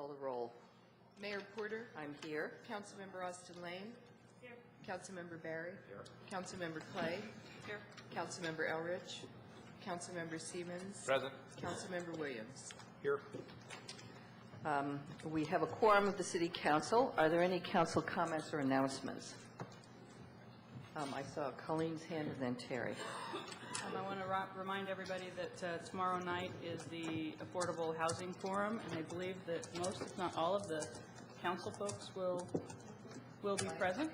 call the roll. Mayor Porter. I'm here. Councilmember Austin Lane. Here. Councilmember Barry. Here. Councilmember Clay. Here. Councilmember Elrich. Councilmember Siemens. Present. Councilmember Williams. Here. We have a quorum of the City Council. Are there any council comments or announcements? I saw Colleen's hand and then Terry. I want to remind everybody that tomorrow night is the Affordable Housing Forum, and I believe that most, if not all, of the council folks will be present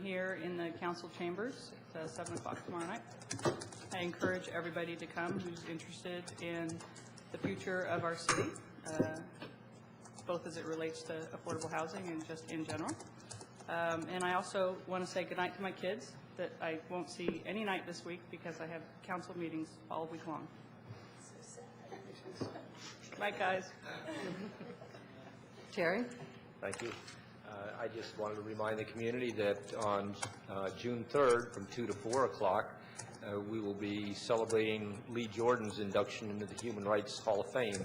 here in the council chambers at 7 o'clock tomorrow night. I encourage everybody to come who's interested in the future of our city, both as it relates to affordable housing and just in general. And I also want to say goodnight to my kids that I won't see any night this week because I have council meetings all week long. Bye, guys. Terry? Thank you. I just wanted to remind the community that on June 3rd from 2 to 4 o'clock, we will be celebrating Lee Jordan's induction into the Human Rights Hall of Fame.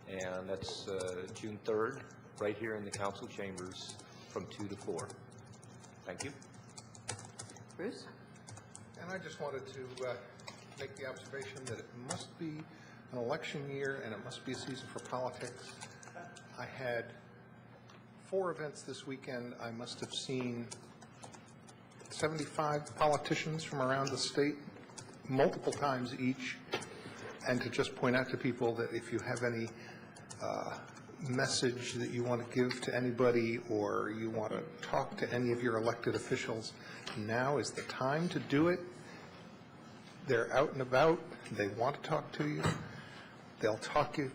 And that's June 3rd, right here in the council chambers from 2 to 4. Thank you. Bruce? And I just wanted to make the observation that it must be an election year and it must be a season for politics. I had 4 events this weekend. I must have seen 75 politicians from around the state, multiple times each, and to just point out to people that if you have any message that you want to give to anybody or you want to talk to any of your elected officials, now is the time to do it. They're out and about. They want to talk to you. They'll talk your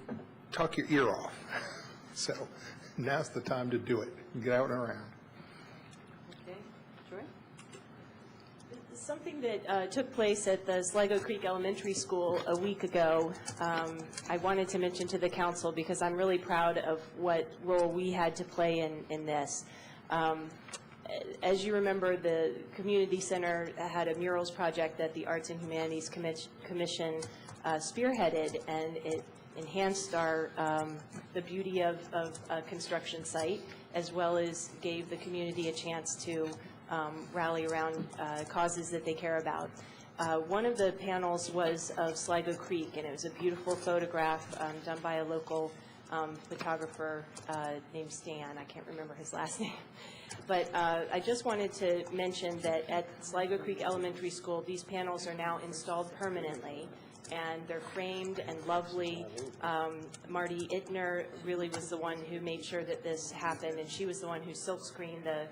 ear off. So now's the time to do it. Get out and around. Okay. Joy? Something that took place at the Sligo Creek Elementary School a week ago, I wanted to mention to the council because I'm really proud of what role we had to play in this. As you remember, the community center had a murals project that the Arts and Humanities Commission spearheaded, and it enhanced the beauty of a construction site, as well as gave the community a chance to rally around causes that they care about. One of the panels was of Sligo Creek, and it was a beautiful photograph done by a local photographer named Stan. I can't remember his last name. But I just wanted to mention that at Sligo Creek Elementary School, these panels are now installed permanently, and they're framed and lovely. Marty Ittner really was the one who made sure that this happened, and she was the one who silkscreened the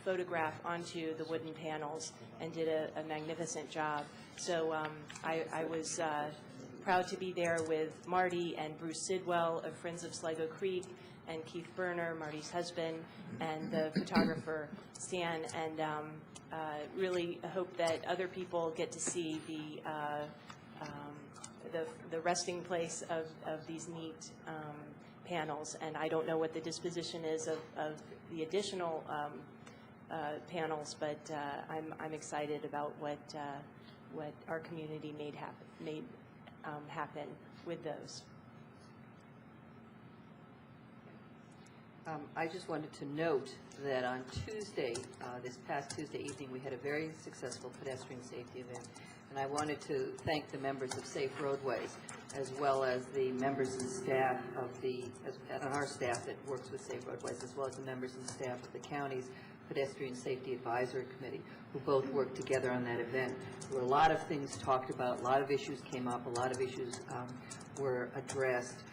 photograph onto the wooden panels and did a magnificent job. So I was proud to be there with Marty and Bruce Sidwell of Friends of Sligo Creek, and Keith Berner, Marty's husband, and the photographer Stan, and really hope that other people get to see the resting place of these neat panels. And I don't know what the disposition is of the additional panels, but I'm excited about what our community made happen with those. I just wanted to note that on Tuesday, this past Tuesday evening, we had a very successful pedestrian safety event. And I wanted to thank the members of Safe Roadways, as well as the members and staff of our staff that works with Safe Roadways, as well as the members and staff of the county's Pedestrian Safety Advisory Committee, who both worked together on that event. There were a lot of things talked about, a lot of issues came up, a lot of issues were addressed.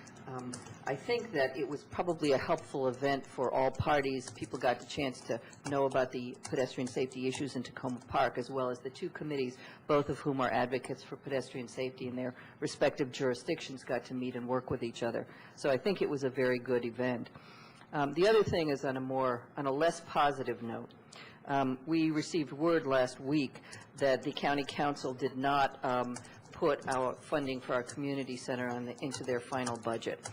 I think that it was probably a helpful event for all parties. People got the chance to know about the pedestrian safety issues in Tacoma Park, as well as the 2 committees, both of whom are advocates for pedestrian safety in their respective jurisdictions, got to meet and work with each other. So I think it was a very good event. The other thing is on a less positive note. We received word last week that the County Council did not put our funding for our community center into their final budget.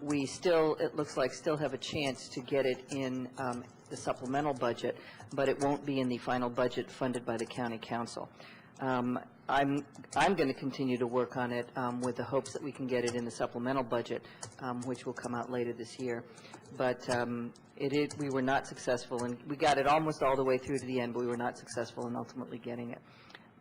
We still, it looks like, still have a chance to get it in the supplemental budget, but it won't be in the final budget funded by the County Council. I'm going to continue to work on it with the hopes that we can get it in the supplemental budget, which will come out later this year. But we were not successful, and we got it almost all the way through to the end, but we were not successful in ultimately getting it.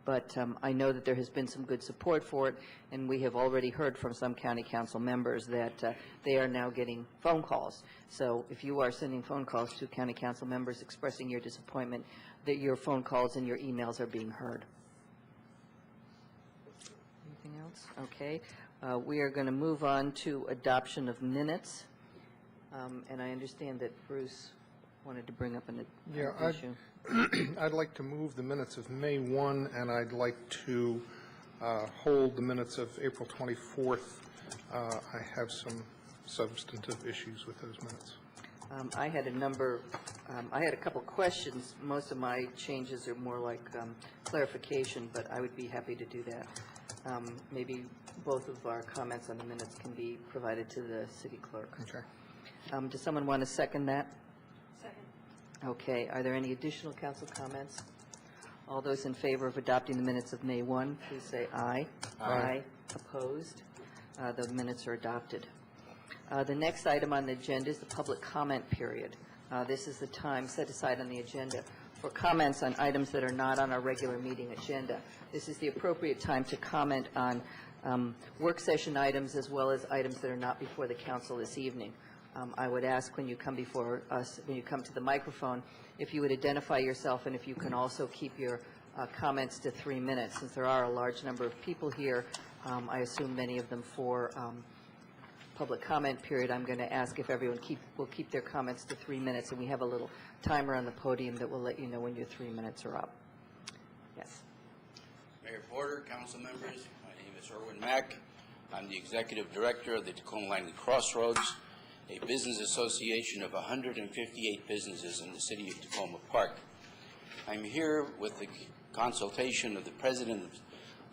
But I know that there has been some good support for it, and we have already heard from some county council members that they are now getting phone calls. So if you are sending phone calls to county council members expressing your disappointment, that your phone calls and your emails are being heard. Anything else? Okay. We are going to move on to adoption of minutes. And I understand that Bruce wanted to bring up an issue. I'd like to move the minutes of May 1, and I'd like to hold the minutes of April 24th. I have some substantive issues with those minutes. I had a couple questions. Most of my changes are more like clarification, but I would be happy to do that. Maybe both of our comments on the minutes can be provided to the city clerk. Okay. Does someone want to second that? Second. Okay. Are there any additional council comments? All those in favor of adopting the minutes of May 1, please say aye. Aye. Opposed? The minutes are adopted. The next item on the agenda is the public comment period. This is the time set aside on the agenda for comments on items that are not on our regular meeting agenda. This is the appropriate time to comment on work session items as well as items that are not before the council this evening. I would ask when you come before us, when you come to the microphone, if you would identify yourself and if you can also keep your comments to 3 minutes. Since there are a large number of people here, I assume many of them for public comment period, I'm going to ask if everyone will keep their comments to 3 minutes, and we have a little timer on the podium that will let you know when your 3 minutes are up. Yes. Mayor Porter, council members, my name is Erwin Mack. I'm the executive director of the Tacoma Langley Crossroads, a business association of 158 businesses in the city of Tacoma Park. I'm here with the consultation of the president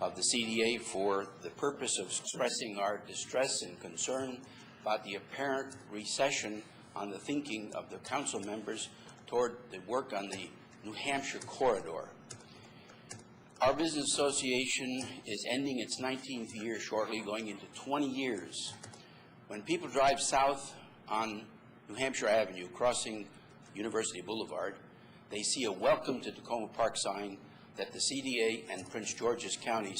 of the CDA for the purpose of expressing our distress and concern about the apparent recession on the thinking of the council members toward the work on the New Hampshire corridor. Our business association is ending its 19th year shortly, going into 20 years. When people drive south on New Hampshire Avenue, crossing University Boulevard, they see a welcome to Tacoma Park sign that the CDA and Prince George's County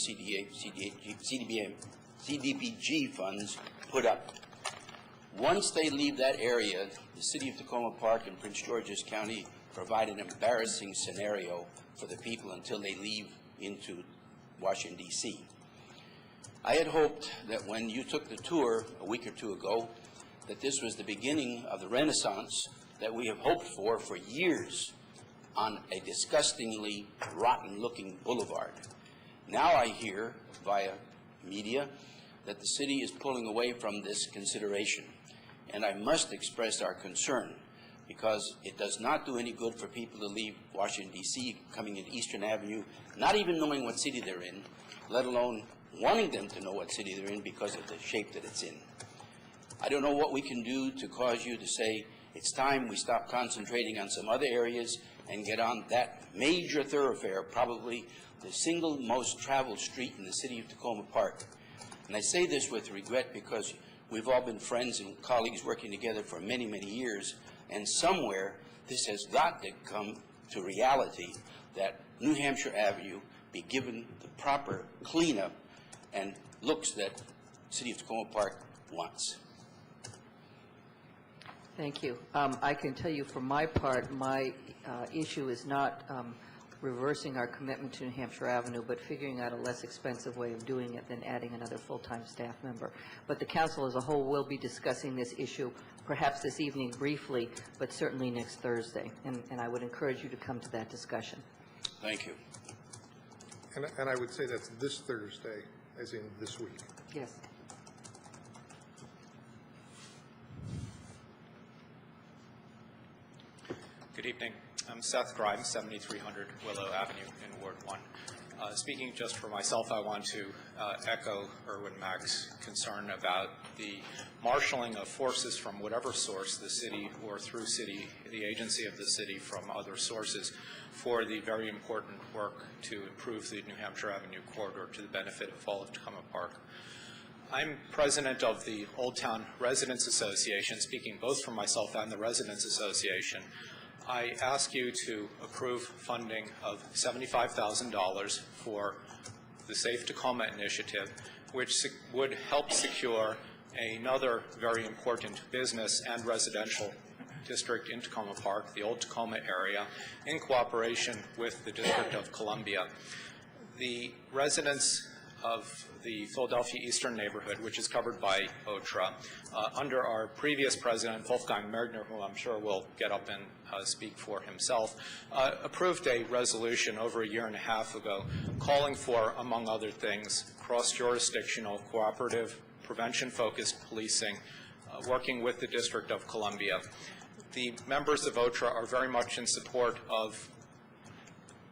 CDBG funds put up. Once they leave that area, the city of Tacoma Park and Prince George's County provide an embarrassing scenario for the people until they leave into Washington, D.C. I had hoped that when you took the tour a week or two ago, that this was the beginning of the renaissance that we have hoped for years on a disgustingly rotten-looking boulevard. Now I hear, via media, that the city is pulling away from this consideration, and I must express our concern, because it does not do any good for people to leave Washington, D.C., coming into Eastern Avenue, not even knowing what city they're in, let alone wanting them to know what city they're in because of the shape that it's in. I don't know what we can do to cause you to say it's time we stop concentrating on some other areas and get on that major thoroughfare, probably the single most traveled street in the city of Tacoma Park. And I say this with regret because we've all been friends and colleagues working together for many, many years, and somewhere this has got to come to reality that New Hampshire Avenue be given the proper cleanup and looks that the city of Tacoma Park wants. Thank you. I can tell you for my part, my issue is not reversing our commitment to New Hampshire Avenue, but figuring out a less expensive way of doing it than adding another full-time staff member. But the council as a whole will be discussing this issue, perhaps this evening briefly, but certainly next Thursday. And I would encourage you to come to that discussion. Thank you. And I would say that's this Thursday, as in this week. Yes. Good evening. I'm Seth Grimes, 7300 Willow Avenue in Ward 1. Speaking just for myself, I want to echo Erwin Mack's concern about the marshaling of forces from whatever source, the city or through city, the agency of the city from other sources, for the very important work to improve the New Hampshire Avenue corridor to the benefit of all of Tacoma Park. I'm president of the Old Town Residents Association, speaking both for myself and the Residents Association. I ask you to approve funding of $75,000 for the Safe Tacoma initiative, which would help secure another very important business and residential district in Tacoma Park, the Old Tacoma area, in cooperation with the District of Columbia. The residents of the Philadelphia Eastern neighborhood, which is covered by OTRA, under our previous president, Wolfgang Mergner, who I'm sure will get up and speak for himself, approved a resolution over a year and a half ago calling for, among other things, cross-jurisdictional, cooperative, prevention-focused policing, working with the District of Columbia. The members of OTRA are very much in support of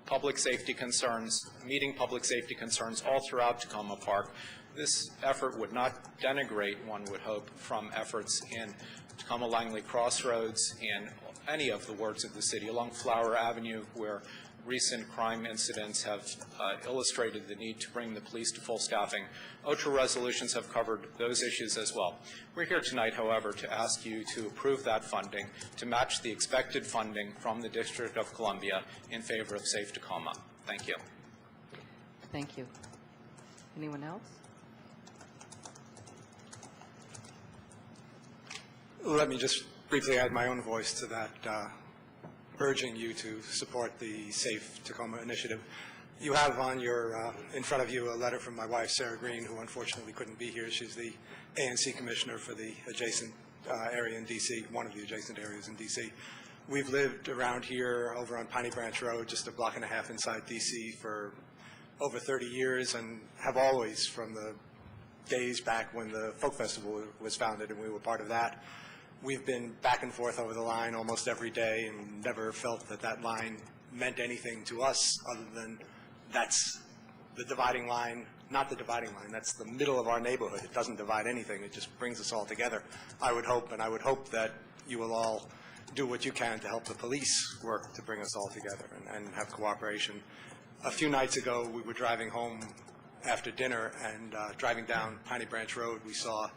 public safety concerns, meeting public safety concerns all throughout Tacoma Park. This effort would not denigrate, one would hope, from efforts in Tacoma Langley Crossroads and any of the wards of the city, along Flower Avenue, where recent crime incidents have illustrated the need to bring the police to full staffing. OTRA resolutions have covered those issues as well. We're here tonight, however, to ask you to approve that funding to match the expected funding from the District of Columbia in favor of Safe Tacoma. Thank you. Thank you. Anyone else? Let me just briefly add my own voice to that, urging you to support the Safe Tacoma initiative. You have on your, in front of you, a letter from my wife, Sarah Greene, who unfortunately couldn't be here. She's the ANC commissioner for the adjacent area in D.C., one of the adjacent areas in D.C. We've lived around here over on Piney Branch Road, just a block and a half inside D.C. for over 30 years and have always, from the days back when the Folk Festival was founded and we were part of that, we've been back and forth over the line almost every day and never felt that that line meant anything to us other than that's the dividing line, not the dividing line, that's the middle of our neighborhood. It doesn't divide anything, it just brings us all together. I would hope that you will all do what you can to help the police work to bring us all together and have cooperation. A few nights ago, we were driving home after dinner and driving down Piney Branch Road, we saw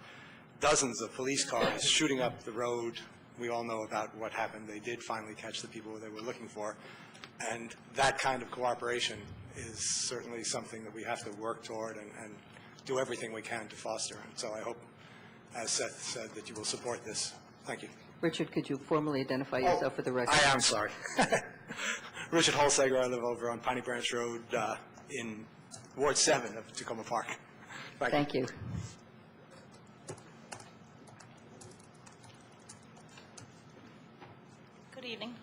dozens of police cars shooting up the road. We all know about what happened. They did finally catch the people they were looking for. And that kind of cooperation is certainly something that we have to work toward and do everything we can to foster. And so I hope, as Seth said, that you will support this. Thank you. Richard, could you formally identify yourself for the record? I am sorry. Richard Holsager. I live over on Piney Branch Road in Ward 7 of Tacoma Park. Thank you. Good evening.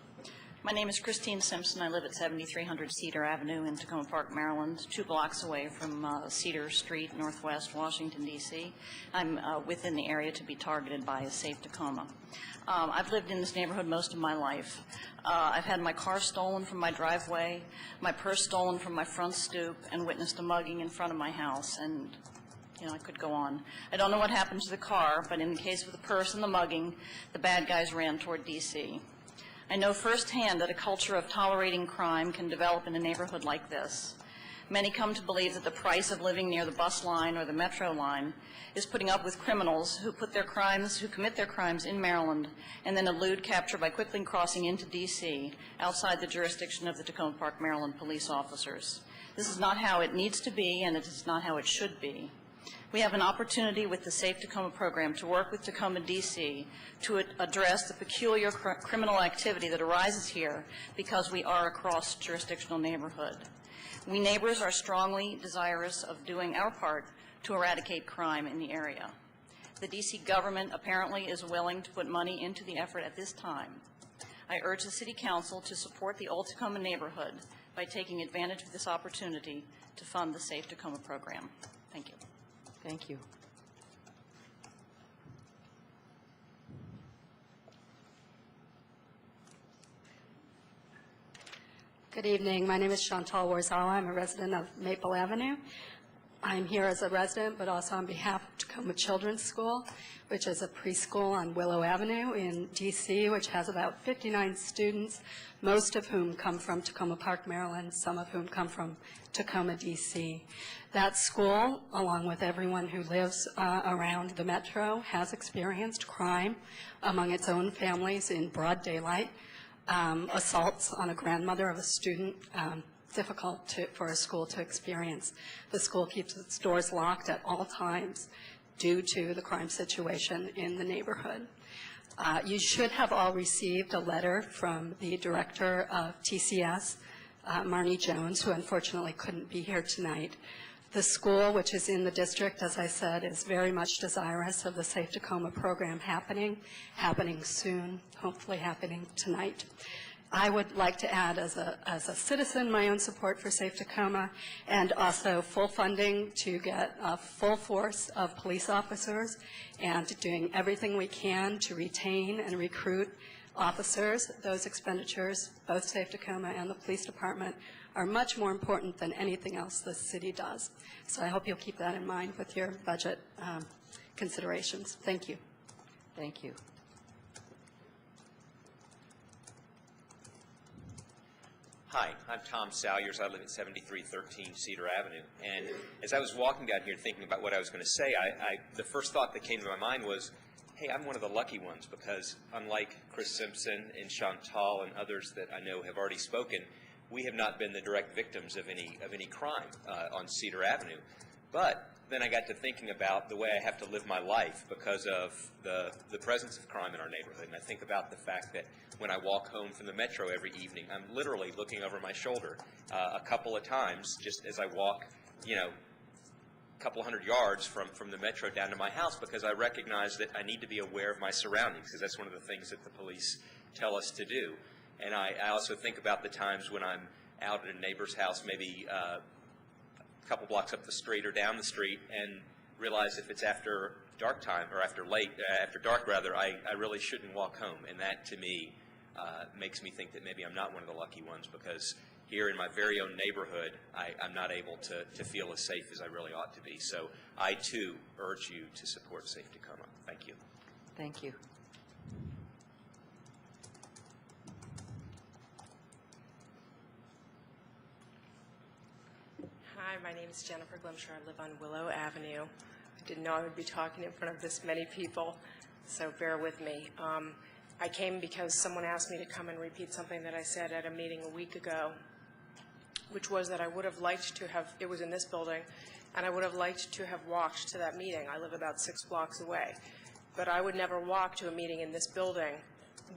My name is Christine Simpson. I live at 7300 Cedar Avenue in Tacoma Park, Maryland, 2 blocks away from Cedar Street, Northwest Washington, D.C. I'm within the area to be targeted by Safe Tacoma. I've lived in this neighborhood most of my life. I've had my car stolen from my driveway, my purse stolen from my front stoop, and witnessed a mugging in front of my house. And you know, I could go on. I don't know what happened to the car, but in the case of the purse and the mugging, the bad guys ran toward D.C. I know firsthand that a culture of tolerating crime can develop in a neighborhood like this. Many come to believe that the price of living near the bus line or the metro line is putting up with criminals who commit their crimes in Maryland and then elude capture by quickly crossing into D.C. outside the jurisdiction of the Tacoma Park, Maryland police officers. This is not how it needs to be, and it is not how it should be. We have an opportunity with the Safe Tacoma program to work with Tacoma, D.C. to address the peculiar criminal activity that arises here because we are a cross-jurisdictional neighborhood. We neighbors are strongly desirous of doing our part to eradicate crime in the area. The D.C. government apparently is willing to put money into the effort at this time. I urge the City Council to support the Old Tacoma neighborhood by taking advantage of this opportunity to fund the Safe Tacoma program. Thank you. Thank you. Good evening. My name is Chantel Warsaw. I'm a resident of Maple Avenue. I'm here as a resident, but also on behalf of Tacoma Children's School, which is a preschool on Willow Avenue in D.C., which has about 59 students, most of whom come from Tacoma Park, Maryland, some of whom come from Tacoma, D.C. That school, along with everyone who lives around the metro, has experienced crime among its own families in broad daylight, assaults on a grandmother of a student, difficult for a school to experience. The school keeps its doors locked at all times due to the crime situation in the neighborhood. You should have all received a letter from the director of TCS, Marnie Jones, who unfortunately couldn't be here tonight. The school, which is in the district, as I said, is very much desirous of the Safe Tacoma program happening soon, hopefully happening tonight. I would like to add, as a citizen, my own support for Safe Tacoma, and also full funding to get a full force of police officers, and doing everything we can to retain and recruit officers. Those expenditures, both Safe Tacoma and the police department, are much more important than anything else the city does. So I hope you'll keep that in mind with your budget considerations. Thank you. Thank you. Hi, I'm Tom Salyers. I live at 7313 Cedar Avenue. And as I was walking down here thinking about what I was going to say, the first thought that came to my mind was, hey, I'm one of the lucky ones, because unlike Chris Simpson and Chantal and others that I know have already spoken, we have not been the direct victims of any crime on Cedar Avenue. But then I got to thinking about the way I have to live my life because of the presence of crime in our neighborhood. And I think about the fact that when I walk home from the metro every evening, I'm literally looking over my shoulder a couple of times just as I walk, a couple hundred yards from the metro down to my house, because I recognize that I need to be aware of my surroundings, because that's one of the things that the police tell us to do. And I also think about the times when I'm out at a neighbor's house, maybe a couple blocks up the street or down the street, and realize if it's after dark time or after dark rather, I really shouldn't walk home. And that to me makes me think that maybe I'm not one of the lucky ones, because here in my very own neighborhood, I'm not able to feel as safe as I really ought to be. So I too urge you to support Safe Tacoma. Thank you. Thank you. Hi, my name is Jennifer Glimsher. I live on Willow Avenue. I didn't know I would be talking in front of this many people, so bear with me. I came because someone asked me to come and repeat something that I said at a meeting a week ago, which was that I would have liked to have, it was in this building, and I would have liked to have walked to that meeting. I live about 6 blocks away. But I would never walk to a meeting in this building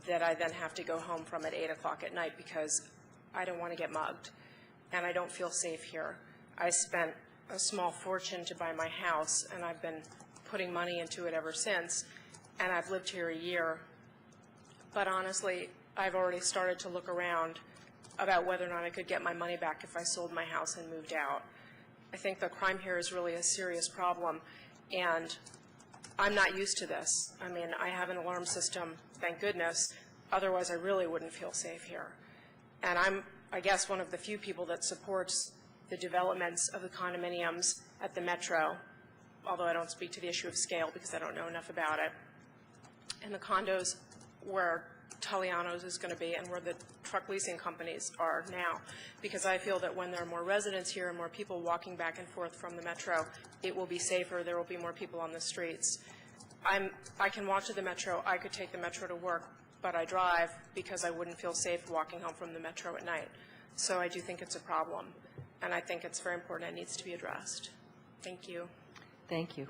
that I then have to go home from at 8 o'clock at night, because I don't want to get mugged, and I don't feel safe here. I spent a small fortune to buy my house, and I've been putting money into it ever since, and I've lived here a year. But honestly, I've already started to look around about whether or not I could get my money back if I sold my house and moved out. I think the crime here is really a serious problem, and I'm not used to this. I mean, I have an alarm system, thank goodness. Otherwise, I really wouldn't feel safe here. And I'm, I guess, one of the few people that supports the developments of the condominiums at the metro, although I don't speak to the issue of scale because I don't know enough about it, and the condos where Taliano's is going to be and where the truck leasing companies are now, because I feel that when there are more residents here and more people walking back and forth from the metro, it will be safer, there will be more people on the streets. I can walk to the metro, I could take the metro to work, but I drive because I wouldn't feel safe walking home from the metro at night. So I do think it's a problem, and I think it's very important and it needs to be addressed. Thank you. Thank you.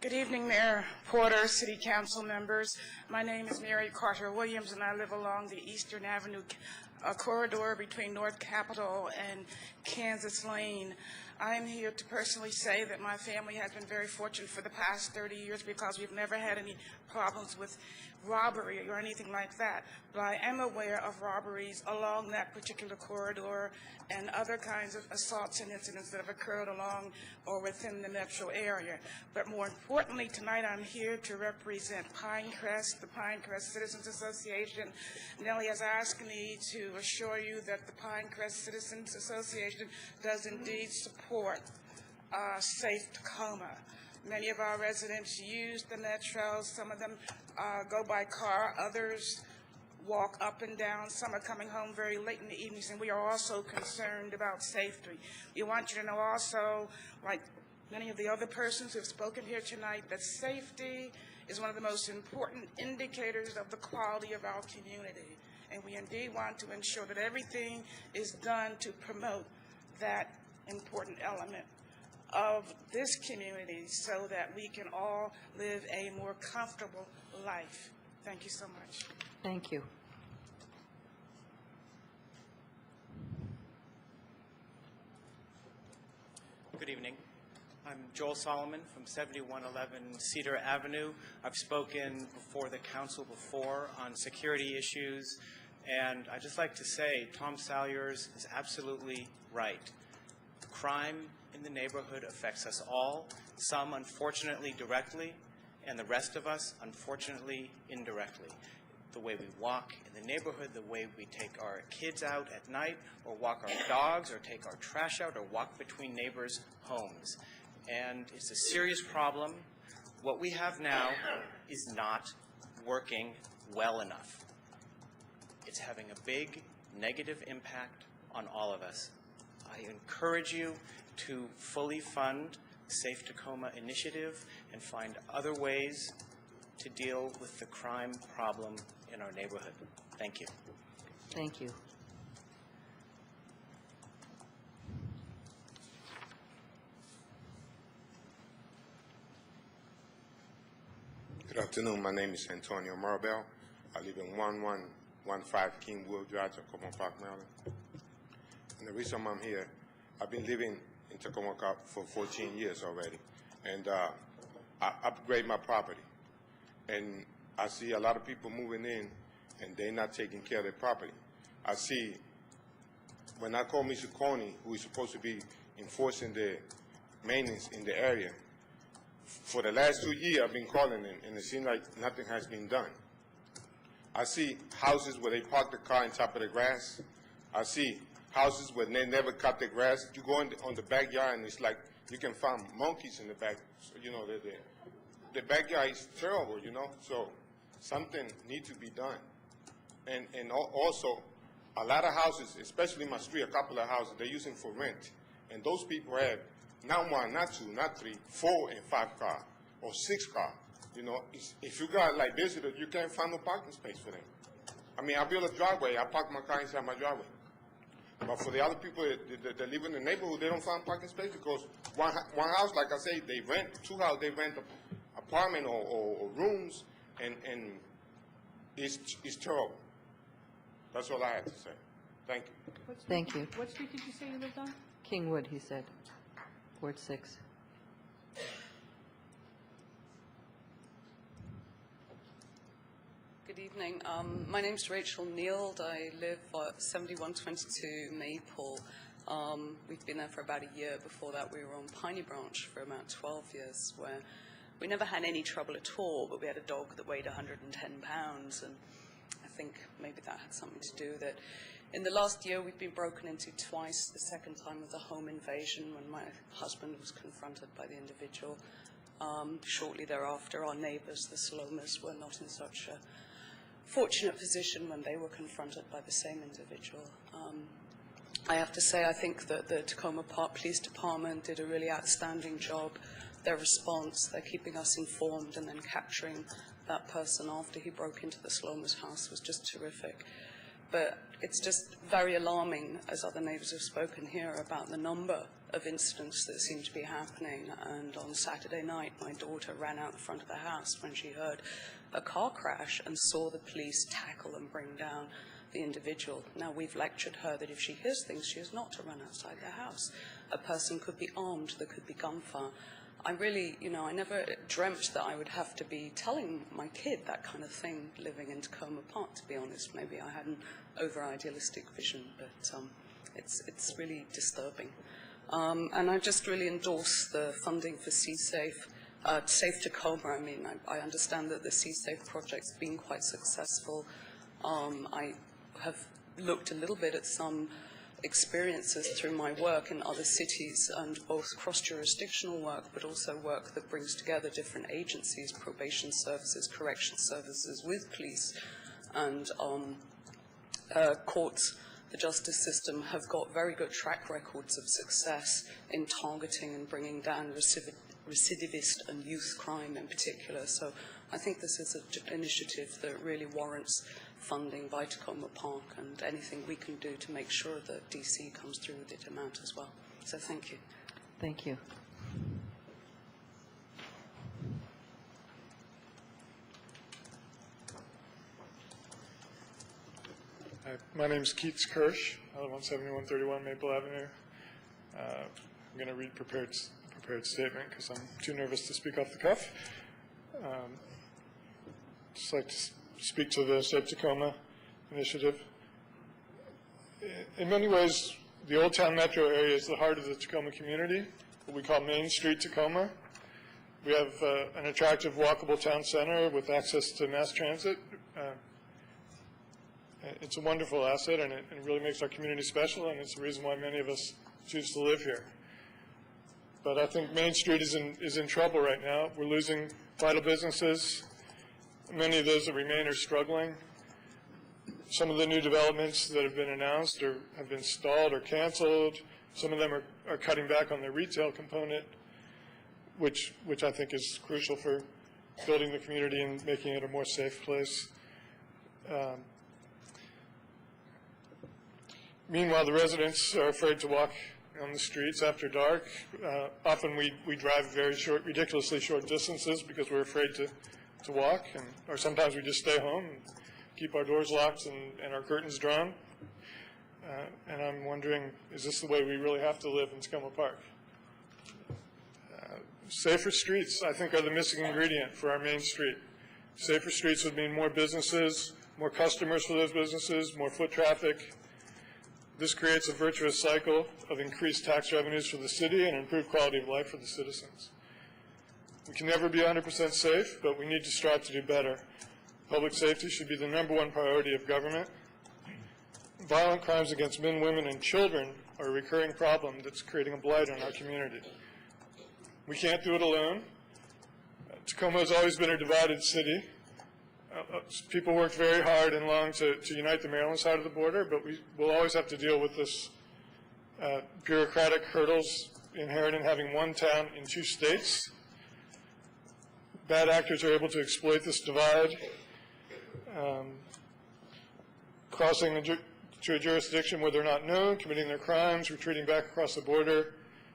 Good evening, Mayor Porter, City Council members. My name is Mary Carter Williams, and I live along the Eastern Avenue corridor between North Capitol and Kansas Lane. I am here to personally say that my family has been very fortunate for the past 30 years because we've never had any problems with robbery or anything like that. But I am aware of robberies along that particular corridor and other kinds of assaults and incidents that have occurred along or within the metro area. But more importantly, tonight I'm here to represent Pinecrest, the Pinecrest Citizens Association. Nellie has asked me to assure you that the Pinecrest Citizens Association does indeed support Safe Tacoma. Many of our residents use the metro. Some of them go by car. Others walk up and down. Some are coming home very late in the evenings, and we are also concerned about safety. We want you to know also, like many of the other persons who have spoken here tonight, that safety is one of the most important indicators of the quality of our community. And we indeed want to ensure that everything is done to promote that important element of this community so that we can all live a more comfortable life. Thank you so much. Thank you. Good evening. I'm Joel Solomon from 7111 Cedar Avenue. I've spoken before the council before on security issues, and I'd just like to say Tom Salyers is absolutely right. Crime in the neighborhood affects us all, some unfortunately directly, and the rest of us unfortunately indirectly. The way we walk in the neighborhood, the way we take our kids out at night, or walk our dogs, or take our trash out, or walk between neighbors' homes. And it's a serious problem. What we have now is not working well enough. It's having a big negative impact on all of us. I encourage you to fully fund the Safe Tacoma initiative and find other ways to deal with the crime problem in our neighborhood. Thank you. Thank you. Good afternoon. My name is Antonio Maribel. I live in 1115 Kingwood Drive, Tacoma Park, Maryland. And the reason I'm here, I've been living in Tacoma Park for 14 years already. And I upgrade my property. And I see a lot of people moving in, and they're not taking care of their property. I see, when I call Mr. Coney, who is supposed to be enforcing the maintenance in the area, for the last 2 years I've been calling him, and it seems like nothing has been done. I see houses where they park the car on top of the grass. I see houses where they never cut the grass. You go on the backyard, and it's like you can find monkeys in the back. So, you know, the backyard is terrible, you know, so something needs to be done. And also, a lot of houses, especially my street, a couple of houses, they're using for rent. And those people have not one, not two, not three, 4 and 5 cars, or 6 cars. You know, if you got like visitors, you can't find no parking space for them. I mean, I build a driveway, I park my car inside my driveway. But for the other people that live in the neighborhood, they don't find parking space because one house, like I say, they rent, 2 houses, they rent an apartment or rooms, and it's terrible. That's all I have to say. Thank you. Thank you. What street did you say you lived on? Kingwood, he said. Ward 6. Good evening. My name's Rachel Neild. I live at 7122 Maple. We've been there for about a year. Before that, we were on Piney Branch for about 12 years, where we never had any trouble at all, but we had a dog that weighed 110 pounds, and I think maybe that had something to do with it. In the last year, we've been broken into twice, the second time with a home invasion when my husband was confronted by the individual. Shortly thereafter, our neighbors, the Salomas, were not in such a fortunate position when they were confronted by the same individual. I have to say, I think that the Tacoma Park Police Department did a really outstanding job. Their response, they're keeping us informed, and then capturing that person after he broke into the Salomas' house was just terrific. But it's just very alarming, as other neighbors have spoken here, about the number of incidents that seem to be happening. And on Saturday night, my daughter ran out the front of the house when she heard a car crash and saw the police tackle and bring down the individual. Now, we've lectured her that if she hears things, she is not to run outside their house. A person could be armed, there could be gunfire. I really, I never dreamt that I would have to be telling my kid that kind of thing living in Tacoma Park, to be honest. Maybe I had an over-idealistic vision, but it's really disturbing. And I just really endorse the funding for Safe Tacoma. I mean, I understand that the Safe project's been quite successful. I have looked a little bit at some experiences through my work in other cities, and both cross-jurisdictional work, but also work that brings together different agencies, probation services, correction services with police, and courts. The justice system have got very good track records of success in targeting and bringing down recidivist and youth crime in particular. So I think this is an initiative that really warrants funding by Tacoma Park, and anything we can do to make sure that DC comes through with its amount as well. So thank you. Thank you. My name is Keats Kirsch. I live on 7131 Maple Avenue. I'm going to read prepared statement because I'm too nervous to speak off the cuff. Just like to speak to the Safe Tacoma initiative. In many ways, the Old Town Metro area is the heart of the Tacoma community, what we call Main Street Tacoma. We have an attractive walkable town center with access to mass transit. It's a wonderful asset, and it really makes our community special, and it's the reason why many of us choose to live here. But I think Main Street is in trouble right now. We're losing vital businesses. Many of those that remain are struggling. Some of the new developments that have been announced have been stalled or canceled. Some of them are cutting back on their retail component, which I think is crucial for building the community and making it a more safe place. Meanwhile, the residents are afraid to walk on the streets after dark. Often we drive very short, ridiculously short distances because we're afraid to walk, or sometimes we just stay home and keep our doors locked and our curtains drawn. And I'm wondering, is this the way we really have to live in Tacoma Park? Safer streets, I think, are the missing ingredient for our main street. Safer streets would mean more businesses, more customers for those businesses, more foot traffic. This creates a virtuous cycle of increased tax revenues for the city and improved quality of life for the citizens. We can never be 100% safe, but we need to strive to do better. Public safety should be the #1 priority of government. Violent crimes against men, women, and children are a recurring problem that's creating a blight on our community. We can't do it alone. Tacoma has always been a divided city. People worked very hard and long to unite the Maryland side of the border, but we will always have to deal with this bureaucratic hurdles inherent in having one town in 2 states. Bad actors are able to exploit this divide, crossing to a jurisdiction where they're not known, committing their crimes, retreating back across the border.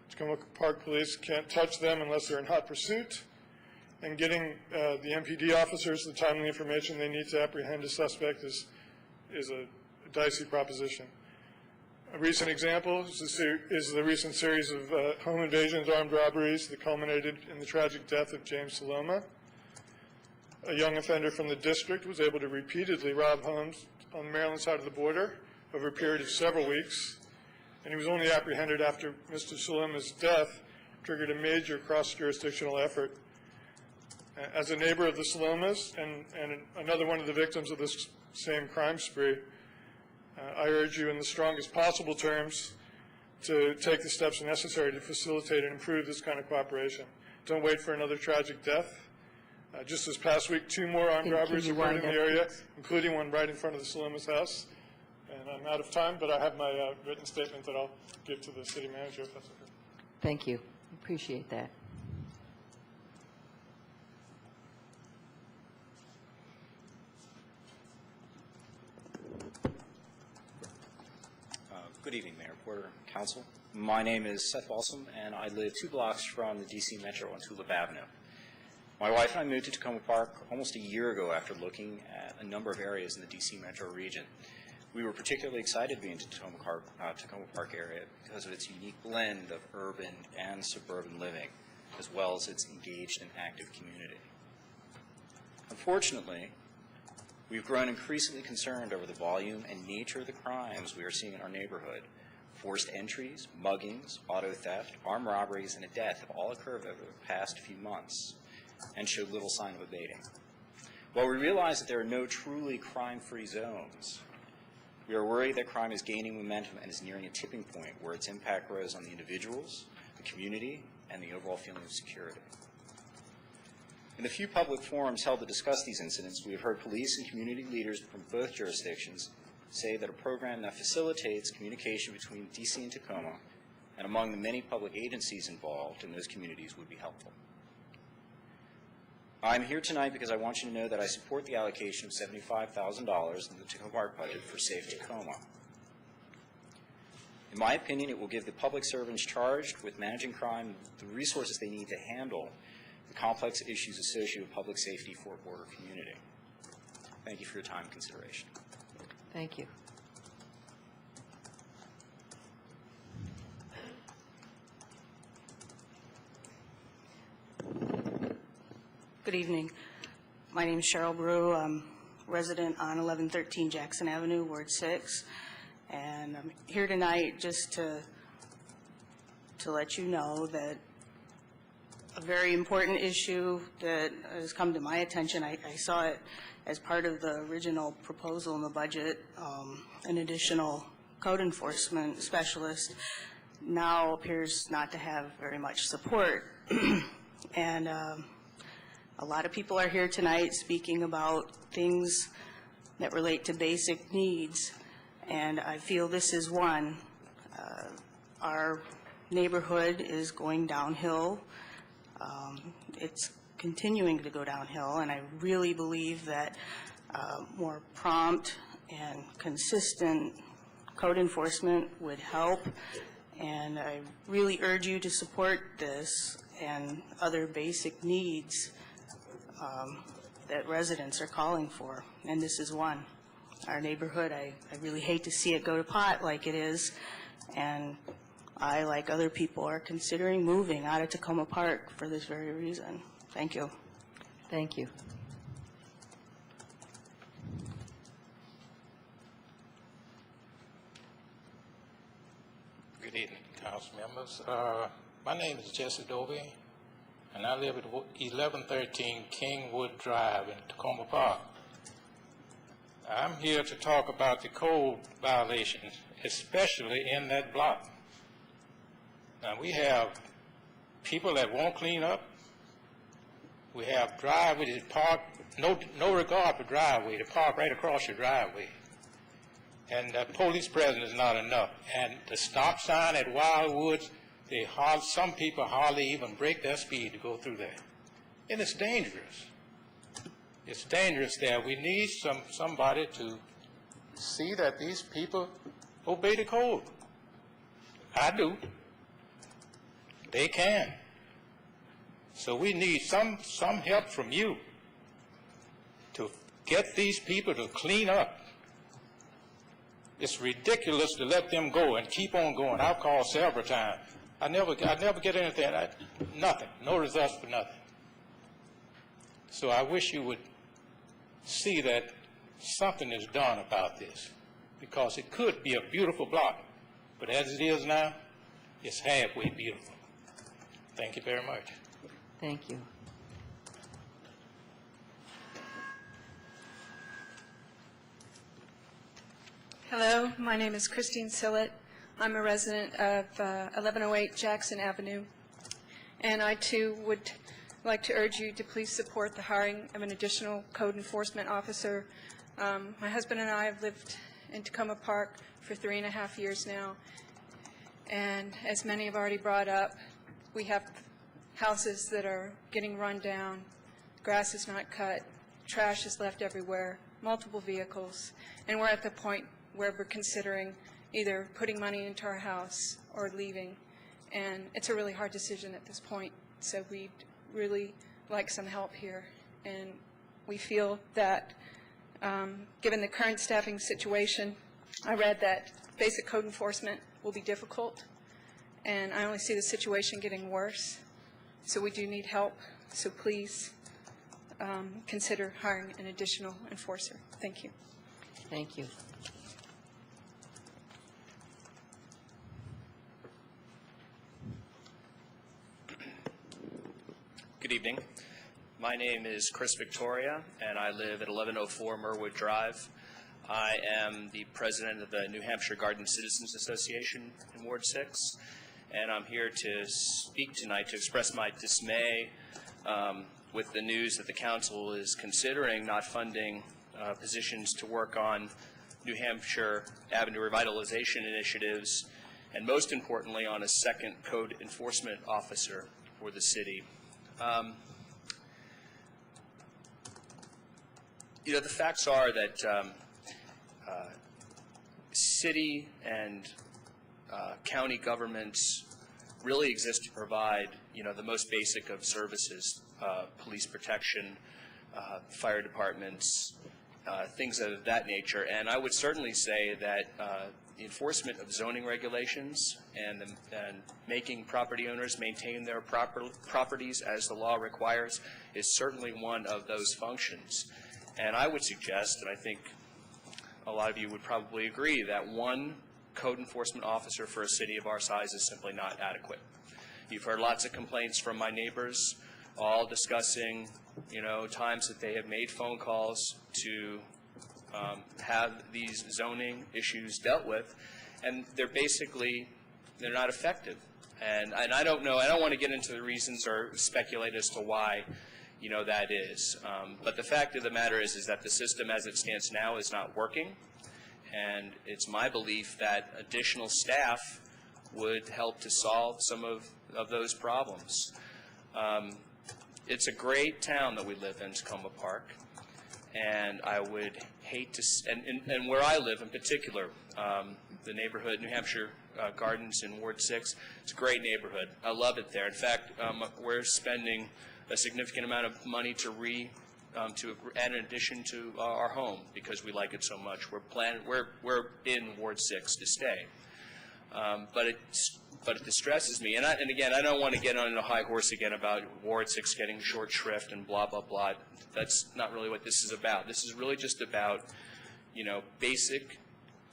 Tacoma Park Police can't touch them unless they're in hot pursuit, and getting the MPD officers the timely information they need to apprehend a suspect is a dicey proposition. A recent example is the recent series of home invasions, armed robberies that culminated in the tragic death of James Saloma. A young offender from the district was able to repeatedly rob homes on the Maryland side of the border over a period of several weeks, and he was only apprehended after Mr. Saloma's death triggered a major cross-jurisdictional effort. As a neighbor of the Salomas and another one of the victims of this same crime spree, I urge you in the strongest possible terms to take the steps necessary to facilitate and improve this kind of cooperation. Don't wait for another tragic death. Just this past week, 2 more armed robberies occurred in the area, including one right in front of the Saloma's house. And I'm out of time, but I have my written statement that I'll give to the city manager if that's okay. Thank you. Appreciate that. Good evening, Mayor, Porter, Council. My name is Seth Balsam, and I live 2 blocks from the DC Metro on Tulip Avenue. My wife and I moved to Tacoma Park almost a year ago after looking at a number of areas in the DC Metro region. We were particularly excited to be in Tacoma Park area because of its unique blend of urban and suburban living, as well as its engaged and active community. Unfortunately, we've grown increasingly concerned over the volume and nature of the crimes we are seeing in our neighborhood. Forced entries, muggings, auto theft, armed robberies, and a death have all occurred over the past few months and showed little sign of abating. While we realize that there are no truly crime-free zones, we are worried that crime is gaining momentum and is nearing a tipping point where its impact grows on the individuals, the community, and the overall feeling of security. In the few public forums held to discuss these incidents, we have heard police and community leaders from both jurisdictions say that a program that facilitates communication between D.C. and Tacoma and among the many public agencies involved in those communities would be helpful. I'm here tonight because I want you to know that I support the allocation of $75,000 in the Tacoma Park budget for Safe Tacoma. In my opinion, it will give the public servants charged with managing crime the resources they need to handle the complex issues associated with public safety for a border community. Thank you for your time and consideration. Thank you. Good evening. My name is Cheryl Brew. I'm resident on 1113 Jackson Avenue, Ward 6. And I'm here tonight just to let you know that a very important issue that has come to my attention, I saw it as part of the original proposal in the budget, an additional code enforcement specialist now appears not to have very much support. And a lot of people are here tonight speaking about things that relate to basic needs, and I feel this is one. Our neighborhood is going downhill. It's continuing to go downhill, and I really believe that more prompt and consistent code enforcement would help, and I really urge you to support this and other basic needs that residents are calling for, and this is one. Our neighborhood, I really hate to see it go to pot like it is, and I, like other people, are considering moving out of Tacoma Park for this very reason. Thank you. Thank you. Good evening, council members. My name is Jessie Dovey, and I live at 1113 Kingwood Drive in Tacoma Park. I'm here to talk about the code violations, especially in that block. Now, we have people that won't clean up. We have driveways that park, no regard for driveway, to park right across your driveway. And the police presence is not enough. And the stop sign at Wildwoods, some people hardly even break their speed to go through there. And it's dangerous. It's dangerous there. We need somebody to see that these people obey the code. I do. They can. So we need some help from you to get these people to clean up. It's ridiculous to let them go and keep on going. I've called several times. I never get anything. Nothing. No results for nothing. So I wish you would see that something is done about this, because it could be a beautiful block, but as it is now, it's halfway beautiful. Thank you very much. Thank you. Hello, my name is Christine Silat. I'm a resident of 1108 Jackson Avenue, and I too would like to urge you to please support the hiring of an additional code enforcement officer. My husband and I have lived in Tacoma Park for 3.5 years now, and as many have already brought up, we have houses that are getting run down, grass is not cut, trash is left everywhere, multiple vehicles, and we're at the point where we're considering either putting money into our house or leaving, and it's a really hard decision at this point, so we'd really like some help here, and we feel that given the current staffing situation I read that basic code enforcement will be difficult, and I only see the situation getting worse. So we do need help. So please consider hiring an additional enforcer. Thank you. Thank you. Good evening. My name is Chris Victoria, and I live at 1104 Merwood Drive. I am the president of the New Hampshire Garden Citizens Association in Ward 6, and I'm here to speak tonight to express my dismay with the news that the council is considering not funding positions to work on New Hampshire Avenue revitalization initiatives, and most importantly on a second code enforcement officer for the city. You know, the facts are that city and county governments really exist to provide, you know, the most basic of services, police protection, fire departments, things of that nature. And I would certainly say that the enforcement of zoning regulations and making property owners maintain their properties as the law requires is certainly one of those functions. And I would suggest, and I think a lot of you would probably agree, that one code enforcement officer for a city of our size is simply not adequate. You've heard lots of complaints from my neighbors, all discussing, you know, times that they have made phone calls to have these zoning issues dealt with, and they're not effective. And I don't know, I don't want to get into the reasons or speculate as to why, you know, that is. But the fact of the matter is that the system as it stands now is not working, and it's my belief that additional staff would help to solve some of those problems. It's a great town that we live in, Tacoma Park, and I would hate to, and where I live in particular, the neighborhood, New Hampshire Gardens in Ward 6, it's a great neighborhood. I love it there. In fact, we're spending a significant amount of money to add an addition to our home because we like it so much. We're in Ward 6 to stay. But it distresses me. And again, I don't want to get on a high horse again about Ward 6 getting short shrift and blah, blah, blah. That's not really what this is about. This is really just about, you know, basic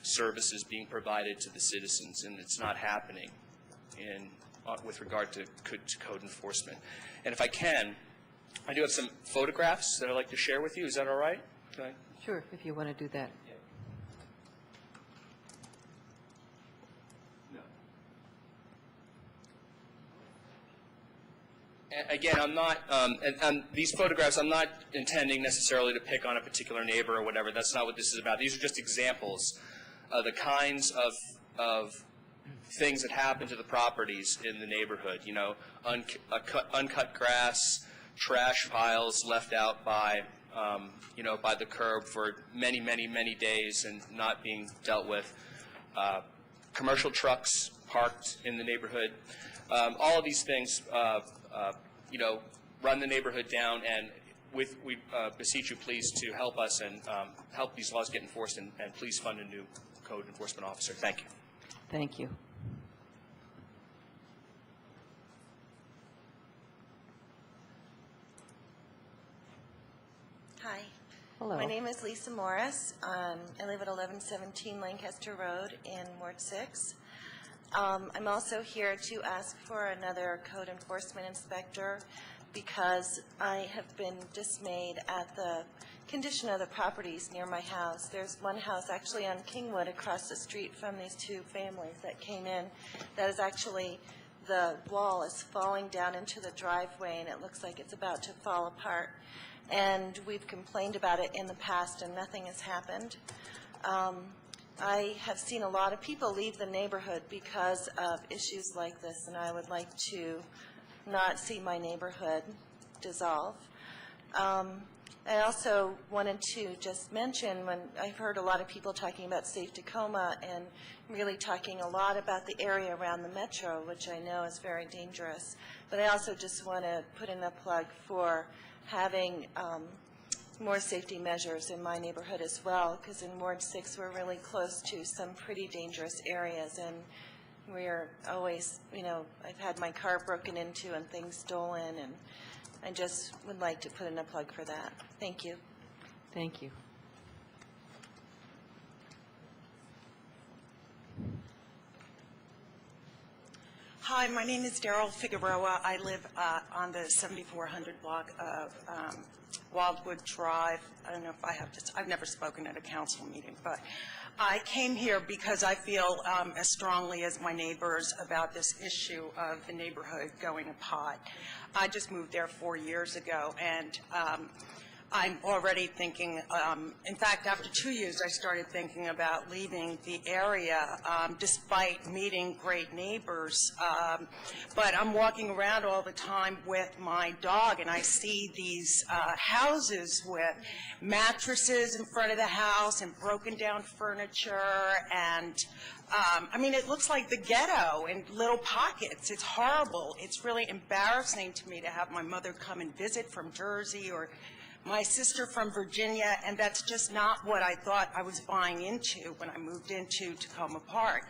services being provided to the citizens, and it's not happening with regard to code enforcement. And if I can, I do have some photographs that I'd like to share with you. Is that all right? Okay. Sure, if you want to do that. Again, I'm not, these photographs, I'm not intending necessarily to pick on a particular neighbor or whatever. That's not what this is about. These are just examples of the kinds of things that happen to the properties in the neighborhood. You know, uncut grass, trash piles left out by, you know, by the curb for many, many, many days and not being dealt with. Commercial trucks parked in the neighborhood. All of these things, you know, run the neighborhood down, and we beseech you please to help us and help these laws get enforced, and please fund a new code enforcement officer. Thank you. Thank you. Hi. Hello. My name is Lisa Morris. I live at 1117 Lancaster Road in Ward 6. I'm also here to ask for another code enforcement inspector because I have been dismayed at the condition of the properties near my house. There's one house actually on Kingwood across the street from these two families that came in that is actually, the wall is falling down into the driveway and it looks like it's about to fall apart. And we've complained about it in the past and nothing has happened. I have seen a lot of people leave the neighborhood because of issues like this, and I would like to not see my neighborhood dissolve. I also wanted to just mention, when I've heard a lot of people talking about Safe Tacoma and really talking a lot about the area around the metro, which I know is very dangerous, but I also just want to put in a plug for having more safety measures in my neighborhood as well, because in Ward 6 we're really close to some pretty dangerous areas, and we're always, I've had my car broken into and things stolen, and I just would like to put in a plug for that. Thank you. Thank you. Hi, my name is Darrell Figueroa. I live on the 7400 block of Wildwood Drive. I don't know if I have to, I've never spoken at a council meeting, but I came here because I feel as strongly as my neighbors about this issue of the neighborhood going apart. I just moved there 4 years ago, and I'm already thinking, in fact, after 2 years, I started thinking about leaving the area, despite meeting great neighbors. But I'm walking around all the time with my dog, and I see these houses with mattresses in front of the house and broken down furniture, and I mean, it looks like the ghetto in little pockets. It's horrible. It's really embarrassing to me to have my mother come and visit from Jersey, or my sister from Virginia, and that's just not what I thought I was buying into when I moved into Tacoma Park.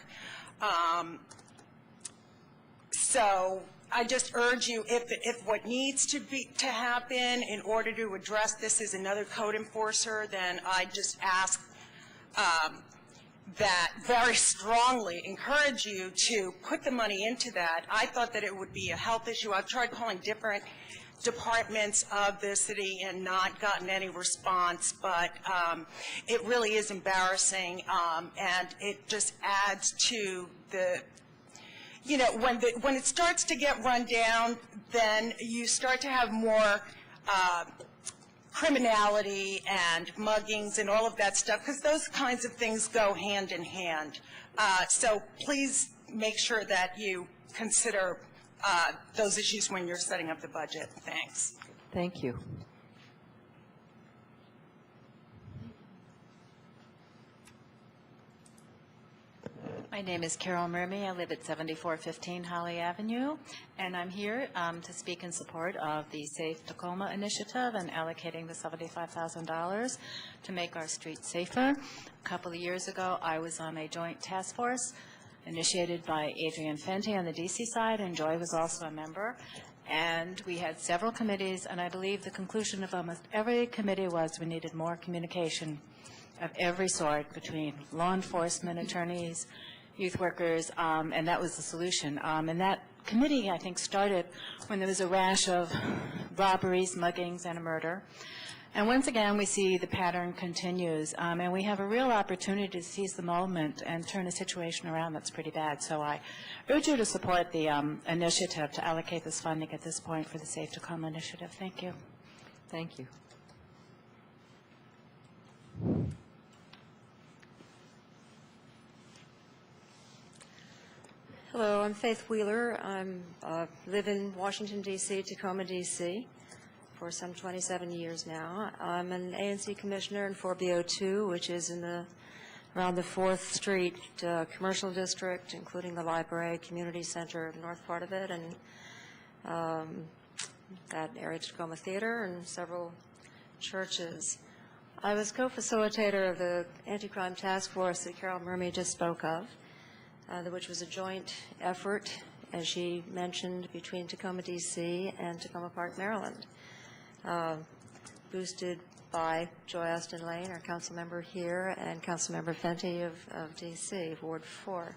So I just urge you, if what needs to happen in order to address this is another code enforcer, then I just ask that very strongly, encourage you to put the money into that. I thought that it would be a health issue. I've tried calling different departments of the city and not gotten any response, but it really is embarrassing, and it just adds to the, when it starts to get run down, then you start to have more criminality and muggings and all of that stuff, because those kinds of things go hand in hand. So please make sure that you consider those issues when you're setting up the budget. Thanks. Thank you. My name is Carol Murmy. I live at 7415 Holly Avenue, and I'm here to speak in support of the Safe Tacoma initiative and allocating the $75,000 to make our streets safer. A couple of years ago, I was on a joint task force initiated by Adrian Fenty on the DC side, and Joy was also a member. And we had several committees, and I believe the conclusion of almost every committee was we needed more communication of every sort between law enforcement, attorneys, youth workers, and that was the solution. And that committee, I think, started when there was a rash of robberies, muggings, and a murder. And once again, we see the pattern continues, and we have a real opportunity to seize the moment and turn a situation around that's pretty bad. So I urge you to support the initiative to allocate this funding at this point for the Safe Tacoma initiative. Thank you. Thank you. Hello, I'm Faith Wheeler. I live in Washington, D.C., Tacoma, D.C. for some 27 years now. I'm an ANC commissioner in 4B02, which is in around the 4th Street commercial district, including the library, community center, the north part of it, and that area Tacoma Theater, and several churches. I was co-facilitator of the anti-crime task force that Carol Murmy just spoke of, which was a joint effort, as she mentioned, between Tacoma, D.C. and Tacoma Park, Maryland, boosted by Joy Austin Lane, our council member here, and Council Member Fenty of D.C., Ward 4.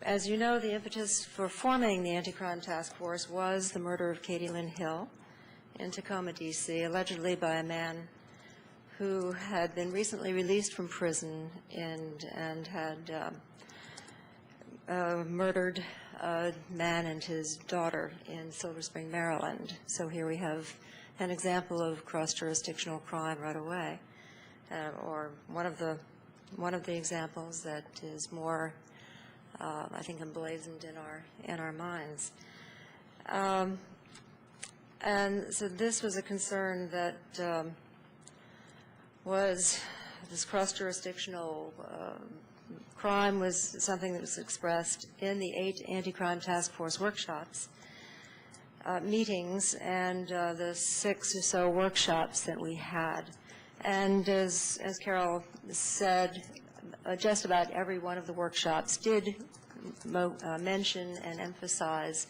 As you know, the impetus for forming the anti-crime task force was the murder of Katie Lynn Hill in Tacoma, D.C., allegedly by a man who had been recently released from prison and had murdered a man and his daughter in Silver Spring, Maryland. So here we have an example of cross-jurisdictional crime right away, or one of the examples that is more, I think, emblazoned in our minds. And so this was a concern that was this cross-jurisdictional crime was something that was expressed in the 8 anti-crime task force workshops meetings and the 6 or so workshops that we had. And as Carol said, just about every one of the workshops did mention and emphasize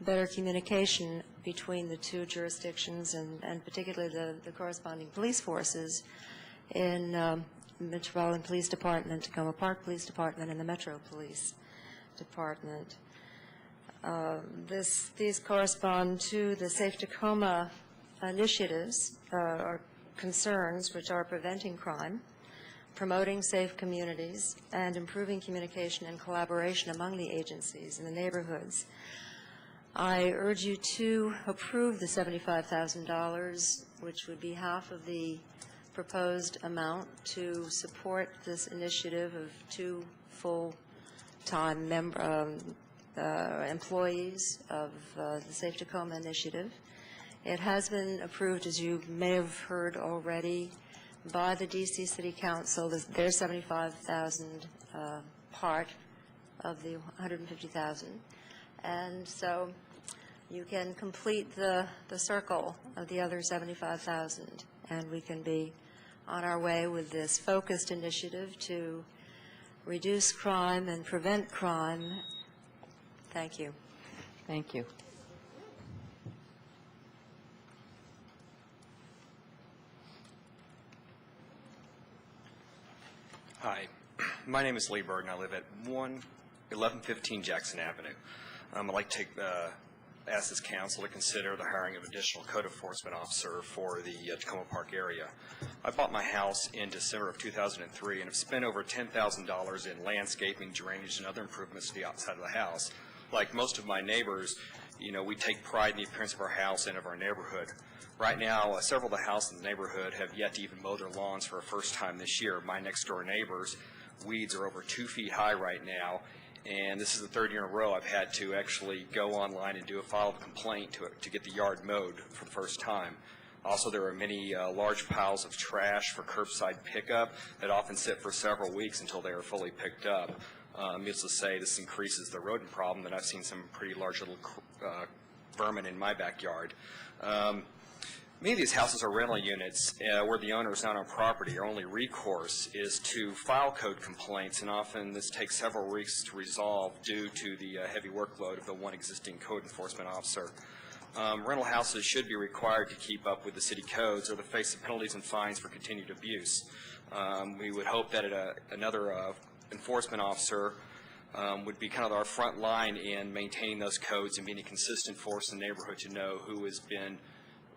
better communication between the two jurisdictions and particularly the corresponding police forces in Metropolitan Police Department, Tacoma Park Police Department, and the Metro Police Department. These correspond to the Safe Tacoma initiatives or concerns, which are preventing crime, promoting safe communities, and improving communication and collaboration among the agencies in the neighborhoods. I urge you to approve the $75,000, which would be half of the proposed amount, to support this initiative of 2 full-time employees of the Safe Tacoma initiative. It has been approved, as you may have heard already, by the D.C. City Council, their $75,000 part of the $150,000. And so you can complete the circle of the other $75,000, and we can be on our way with this focused initiative to reduce crime and prevent crime. Thank you. Thank you. Hi, my name is Lee Bird, and I live at 1115 Jackson Avenue. I'd like to ask this council to consider the hiring of additional code enforcement officer for the Tacoma Park area. I bought my house in December of 2003 and have spent over $10,000 in landscaping, drainage, and other improvements to the outside of the house. Like most of my neighbors, we take pride in the appearance of our house and of our neighborhood. Right now, several of the houses in the neighborhood have yet to even mow their lawns for a first time this year. My next door neighbors' weeds are over 2 feet high right now, and this is the 3rd year in a row I've had to actually go online and do a file of complaint to get the yard mowed for the first time. Also, there are many large piles of trash for curbside pickup that often sit for several weeks until they are fully picked up. Needless to say, this increases the rodent problem, and I've seen some pretty large little vermin in my backyard. Many of these houses are rental units where the owner is not on property. Our only recourse is to file code complaints, and often this takes several weeks to resolve due to the heavy workload of the one existing code enforcement officer. Rental houses should be required to keep up with the city codes or they face penalties and fines for continued abuse. We would hope that another enforcement officer would be kind of our front line in maintaining those codes and being a consistent force in the neighborhood to know who has been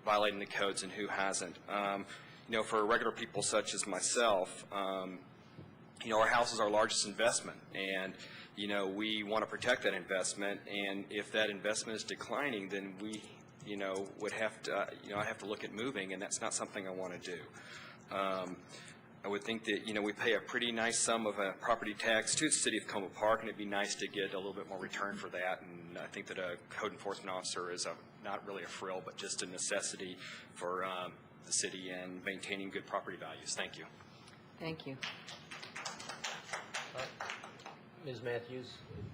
violating the codes and who hasn't. For regular people such as myself, our house is our largest investment, and we want to protect that investment. And if that investment is declining, then we, would have to, I have to look at moving, and that's not something I want to do. I would think that, we pay a pretty nice sum of property tax to the city of Tacoma Park, and it'd be nice to get a little bit more return for that. And I think that a code enforcement officer is not really a frill, but just a necessity for the city and maintaining good property values. Thank you. Thank you. Ms. Matthews,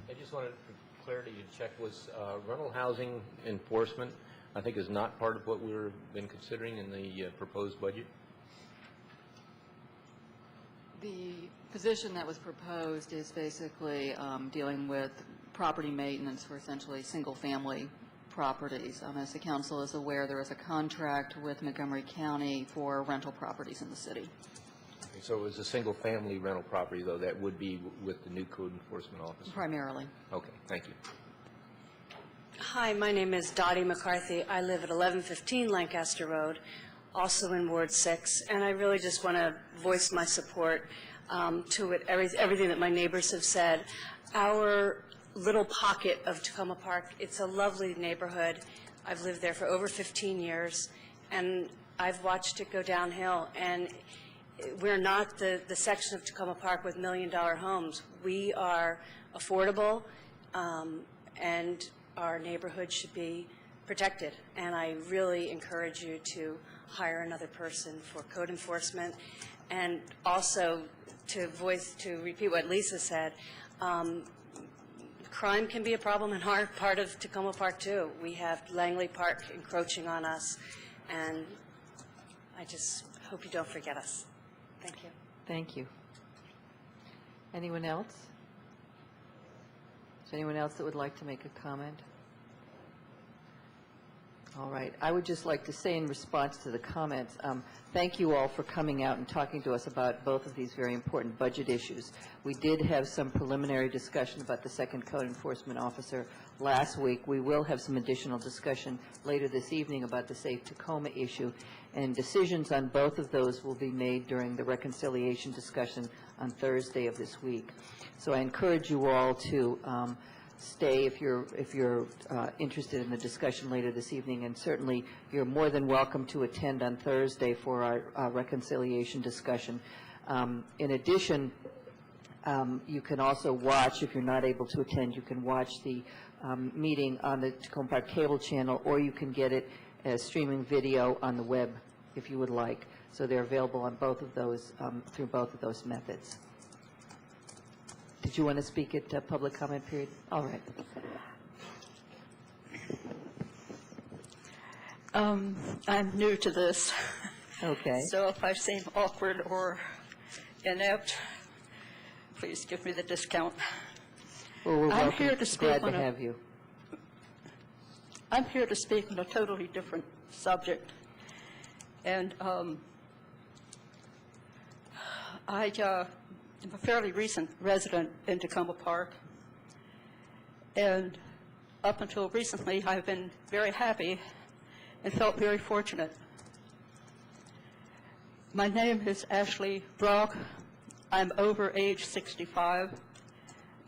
I just wanted for clarity to check, was rental housing enforcement, I think, is not part of what we've been considering in the proposed budget? The position that was proposed is basically dealing with property maintenance for essentially single-family properties. As the council is aware, there is a contract with Montgomery County for rental properties in the city. Okay, so it was a single-family rental property, though, that would be with the new code enforcement officer? Primarily. Okay, thank you. Hi, my name is Dottie McCarthy. I live at 1115 Lancaster Road, also in Ward 6, and I really just want to voice my support to everything that my neighbors have said. Our little pocket of Tacoma Park, it's a lovely neighborhood. I've lived there for over 15 years, and I've watched it go downhill, and we're not the section of Tacoma Park with million-dollar homes. We are affordable, and our neighborhood should be protected, and I really encourage you to hire another person for code enforcement. And also to repeat what Lisa said, Crime can be a problem in our part of Tacoma Park, too. We have Langley Park encroaching on us, and I just hope you don't forget us. Thank you. Thank you. Anyone else? Is there anyone else that would like to make a comment? All right. I would just like to say in response to the comments, thank you all for coming out and talking to us about both of these very important budget issues. We did have some preliminary discussion about the second code enforcement officer last week. We will have some additional discussion later this evening about the Safe Tacoma issue, and decisions on both of those will be made during the reconciliation discussion on Thursday of this week. So I encourage you all to stay if you're interested in the discussion later this evening, and certainly you're more than welcome to attend on Thursday for our reconciliation discussion. In addition, you can also watch, if you're not able to attend, you can watch the meeting on the Tacoma Park cable channel, or you can get it as streaming video on the web if you would like. So they're available on both of those, through both of those methods. Did you want to speak at public comment period? All right. I'm new to this. Okay. So if I seem awkward or inept, please give me the discount. Well, we're I'm here to speak glad to have you. I'm here to speak on a totally different subject. And I I'm a fairly recent resident in Tacoma Park, and up until recently I've been very happy and felt very fortunate. My name is Ashley Brock. I'm over age 65.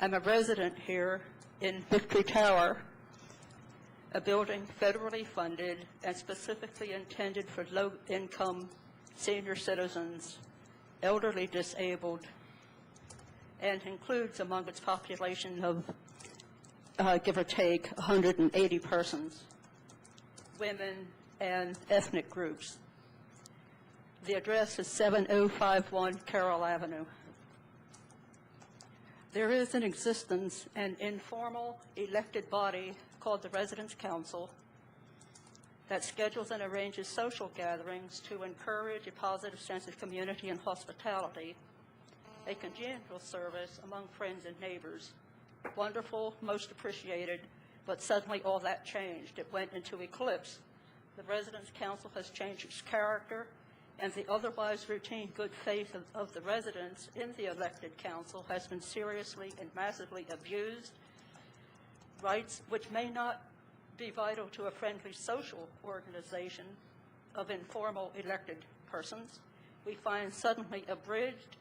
I'm a resident here in Victory Tower, a building federally funded and specifically intended for low-income senior citizens, elderly disabled, and includes among its population of, give or take, 180 persons, women and ethnic groups. The address is 7051 Carroll Avenue. There is in existence an informal elected body called the Residents' Council that schedules and arranges social gatherings to encourage a positive sense of community and hospitality, a congenial service among friends and neighbors. Wonderful, most appreciated, but suddenly all that changed. It went into eclipse. The Residents' Council has changed its character, and the otherwise routine good faith of the residents in the elected council has been seriously and massively abused. Rights which may not be vital to a friendly social organization of informal elected persons, we find suddenly abridged,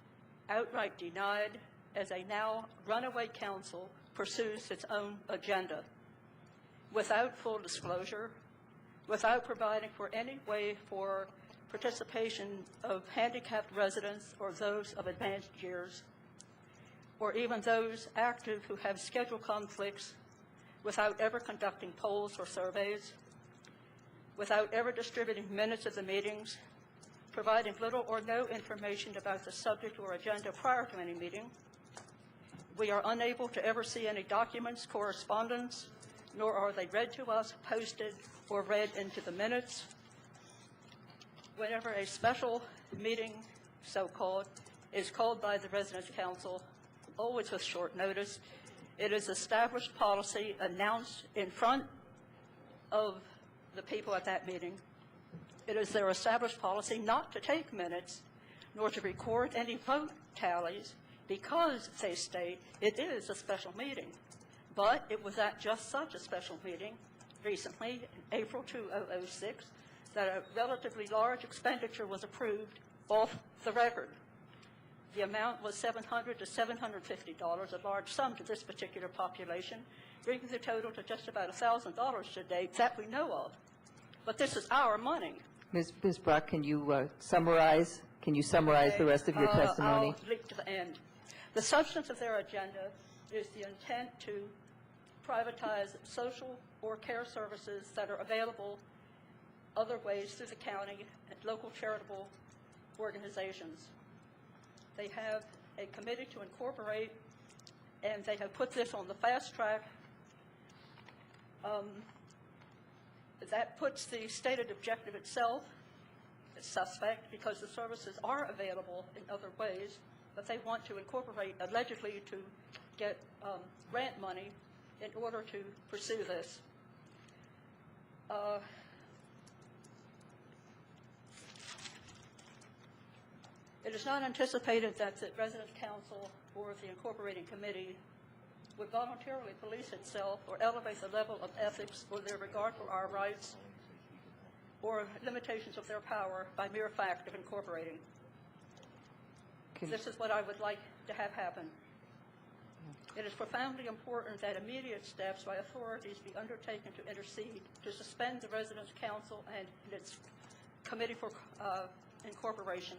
outright denied, as a now runaway council pursues its own agenda. Without full disclosure, without providing for any way for participation of handicapped residents or those of advanced years, or even those active who have schedule conflicts, without ever conducting polls or surveys, without ever distributing minutes of the meetings, providing little or no information about the subject or agenda prior to any meeting. We are unable to ever see any documents, correspondence, nor are they read to us, posted, or read into the minutes. Whenever a special meeting, so-called, is called by the Residents' Council, always with short notice, it is established policy announced in front of the people at that meeting. It is their established policy not to take minutes, nor to record any vote tallies, because, they state, it is a special meeting. But it was at just such a special meeting recently, in April 2006, that a relatively large expenditure was approved off the record. The amount was $700 to $750, a large sum to this particular population, bringing the total to just about $1,000 to date that we know of. But this is our money. Ms. Brock, can you summarize? Can you summarize the rest of your testimony? I'll leap to the end. The substance of their agenda is the intent to privatize social or care services that are available other ways through the county and local charitable organizations. They have a committee to incorporate and they have put this on the fast track. That puts the stated objective itself as suspect because the services are available in other ways, but they want to incorporate, allegedly to get grant money in order to pursue this. It is not anticipated that the Residence Council or the Incorporating Committee would voluntarily police itself or elevate the level of ethics or their regard for our rights or limitations of their power by mere fact of incorporating. This is what I would like to have happen. It is profoundly important that immediate steps by authorities be undertaken to intercede, to suspend the Residence Council and its Committee for Incorporation,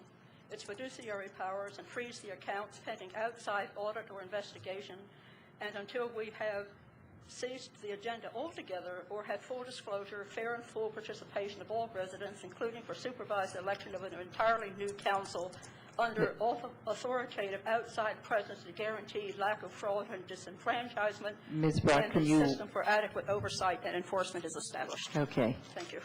its fiduciary powers, and freeze the accounts pending outside audit or investigation, and until we have ceased the agenda altogether or had full disclosure, fair and full participation of all residents, including for supervised election of an entirely new council under authoritative outside presence to guarantee lack of fraud and disenfranchisement, Ms. Brock, and can a you... system for adequate oversight and enforcement is established. Okay. Thank you.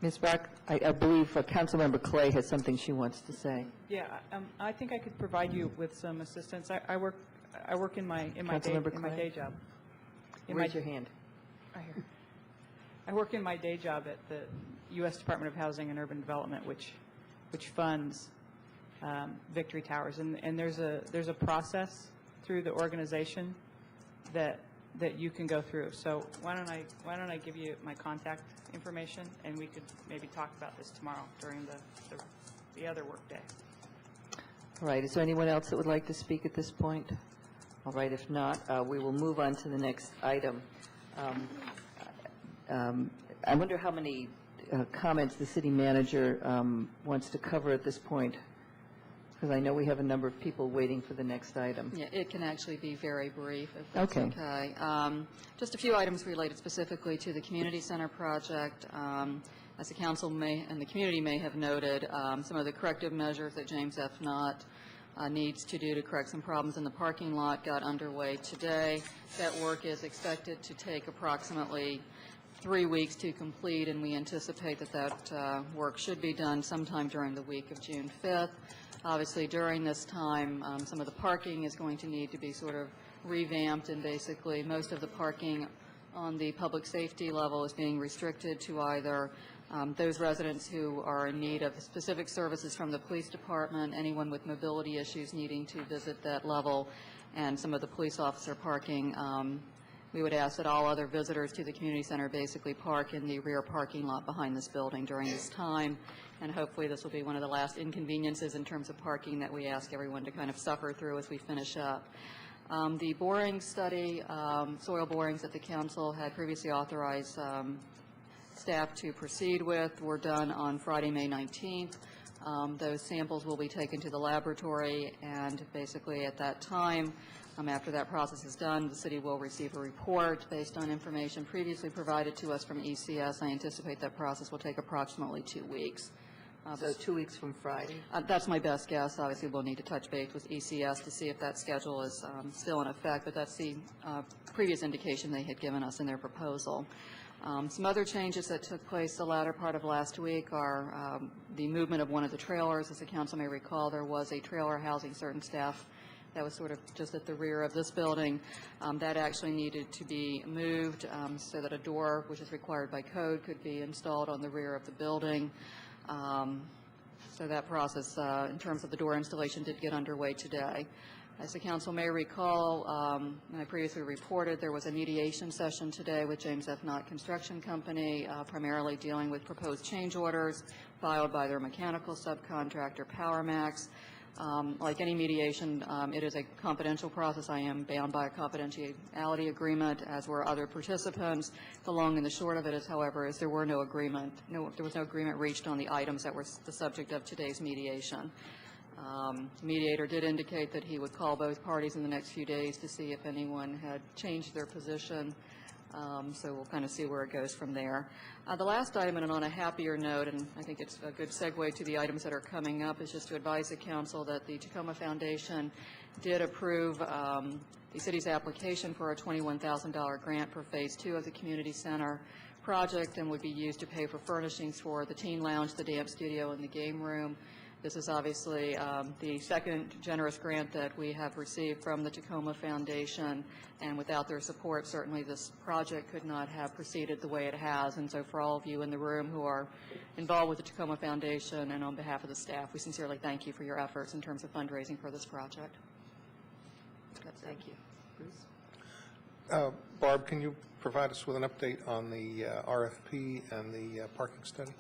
Ms. Brock, I believe Councilmember Clay has something she wants to say. Yeah, I think I could provide you with some assistance. I work in my day job. Raise your hand. Right here. I work in my day job at the U.S. Department of Housing and Urban Development, which funds Victory Towers, and there's a process through the organization that you can go through. So why don't I give you my contact information, and we could maybe talk about this tomorrow during the other work day. All right. Is there anyone else that would like to speak at this point? All right. If not, we will move on to the next item. I wonder how many comments the city manager wants to cover at this point, because I know we have a number of people waiting for the next item. Yeah, it can actually be very brief, if that's okay. Just a few items related specifically to the community center project. As the council and the community may have noted, some of the corrective measures that James F. Knott needs to do to correct some problems in the parking lot got underway today. That work is expected to take approximately 3 weeks to complete, and we anticipate that work should be done sometime during the week of June 5th. Obviously, during this time, some of the parking is going to need to be sort of revamped, and basically most of the parking on the public safety level is being restricted to either those residents who are in need of specific services from the police department, anyone with mobility issues needing to visit that level, and some of the police officer parking. We would ask that all other visitors to the community center basically park in the rear parking lot behind this building during this time, and hopefully this will be one of the last inconveniences in terms of parking that we ask everyone to kind of suffer through as we finish up. The boring study, soil borings that the council had previously authorized staff to proceed with were done on Friday, May 19th. Those samples will be taken to the laboratory, and basically at that time, after that process is done, the city will receive a report based on information previously provided to us from ECS. I anticipate that process will take approximately 2 weeks. So 2 weeks from Friday? That's my best guess. Obviously, we'll need to touch base with ECS to see if that schedule is still in effect, but that's the previous indication they had given us in their proposal. Some other changes that took place the latter part of last week are the movement of one of the trailers. As the council may recall, there was a trailer housing certain staff that was sort of just at the rear of this building. That actually needed to be moved so that a door, which is required by code, could be installed on the rear of the building. So that process, in terms of the door installation, did get underway today. As the council may recall, and I previously reported, there was a mediation session today with James F. Knott Construction Company, primarily dealing with proposed change orders filed by their mechanical subcontractor, PowerMax. Like any mediation, it is a confidential process. I am bound by a confidentiality agreement, as were other participants. The long and the short of it is, however, there was no agreement reached on the items that were the subject of today's mediation. The mediator did indicate that he would call both parties in the next few days to see if anyone had changed their position So we'll kind of see where it goes from there. The last item, and on a happier note, and I think it's a good segue to the items that are coming up, is just to advise the council that the Tacoma Foundation did approve the city's application for a $21,000 grant for Phase 2 of the community center project, and would be used to pay for furnishings for the teen lounge, the dance studio, and the game room. This is obviously the second generous grant that we have received from the Tacoma Foundation, and without their support, certainly this project could not have proceeded the way it has. And so for all of you in the room who are involved with the Tacoma Foundation and on behalf of the staff, we sincerely thank you for your efforts in terms of fundraising for this project. Thank you. Bruce? Barb, can you provide us with an update on the RFP and the parking study?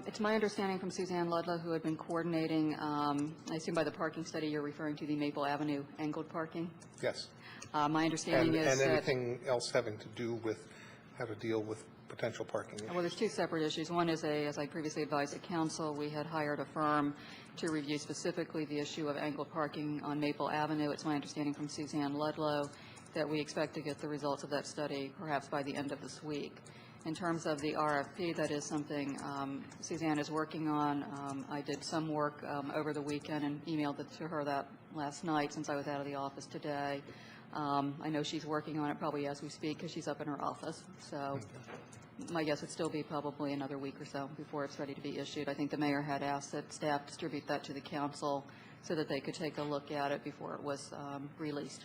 It's my understanding from Suzanne Ludlow, who had been coordinating, I assume by the parking study you're referring to the Maple Avenue angled parking? Yes. My understanding is and that... anything else having to do with how to deal with potential parking issues? Well, there's two separate issues. One is, as I previously advised the council, we had hired a firm to review specifically the issue of angled parking on Maple Avenue. It's my understanding from Suzanne Ludlow that we expect to get the results of that study perhaps by the end of this week. In terms of the RFP, that is something Suzanne is working on. I did some work over the weekend and emailed it to her that last night since I was out of the office today. I know she's working on it probably as we speak because she's up in her office. So my guess would still be probably another week or so before it's ready to be issued. I think the mayor had asked that staff distribute that to the council so that they could take a look at it before it was released.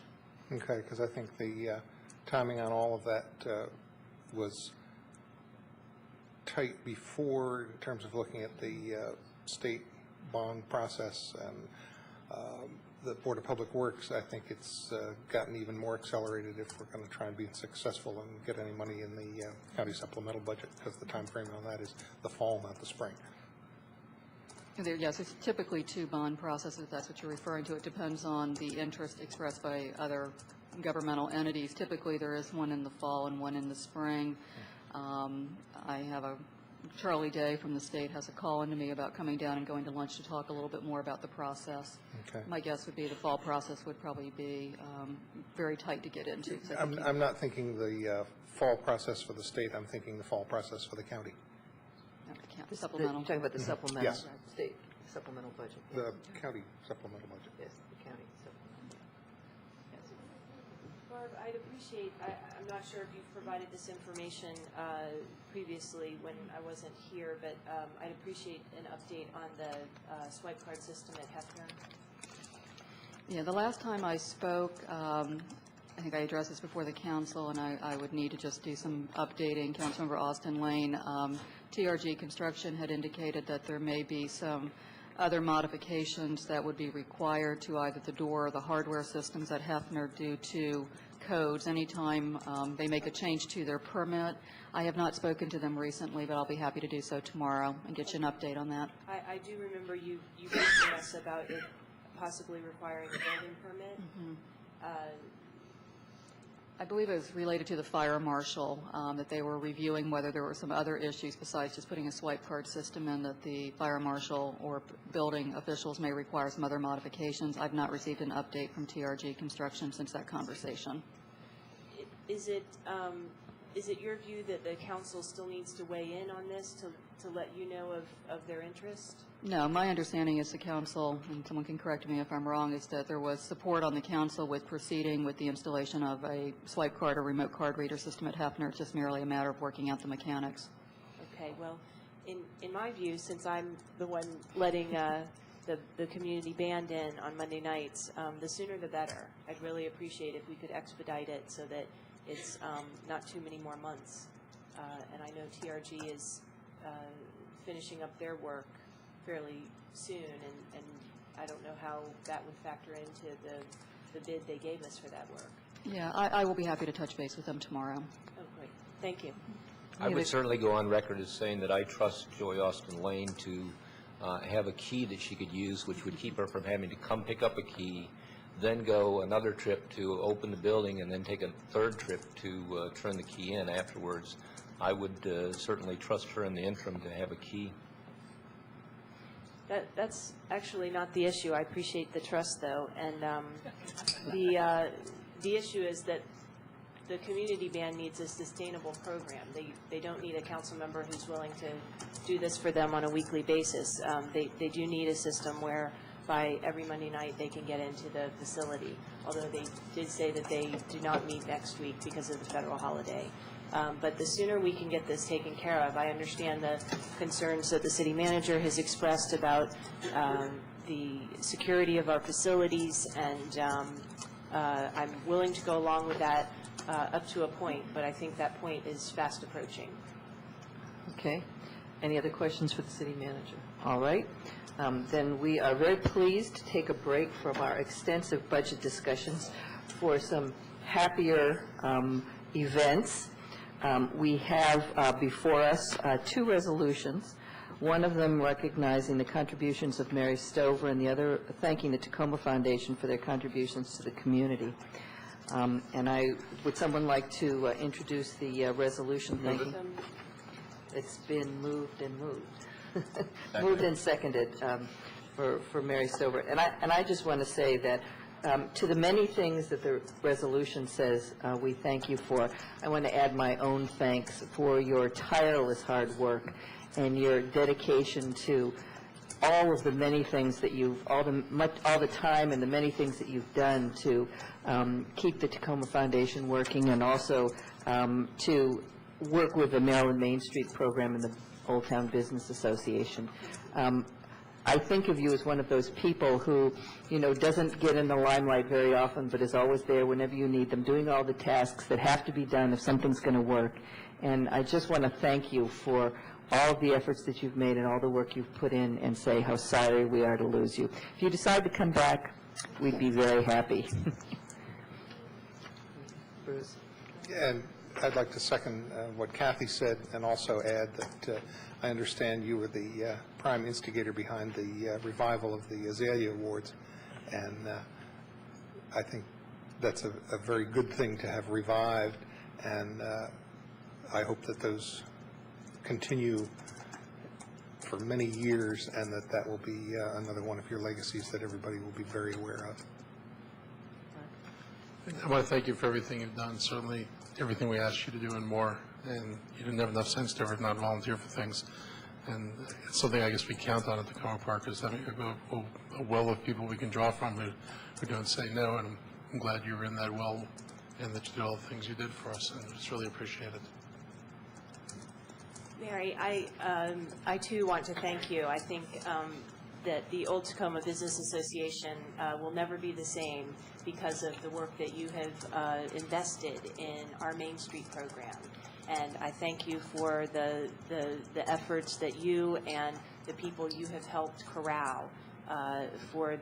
Okay, because I think the timing on all of that was tight before in terms of looking at the state bond process and the Board of Public Works. I think it's gotten even more accelerated if we're going to try and be successful and get any money in the county supplemental budget, because the time frame on that is the fall, not the spring. Yes, it's typically two bond processes, if that's what you're referring to. It depends on the interest expressed by other governmental entities. Typically, there is one in the fall and one in the spring. I have Charlie Day from the state has a call into me about coming down and going to lunch to talk a little bit more about the process. Okay. My guess would be the fall process would probably be very tight to get into. I'm not thinking the fall process for the state. I'm thinking the fall process for the county. Supplemental. You're talking about the supplemental, Yes. state supplemental budget. The county supplemental budget. Yes, the county supplemental. Barb, I'd appreciate, I'm not sure if you've provided this information previously when I wasn't here, but I'd appreciate an update on the swipe card system at Hefner. Yeah, the last time I spoke, I think I addressed this before the council, and I would need to just do some updating. Councilmember Austin Lane, TRG Construction had indicated that there may be some other modifications that would be required to either the door or the hardware systems at Hefner due to codes. Anytime they make a change to their permit, I have not spoken to them recently, but I'll be happy to do so tomorrow and get you an update on that. I do remember you mentioned us about it possibly requiring a building permit. I believe it was related to the fire marshal, that they were reviewing whether there were some other issues besides just putting a swipe card system in, that the fire marshal or building officials may require some other modifications. I've not received an update from TRG Construction since that conversation. Is it your view that the council still needs to weigh in on this to let you know of their interest? No, my understanding is the council, and someone can correct me if I'm wrong, is that there was support on the council with proceeding with the installation of a swipe card or remote card reader system at Hefner. It's just merely a matter of working out the mechanics. Okay, well, in my view, since I'm the one letting the community band in on Monday nights, the sooner the better. I'd really appreciate if we could expedite it so that it's not too many more months. And I know TRG is finishing up their work fairly soon, and I don't know how that would factor into the bid they gave us for that work. Yeah, I will be happy to touch base with them tomorrow. Oh, great. Thank you. I would certainly go on record as saying that I trust Joy Austin Lane to have a key that she could use, which would keep her from having to come pick up a key, then go another trip to open the building, and then take a third trip to turn the key in afterwards. I would certainly trust her in the interim to have a key. That's actually not the issue. I appreciate the trust, though, and the issue is that the community band needs a sustainable program. They don't need a council member who's willing to do this for them on a weekly basis. They do need a system where by every Monday night they can get into the facility, although they did say that they do not meet next week because of the federal holiday. But the sooner we can get this taken care of, I understand the concerns that the city manager has expressed about the security of our facilities, and I'm willing to go along with that up to a point, but I think that point is fast approaching. Okay. Any other questions for the city manager? All right. Then we are very pleased to take a break from our extensive budget discussions for some happier events. We have before us two resolutions, one of them recognizing the contributions of Mary Stover and the other thanking the Tacoma Foundation for their contributions to the community. And would someone like to introduce the resolution? Thank you. It's been moved and moved. Moved and seconded for Mary Stover. And I just want to say that to the many things that the resolution says we thank you for, I want to add my own thanks for your tireless hard work and your dedication to all of the many things that all the time and the many things that you've done to keep the Tacoma Foundation working, and also to work with the Maryland Main Street program and the Old Town Business Association. I think of you as one of those people who, doesn't get in the limelight very often, but is always there whenever you need them, doing all the tasks that have to be done if something's going to work. And I just want to thank you for all of the efforts that you've made and all the work you've put in, and say how sorry we are to lose you. If you decide to come back, we'd be very happy. Bruce? And I'd like to second what Kathy said, and also add that I understand you were the prime instigator behind the revival of the Azalea Awards, and I think that's a very good thing to have revived, and I hope that those continue for many years, and that will be another one of your legacies that everybody will be very aware of. I want to thank you for everything you've done, certainly everything we asked you to do and more, and you didn't have enough sense to ever not volunteer for things. And it's something I guess we count on at Tacoma Park, is having a well of people we can draw from who don't say no, and I'm glad you were in that well and that you did all the things you did for us, and it's really appreciated. Mary, I too want to thank you. I think that the Old Tacoma Business Association will never be the same because of the work that you have invested in our Main Street program. And I thank you for the efforts that you and the people you have helped corral for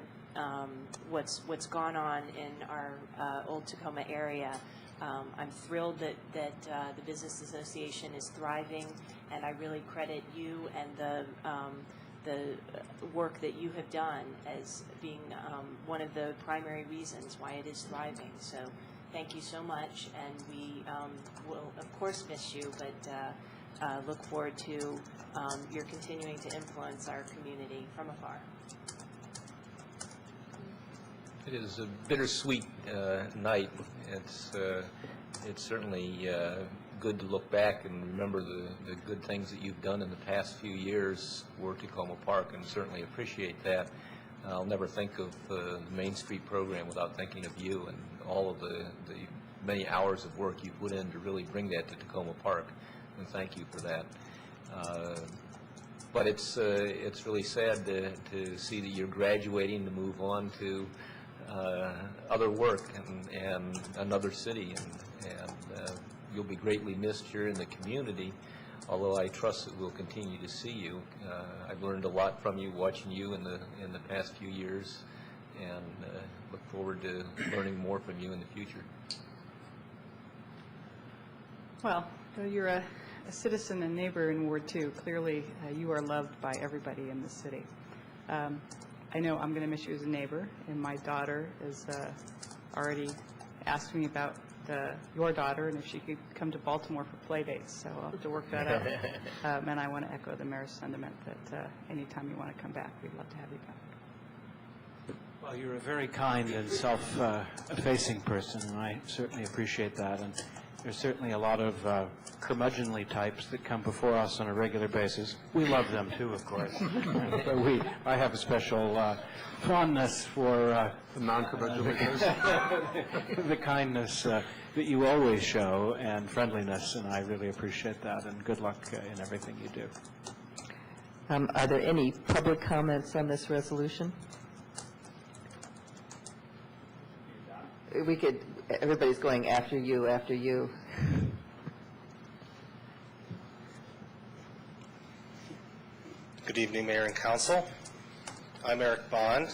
what's gone on in our Old Tacoma area. I'm thrilled that the Business Association is thriving, and I really credit you and the work that you have done as being one of the primary reasons why it is thriving. So thank you so much, and we will of course miss you, but look forward to your continuing to influence our community from afar. It is a bittersweet night. It's certainly good to look back and remember the good things that you've done in the past few years for Tacoma Park, and certainly appreciate that. I'll never think of the Main Street program without thinking of you and all of the many hours of work you put in to really bring that to Tacoma Park, and thank you for that. But it's really sad to see that you're graduating to move on to other work and another city, and you'll be greatly missed here in the community, although I trust that we'll continue to see you. I've learned a lot from you, watching you in the past few years, and look forward to learning more from you in the future. Well, you're a citizen and neighbor in Ward 2. Clearly, you are loved by everybody in the city. I know I'm going to miss you as a neighbor, and my daughter has already asked me about your daughter and if she could come to Baltimore for play dates, so I'll have to work that out. And I want to echo the mayor's sentiment that anytime you want to come back, we'd love to have you back. Well, you're a very kind and self-effacing person, and I certainly appreciate that. And there's certainly a lot of curmudgeonly types that come before us on a regular basis. We love them too, of course. But I have a special fondness for the non-curmudgeonly the kindness that you always show and friendliness, and I really appreciate that. And good luck in everything you do. Are there any public comments on this resolution? Everybody's going after you, after you. Good evening, Mayor and Council. I'm Eric Bond.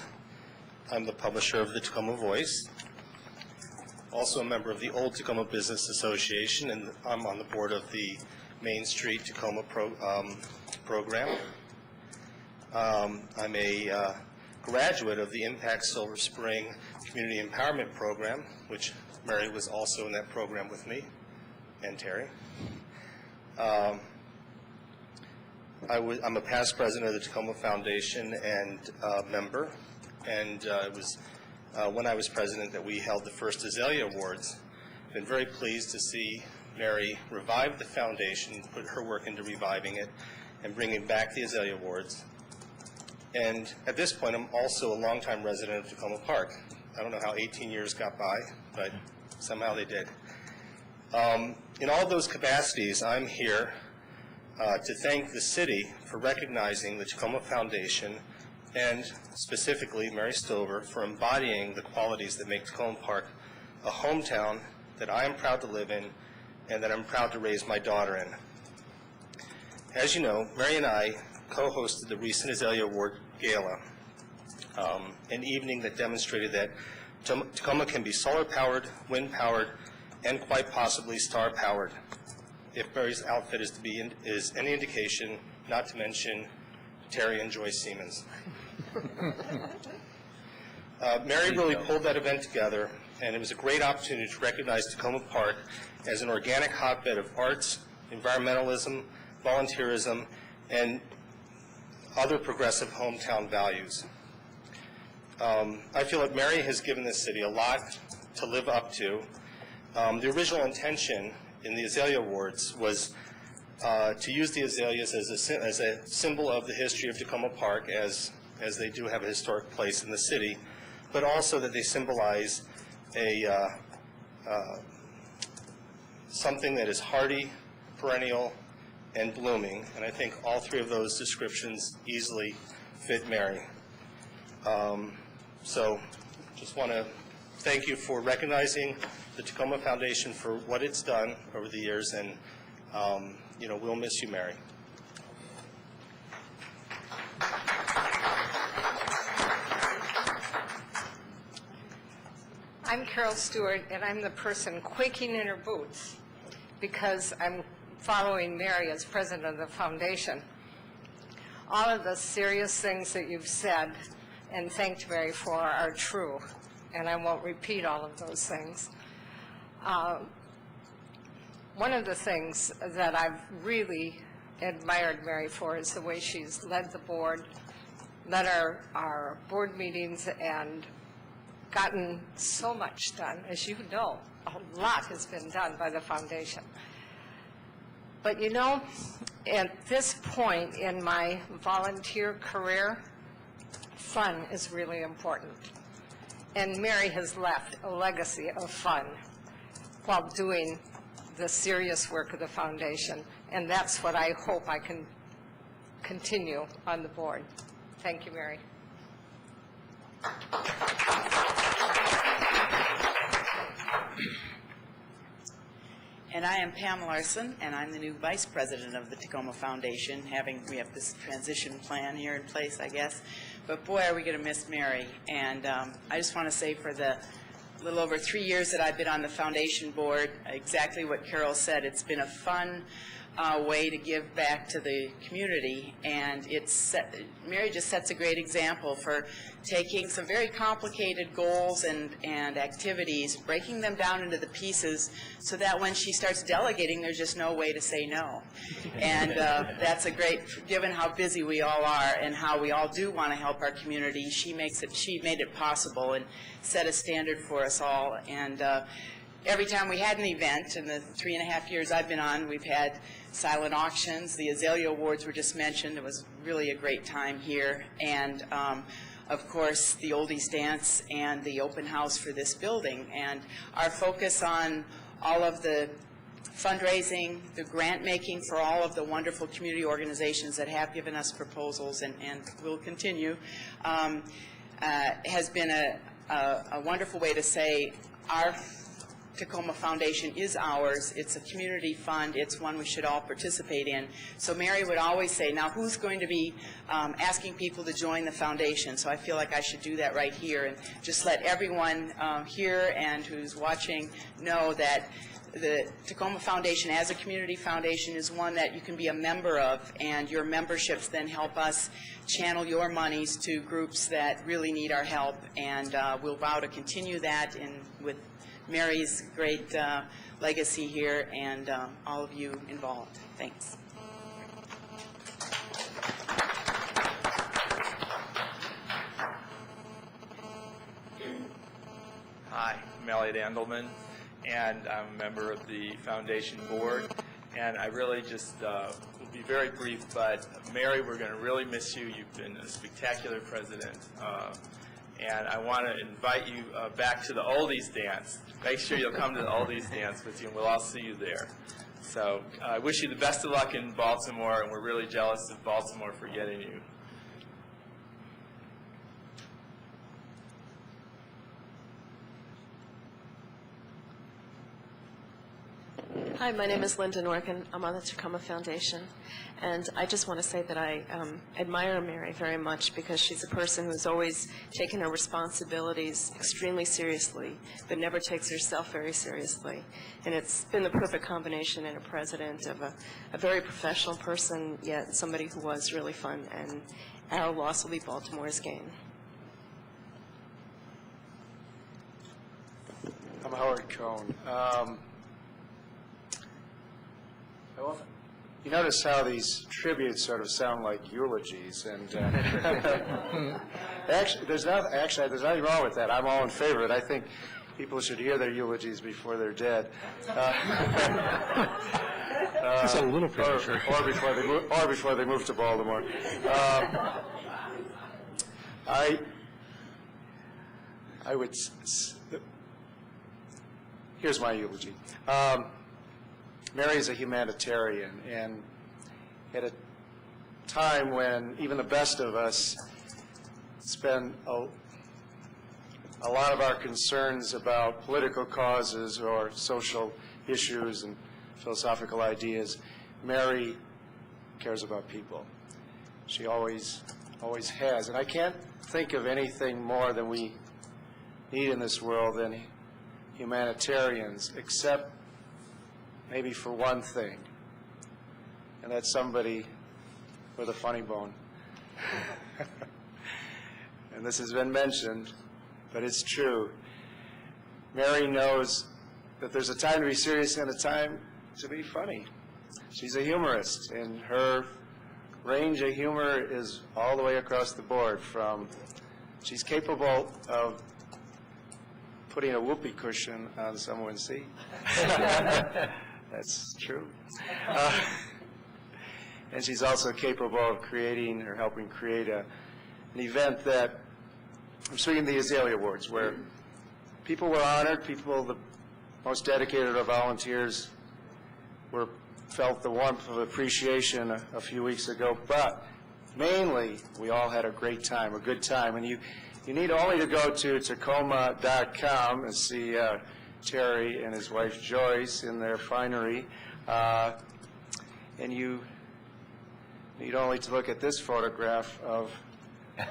I'm the publisher of the Tacoma Voice, also a member of the Old Tacoma Business Association, and I'm on the board of the Main Street Tacoma program. I'm a graduate of the Impact Silver Spring Community Empowerment Program, which Mary was also in that program with me, and Terry. I'm a past president of the Tacoma Foundation and member, and it was when I was president that we held the first Azalea Awards. I've been very pleased to see Mary revive the foundation, put her work into reviving it, and bringing back the Azalea Awards. And at this point, I'm also a longtime resident of Tacoma Park. I don't know how 18 years got by, but somehow they did. In all those capacities, I'm here to thank the city for recognizing the Tacoma Foundation and specifically Mary Stover for embodying the qualities that make Tacoma Park a hometown that I am proud to live in and that I'm proud to raise my daughter in. As you know, Mary and I co-hosted the recent Azalea Award Gala, an evening that demonstrated that Tacoma can be solar-powered, wind-powered, and quite possibly star-powered. If Mary's outfit is any indication, not to mention Terry and Joyce Siemens. Mary really pulled that event together, and it was a great opportunity to recognize Tacoma Park as an organic hotbed of arts, environmentalism, volunteerism, and other progressive hometown values. I feel that Mary has given this city a lot to live up to. The original intention in the Azalea Awards was to use the azaleas as a symbol of the history of Tacoma Park, as they do have a historic place in the city, but also that they symbolize something that is hardy, perennial, and blooming, and I think all three of those descriptions easily fit Mary. So just want to thank you for recognizing the Tacoma Foundation for what it's done over the years, and we'll miss you, Mary. I'm Carol Stewart, and I'm the person quaking in her boots because I'm following Mary as president of the foundation. All of the serious things that you've said and thanked Mary for are true, and I won't repeat all of those things. One of the things that I've really admired Mary for is the way she's led the board, led our board meetings, and gotten so much done. As you know, a lot has been done by the foundation. But you know, at this point in my volunteer career, fun is really important. And Mary has left a legacy of fun while doing the serious work of the foundation. And that's what I hope I can continue on the board. Thank you, Mary. And I am Pam Larson, and I'm the new vice president of the Tacoma Foundation. We have this transition plan here in place, I guess. But boy, are we going to miss Mary. And I just want to say for the little over 3 years that I've been on the foundation board, exactly what Carol said. It's been a fun, way to give back to the community, and Mary just sets a great example for taking some very complicated goals and activities, breaking them down into the pieces so that when she starts delegating, there's just no way to say no. And that's a great, given how busy we all are and how we all do want to help our community, she made it possible and set a standard for us all. And every time we had an event, in the 3.5 years I've been on, we've had silent auctions. The Azalea Awards were just mentioned. It was really a great time here. And of course, the Oldies Dance and the open house for this building. And our focus on all of the fundraising, the grant making for all of the wonderful community organizations that have given us proposals and will continue, has been a wonderful way to say our Tacoma Foundation is ours. It's a community fund. It's one we should all participate in. So Mary would always say, now who's going to be asking people to join the foundation? So I feel like I should do that right here and just let everyone here and who's watching know that the Tacoma Foundation as a community foundation is one that you can be a member of, and your memberships then help us channel your monies to groups that really need our help, and we'll vow to continue that with Mary's great legacy here and all of you involved. Thanks. Hi, I'm Elliot Endelman, and I'm a member of the foundation board. And I really just will be very brief, but Mary, we're going to really miss you. You've been a spectacular president. And I want to invite you back to the Oldies Dance. Make sure you'll come to the Oldies Dance with you, and we'll all see you there. So I wish you the best of luck in Baltimore, and we're really jealous of Baltimore for getting you. Hi, my name is Linda Norkin. I'm on the Tacoma Foundation. And I just want to say that I admire Mary very much because she's a person who's always taken her responsibilities extremely seriously, but never takes herself very seriously. And it's been the perfect combination in a president of a very professional person, yet somebody who was really fun. And our loss will be Baltimore's gain. I'm Howard Cohn. You notice how these tributes sort of sound like eulogies, and actually, there's nothing wrong with that. I'm all in favor of it. I think people should hear their eulogies before they're dead, Just a little premature. or before they move to Baltimore. I would. Here's my eulogy. Mary is a humanitarian, and at a time when even the best of us spend a lot of our concerns about political causes or social issues and philosophical ideas, Mary cares about people. She always has. And I can't think of anything more than we need in this world than humanitarians, except maybe for one thing, and that's somebody with a funny bone. And this has been mentioned, but it's true. Mary knows that there's a time to be serious and a time to be funny. She's a humorist, and her range of humor is all the way across the board. She's capable of putting a whoopee cushion on someone's seat. That's true. And she's also capable of creating or helping create an event that, I'm speaking of the Azalea Awards, where people were honored, the most dedicated of volunteers felt the warmth of appreciation a few weeks ago, but mainly we all had a great time, a good time. And you need only to go to Tacoma.com and see Terry and his wife Joyce in their finery, and you need only to look at this photograph of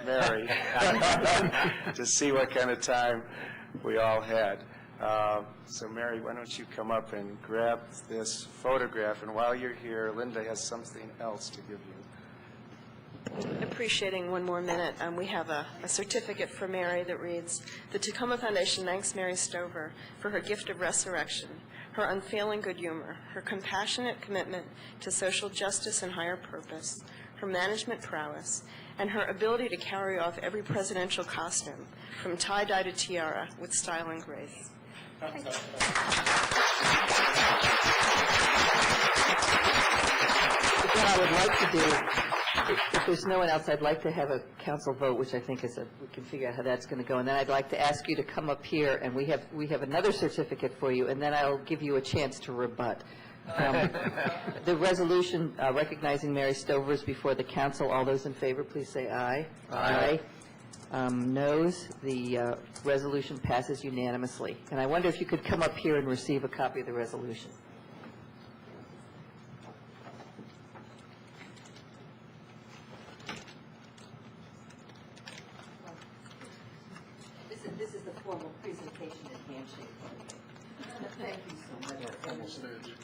Mary to see what kind of time we all had. So Mary, why don't you come up and grab this photograph, and while you're here, Linda has something else to give you. Appreciating one more minute, we have a certificate for Mary that reads, "The Tacoma Foundation thanks Mary Stover for her gift of resurrection, her unfailing good humor, her compassionate commitment to social justice and higher purpose, her management prowess, and her ability to carry off every presidential costume, from tie-dye to tiara, with style and grace." Thank you. What I would like to do, if there's no one else, I'd like to have a council vote, which I think is we can figure out how that's going to go. And then I'd like to ask you to come up here, and we have another certificate for you, and then I'll give you a chance to rebut. The resolution recognizing Mary Stover is before the council. All those in favor, please say aye. Aye. Noes. The resolution passes unanimously. And I wonder if you could come up here and receive a copy of the resolution. This is the formal presentation and handshake. Thank you so much. Formal stage.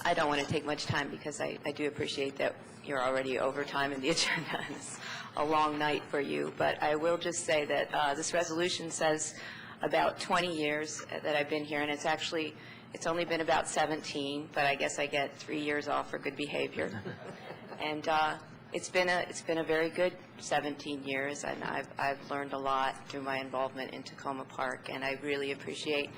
I don't want to take much time because I do appreciate that you're already over time in the agenda and it's a long night for you. But I will just say that this resolution says about 20 years that I've been here, and it's only been about 17, but I guess I get 3 years off for good behavior. And it's been a very good 17 years, and I've learned a lot through my involvement in Tacoma Park, and I really appreciate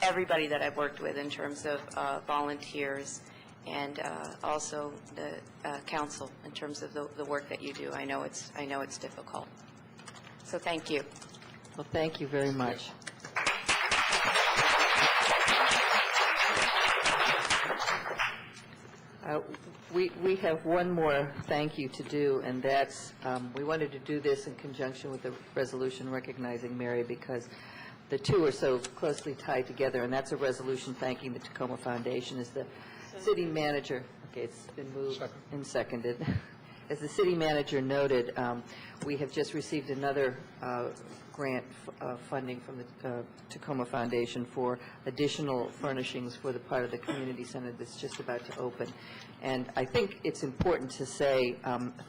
everybody that I've worked with in terms of volunteers and also the council in terms of the work that you do. I know it's difficult. So thank you. Well, thank you very much. We have one more thank you to do, and that's we wanted to do this in conjunction with the resolution recognizing Mary because the two are so closely tied together, and that's a resolution thanking the Tacoma Foundation. As the city manager, okay, it's been moved and seconded. As the city manager noted, we have just received another grant funding from the Tacoma Foundation for additional furnishings for the part of the community center that's just about to open. And I think it's important to say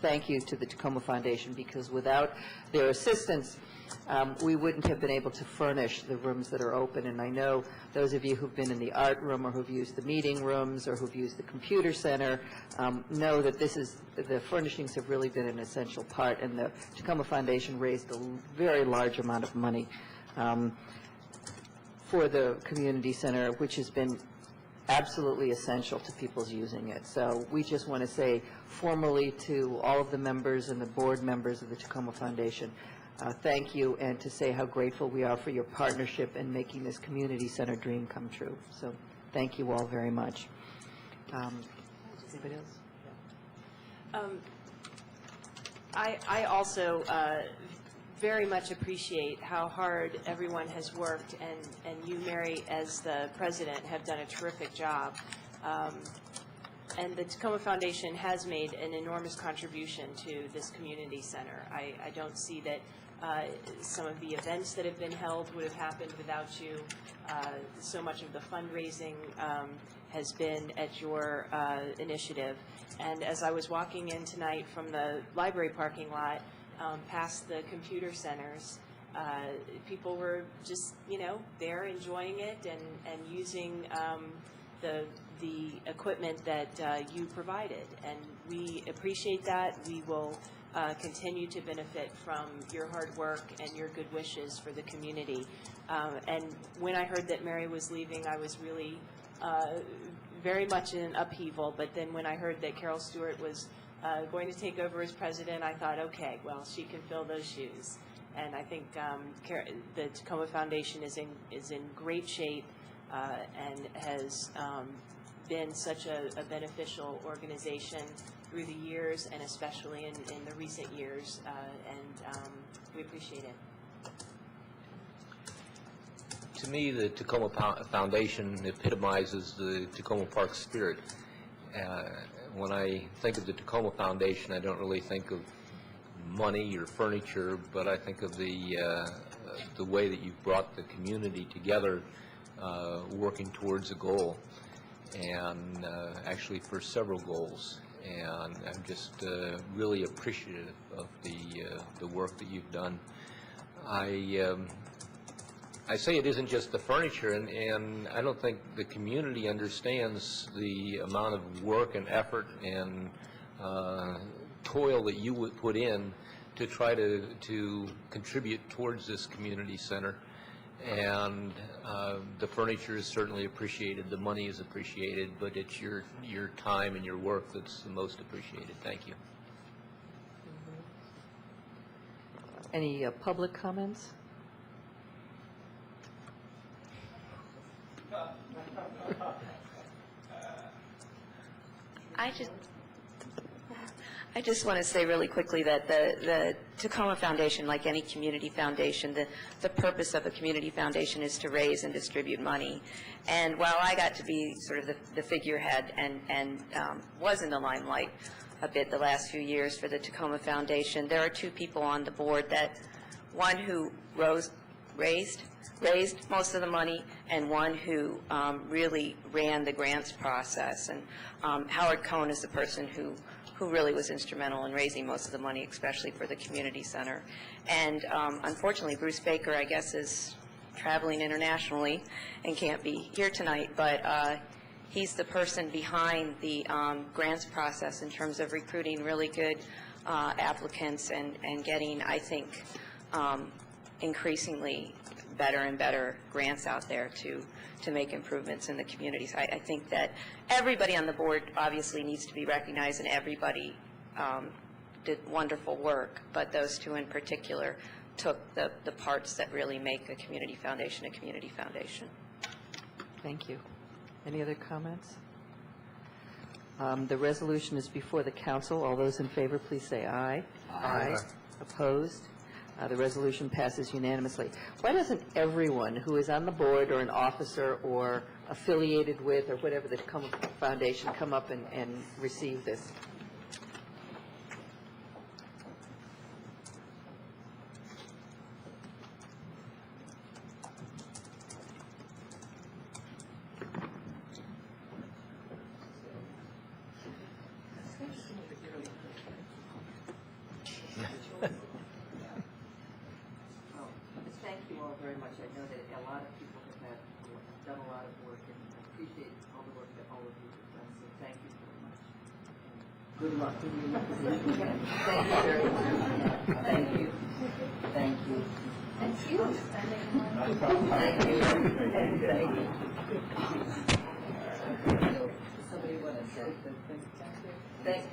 thank you to the Tacoma Foundation, because without their assistance, we wouldn't have been able to furnish the rooms that are open. And I know those of you who've been in the art room or who've used the meeting rooms or who've used the computer center know that the furnishings have really been an essential part, and the Tacoma Foundation raised a very large amount of money for the community center, which has been absolutely essential to people's using it. So we just want to say formally to all of the members and the board members of the Tacoma Foundation, thank you, and to say how grateful we are for your partnership in making this community center dream come true. So thank you all very much. Anybody else? I also very much appreciate how hard everyone has worked, and you, Mary, as the president, have done a terrific job. And the Tacoma Foundation has made an enormous contribution to this community center. I don't see that some of the events that have been held would have happened without you. So much of the fundraising has been at your initiative. And as I was walking in tonight from the library parking lot past the computer centers, people were just, there enjoying it and using the equipment that you provided, and we appreciate that. We will continue to benefit from your hard work and your good wishes for the community. And when I heard that Mary was leaving, I was really very much in an upheaval, but then when I heard that Carol Stewart was going to take over as president, I thought, okay, well, she can fill those shoes. And I think the Tacoma Foundation is in great shape and has been such a beneficial organization through the years, and especially in the recent years, and we appreciate it. To me, the Tacoma Foundation epitomizes the Tacoma Park spirit. When I think of the Tacoma Foundation, I don't really think of money or furniture, but I think of the way that you've brought the community together, working towards a goal, and actually for several goals. And I'm just really appreciative of the work that you've done. I say it isn't just the furniture, and I don't think the community understands the amount of work and effort and toil that you would put in to try to contribute towards this community center. And the furniture is certainly appreciated, the money is appreciated, but it's your time and your work that's the most appreciated. Thank you. Any public comments? I just want to say really quickly that the Tacoma Foundation, like any community foundation, the purpose of a community foundation is to raise and distribute money. And while I got to be sort of the figurehead and was in the limelight a bit the last few years for the Tacoma Foundation, there are two people on the board, that one who raised most of the money, and one who really ran the grants process. And Howard Cohn is the person who really was instrumental in raising most of the money, especially for the community center. And unfortunately, Bruce Baker, I guess, is traveling internationally and can't be here tonight, but he's the person behind the grants process in terms of recruiting really good applicants and getting, I think, increasingly better and better grants out there to make improvements in the communities. I think that everybody on the board obviously needs to be recognized, and everybody did wonderful work, but those two in particular took the parts that really make a community foundation a community foundation. Thank you. Any other comments? The resolution is before the council. All those in favor, please say aye. Aye. Opposed? The resolution passes unanimously. Why doesn't everyone who is on the board or an officer or affiliated with or whatever the Tacoma Foundation come up and receive this? Very much. I know that a lot of people have done a lot of work, and I appreciate all the work that all of you have done, so thank you very much. Good luck in your new position again. Thank you very much. Thank you. Thank you. Thank you. Thank you. Thank you. Somebody want to say something?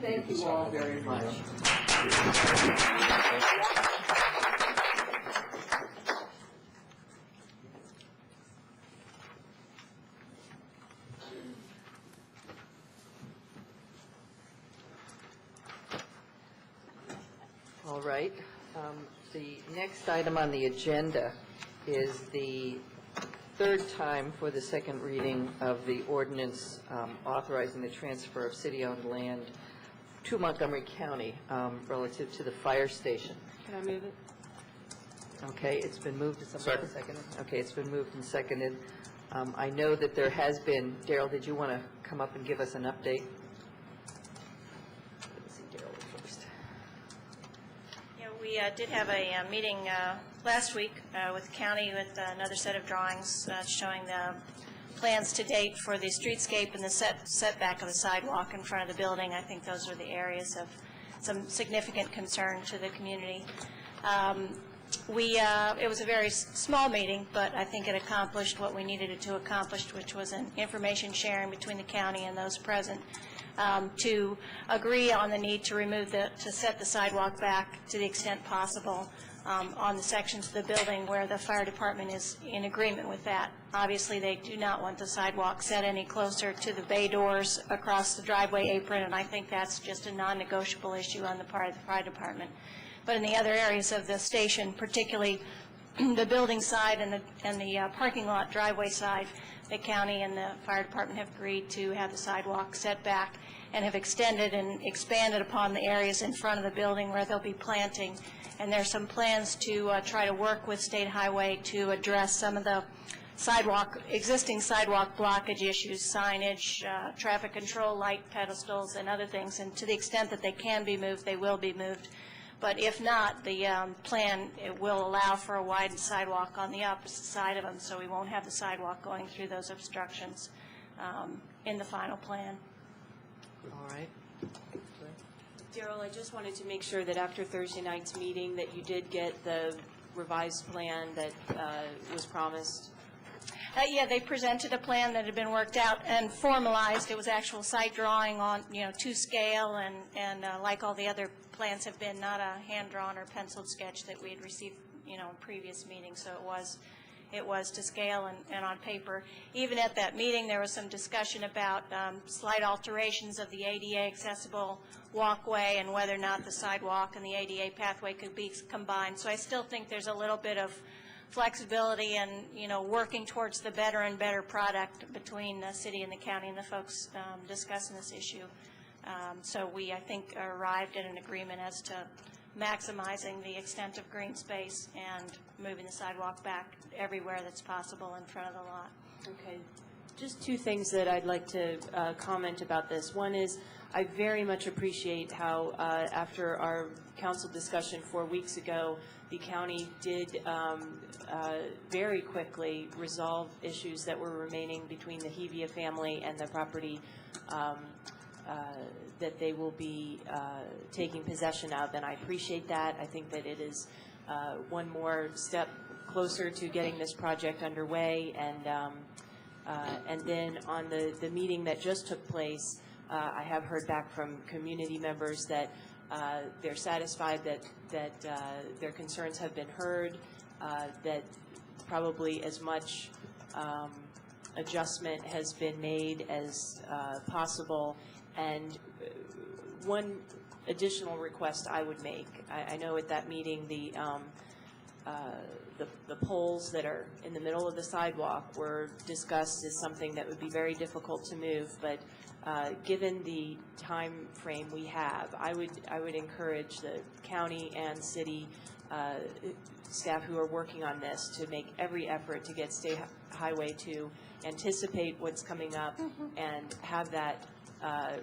Thank you all very much. All right. The next item on the agenda is the third time for the second reading of the ordinance authorizing the transfer of city-owned land to Montgomery County relative to the fire station. Can I move it? Okay, it's been moved. Second. Okay, it's been moved and seconded. I know that there has been, Darrell, did you want to come up and give us an update? We did have a meeting last week with the county with another set of drawings showing the plans to date for the streetscape and the setback of the sidewalk in front of the building. I think those are the areas of some significant concern to the community. It was a very small meeting, but I think it accomplished what we needed it to accomplish, which was an information sharing between the county and those present. To agree on the need to to set the sidewalk back to the extent possible on the sections of the building where the fire department is in agreement with that. Obviously, they do not want the sidewalk set any closer to the bay doors across the driveway apron, and I think that's just a non-negotiable issue on the part of the fire department. But in the other areas of the station, particularly the building side and the parking lot driveway side, the county and the fire department have agreed to have the sidewalk set back and have extended and expanded upon the areas in front of the building where they'll be planting. And there's some plans to try to work with State Highway to address some of the existing sidewalk blockage issues, signage, traffic control light pedestals, and other things. And to the extent that they can be moved, they will be moved. But if not, the plan it will allow for a widened sidewalk on the opposite side of them, so we won't have the sidewalk going through those obstructions in the final plan. All right. Darrell, I just wanted to make sure that after Thursday night's meeting that you did get the revised plan that was promised. Yeah, they presented a plan that had been worked out and formalized. It was actual site drawing on, to scale, and like all the other plans have been, not a hand-drawn or penciled sketch that we had received, in previous meetings. So it was to scale and on paper. Even at that meeting, there was some discussion about slight alterations of the ADA accessible walkway and whether or not the sidewalk and the ADA pathway could be combined. So I still think there's a little bit of flexibility and, working towards the better and better product between the city and the county and the folks discussing this issue. So we, I think, arrived at an agreement as to maximizing the extent of green space and moving the sidewalk back everywhere that's possible in front of the lot. Okay. Just two things that I'd like to comment about this. One is I very much appreciate how after our council discussion 4 weeks ago, the county did very quickly resolve issues that were remaining between the Hevia family and the property that they will be taking possession of, and I appreciate that. I think that it is one more step closer to getting this project underway, and then on the meeting that just took place, I have heard back from community members that they're satisfied that their concerns have been heard, that probably as much adjustment has been made as possible. And one additional request I would make, I know at that meeting the poles that are in the middle of the sidewalk were discussed as something that would be very difficult to move, but given the time frame we have, I would encourage the county and city staff who are working on this to make every effort to get State Highway to anticipate what's coming up and have that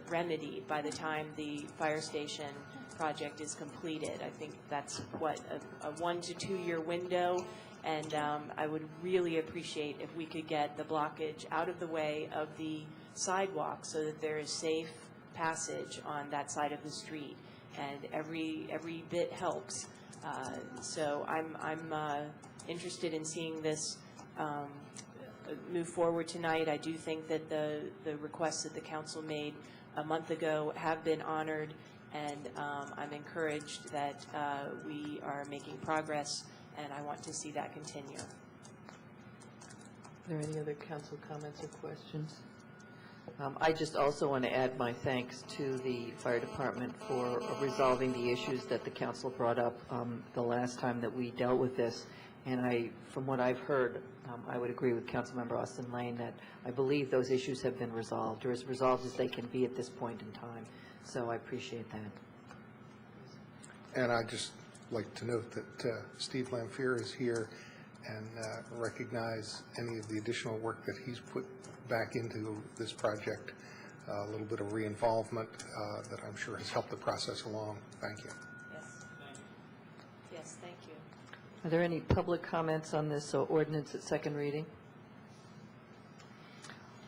remedied by the time the fire station project is completed. I think that's a 1 to 2 year window, and I would really appreciate if we could get the blockage out of the way of the sidewalk so that there is safe passage on that side of the street, and every bit helps. So I'm interested in seeing this move forward tonight. I do think that the requests that the council made a month ago have been honored, and I'm encouraged that we are making progress, and I want to see that continue. Are there any other council comments or questions? I just also want to add my thanks to the fire department for resolving the issues that the council brought up the last time that we dealt with this. And from what I've heard, I would agree with Councilmember Austin Lane that I believe those issues have been resolved, or as resolved as they can be at this point in time. So I appreciate that. And I'd just like to note that Steve Lamphere is here and recognize any of the additional work that he's put back into this project, a little bit of re-involvement that I'm sure has helped the process along. Thank you. Yes, thank you. Are there any public comments on this ordinance at second reading?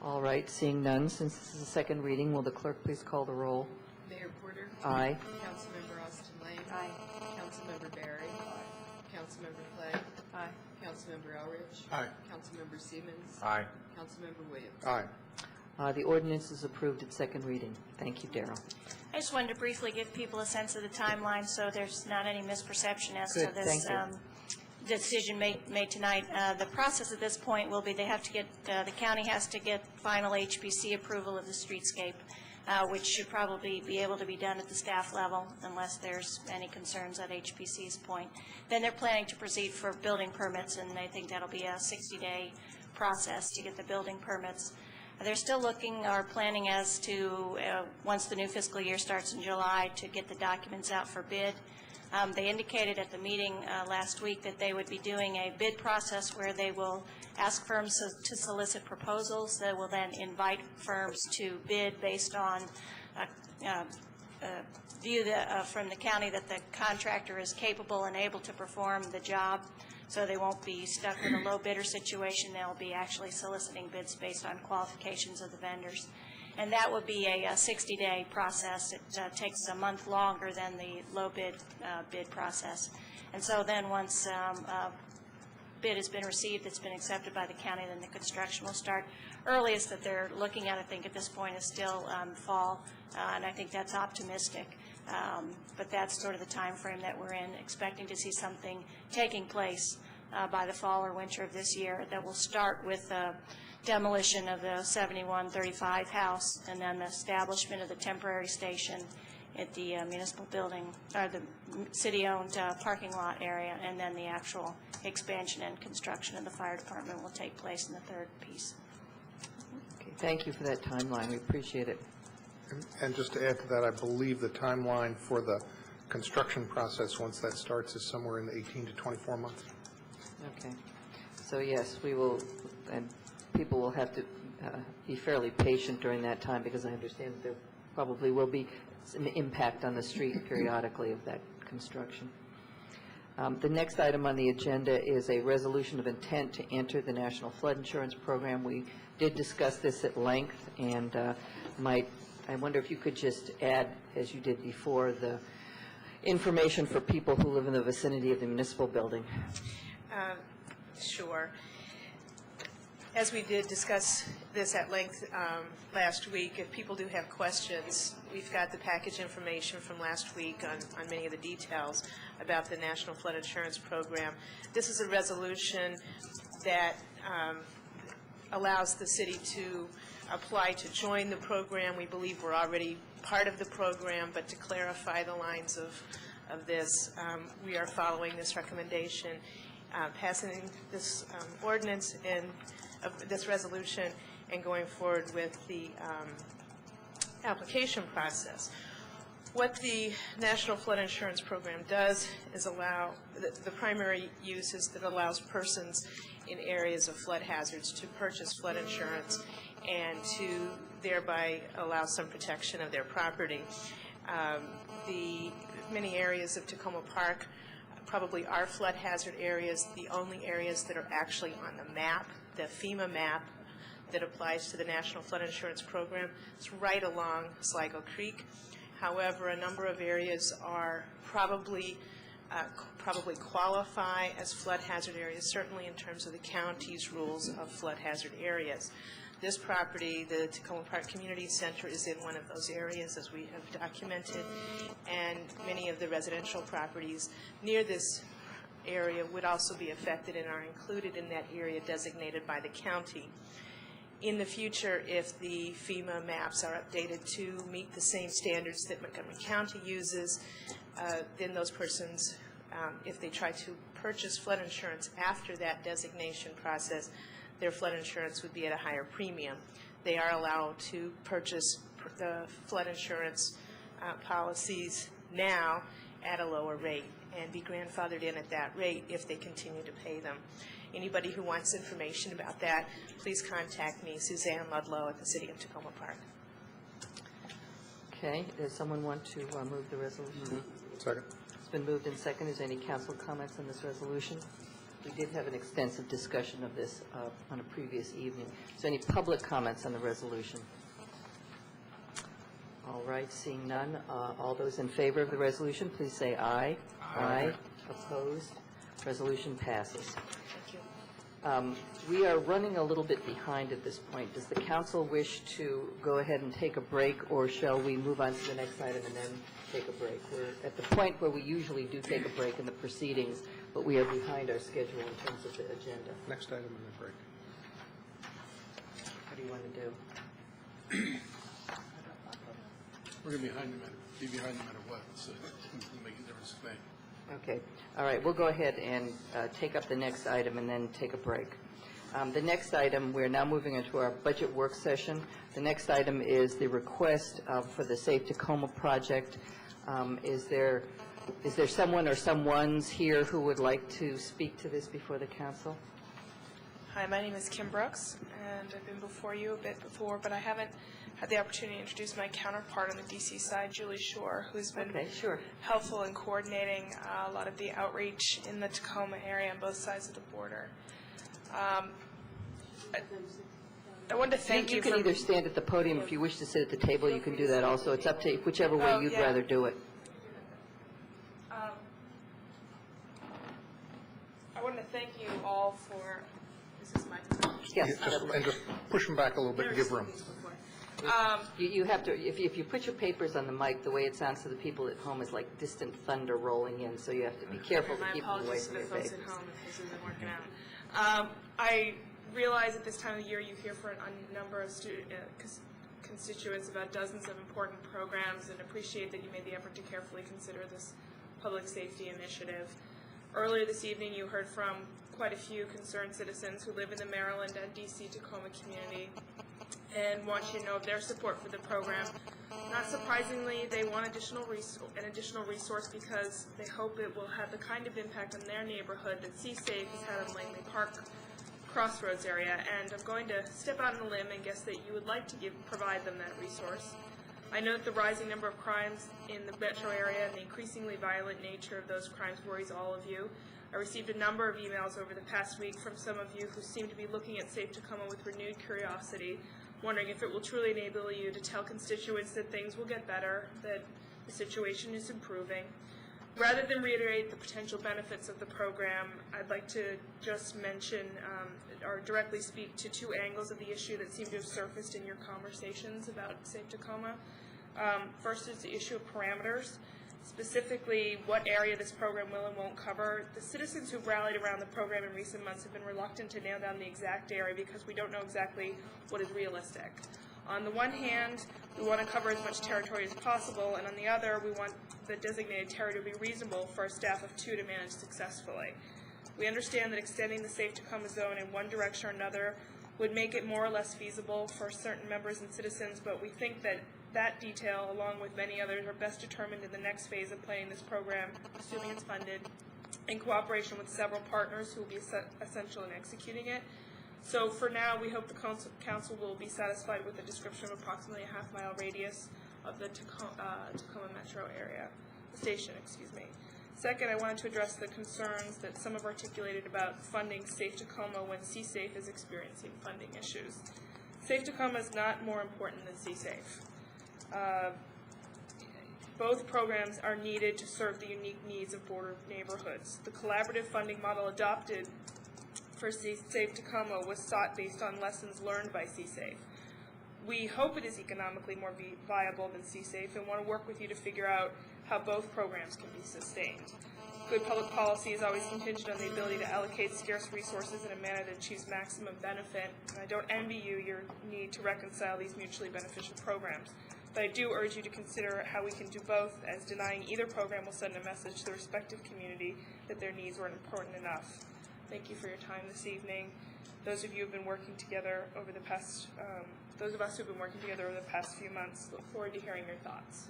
All right, seeing none, since this is a second reading, will the clerk please call the roll? Mayor Porter? Aye. Councilmember Austin Lane? Aye. Councilmember Barry? Aye. Councilmember Clay? Aye. Councilmember Elrich? Aye. Councilmember Siemens? Aye. Councilmember Williams? Aye. The ordinance is approved at second reading. Thank you, Darrell. I just wanted to briefly give people a sense of the timeline so there's not any misperception as to Good, this thank you. decision made tonight. The process at this point will be they have to get, the county has to get final HPC approval of the streetscape, which should probably be able to be done at the staff level unless there's any concerns at HPC's point. Then they're planning to proceed for building permits, and they think that'll be a 60-day process to get the building permits. They're still looking or planning as to, once the new fiscal year starts in July, to get the documents out for bid. They indicated at the meeting last week that they would be doing a bid process where they will ask firms to solicit proposals. They will then invite firms to bid based on view from the county that the contractor is capable and able to perform the job. So they won't be stuck in a low bidder situation. They'll be actually soliciting bids based on qualifications of the vendors. And that would be a 60-day process. It takes a month longer than the low bid process. And so then once a bid has been received, it's been accepted by the county, then the construction will start. Earliest that they're looking at, I think, at this point is still fall, and I think that's optimistic. But that's sort of the time frame that we're in, expecting to see something taking place by the fall or winter of this year that will start with demolition of the 7135 house and then the establishment of the temporary station at the municipal building, or the city-owned parking lot area, and then the actual expansion and construction of the fire department will take place in the third piece. Okay, thank you for that timeline. We appreciate it. And just to add to that, I believe the timeline for the construction process, once that starts, is somewhere in the 18 to 24 months. Okay. So yes, we will, and people will have to be fairly patient during that time, because I understand that there probably will be some impact on the street periodically of that construction. The next item on the agenda is a resolution of intent to enter the National Flood Insurance Program. We did discuss this at length, and I wonder if you could just add, as you did before, the information for people who live in the vicinity of the municipal building. Sure. As we did discuss this at length last week, if people do have questions, we've got the package information from last week on many of the details about the National Flood Insurance Program. This is a resolution that allows the city to apply to join the program. We believe we're already part of the program, but to clarify the lines of this, we are following this recommendation, passing this ordinance and this resolution and going forward with the application process. What the National Flood Insurance Program does is allow, the primary use is that it allows persons in areas of flood hazards to purchase flood insurance and to thereby allow some protection of their property. The many areas of Tacoma Park probably are flood hazard areas. The only areas that are actually on the map, the FEMA map that applies to the National Flood Insurance Program, is right along Sligo Creek. However, a number of areas are probably qualify as flood hazard areas, certainly in terms of the county's rules of flood hazard areas. This property, the Tacoma Park Community Center, is in one of those areas, as we have documented, and many of the residential properties near this area would also be affected and are included in that area designated by the county. In the future, if the FEMA maps are updated to meet the same standards that Montgomery County uses, then those persons, if they try to purchase flood insurance after that designation process, their flood insurance would be at a higher premium. They are allowed to purchase the flood insurance policies now at a lower rate and be grandfathered in at that rate if they continue to pay them. Anybody who wants information about that, please contact me, Suzanne Ludlow, at the City of Tacoma Park. Okay, does someone want to move the resolution? Second. It's been moved and seconded. Is there any council comments on this resolution? We did have an extensive discussion of this on a previous evening. Is there any public comments on the resolution? All right, seeing none, all those in favor of the resolution, please say aye. Aye. Opposed? Resolution passes. Thank you. We are running a little bit behind at this point. Does the council wish to go ahead and take a break, or shall we move on to the next item and then take a break? We're at the point where we usually do take a break in the proceedings, but we are behind our schedule in terms of the agenda. Next item and then break. What do you want to do? We're going to be behind no matter what, so it doesn't make a difference to me. Okay. All right. We'll go ahead and take up the next item and then take a break. The next item, we're now moving into our budget work session. The next item is the request for the Safe Tacoma project. Is there someone or someones here who would like to speak to this before the council? Hi, my name is Kim Brooks, and I've been before you a bit before, but I haven't had the opportunity to introduce my counterpart on the D.C. side, Julie Shore, who's been helpful in coordinating a lot of the outreach in the Tacoma area on both sides of the border. I wanted to thank you. You can either stand at the podium if you wish to sit at the table. You can do that also. It's up to you, whichever way you'd rather do it. I wanted to thank you all for. Is this my? Yes. And just push them back a little bit and give room. You have to, if you put your papers on the mic, the way it sounds to the people at home is like distant thunder rolling in, so you have to be careful to keep them away from your papers. My apologies to the folks at home if this isn't working out. I realize at this time of the year you hear from a number of constituents about dozens of important programs, and appreciate that you made the effort to carefully consider this public safety initiative. Earlier this evening you heard from quite a few concerned citizens who live in the Maryland and D.C. Tacoma community and want you to know of their support for the program. Not surprisingly, they want an additional resource because they hope it will have the kind of impact on their neighborhood that C-Safe has had on Langley Park Crossroads area, and I'm going to step out on a limb and guess that you would like to provide them that resource. I know that the rising number of crimes in the metro area and the increasingly violent nature of those crimes worries all of you. I received a number of emails over the past week from some of you who seem to be looking at Safe Tacoma with renewed curiosity, wondering if it will truly enable you to tell constituents that things will get better, that the situation is improving. Rather than reiterate the potential benefits of the program, I'd like to just mention or directly speak to two angles of the issue that seem to have surfaced in your conversations about Safe Tacoma. First is the issue of parameters, specifically what area this program will and won't cover. The citizens who've rallied around the program in recent months have been reluctant to nail down the exact area because we don't know exactly what is realistic. On the one hand, we want to cover as much territory as possible, and on the other, we want the designated territory to be reasonable for a staff of 2 to manage successfully. We understand that extending the Safe Tacoma zone in one direction or another would make it more or less feasible for certain members and citizens, but we think that that detail, along with many others, are best determined in the next phase of planning this program, assuming it's funded, in cooperation with several partners who will be essential in executing it. So for now, we hope the council will be satisfied with the description of approximately a half-mile radius of the Tacoma metro area, station, excuse me. Second, I wanted to address the concerns that some have articulated about funding Safe Tacoma when C-Safe is experiencing funding issues. Safe Tacoma is not more important than C-Safe. Both programs are needed to serve the unique needs of border neighborhoods. The collaborative funding model adopted for Safe Tacoma was sought based on lessons learned by C-Safe. We hope it is economically more viable than C-Safe and want to work with you to figure out how both programs can be sustained. Good public policy is always contingent on the ability to allocate scarce resources in a manner that achieves maximum benefit, and I don't envy you your need to reconcile these mutually beneficial programs. But I do urge you to consider how we can do both, as denying either program will send a message to the respective community that their needs weren't important enough. Thank you for your time this evening. Those of you who have been working together over the past, those of us who have been working together over the past few months, look forward to hearing your thoughts.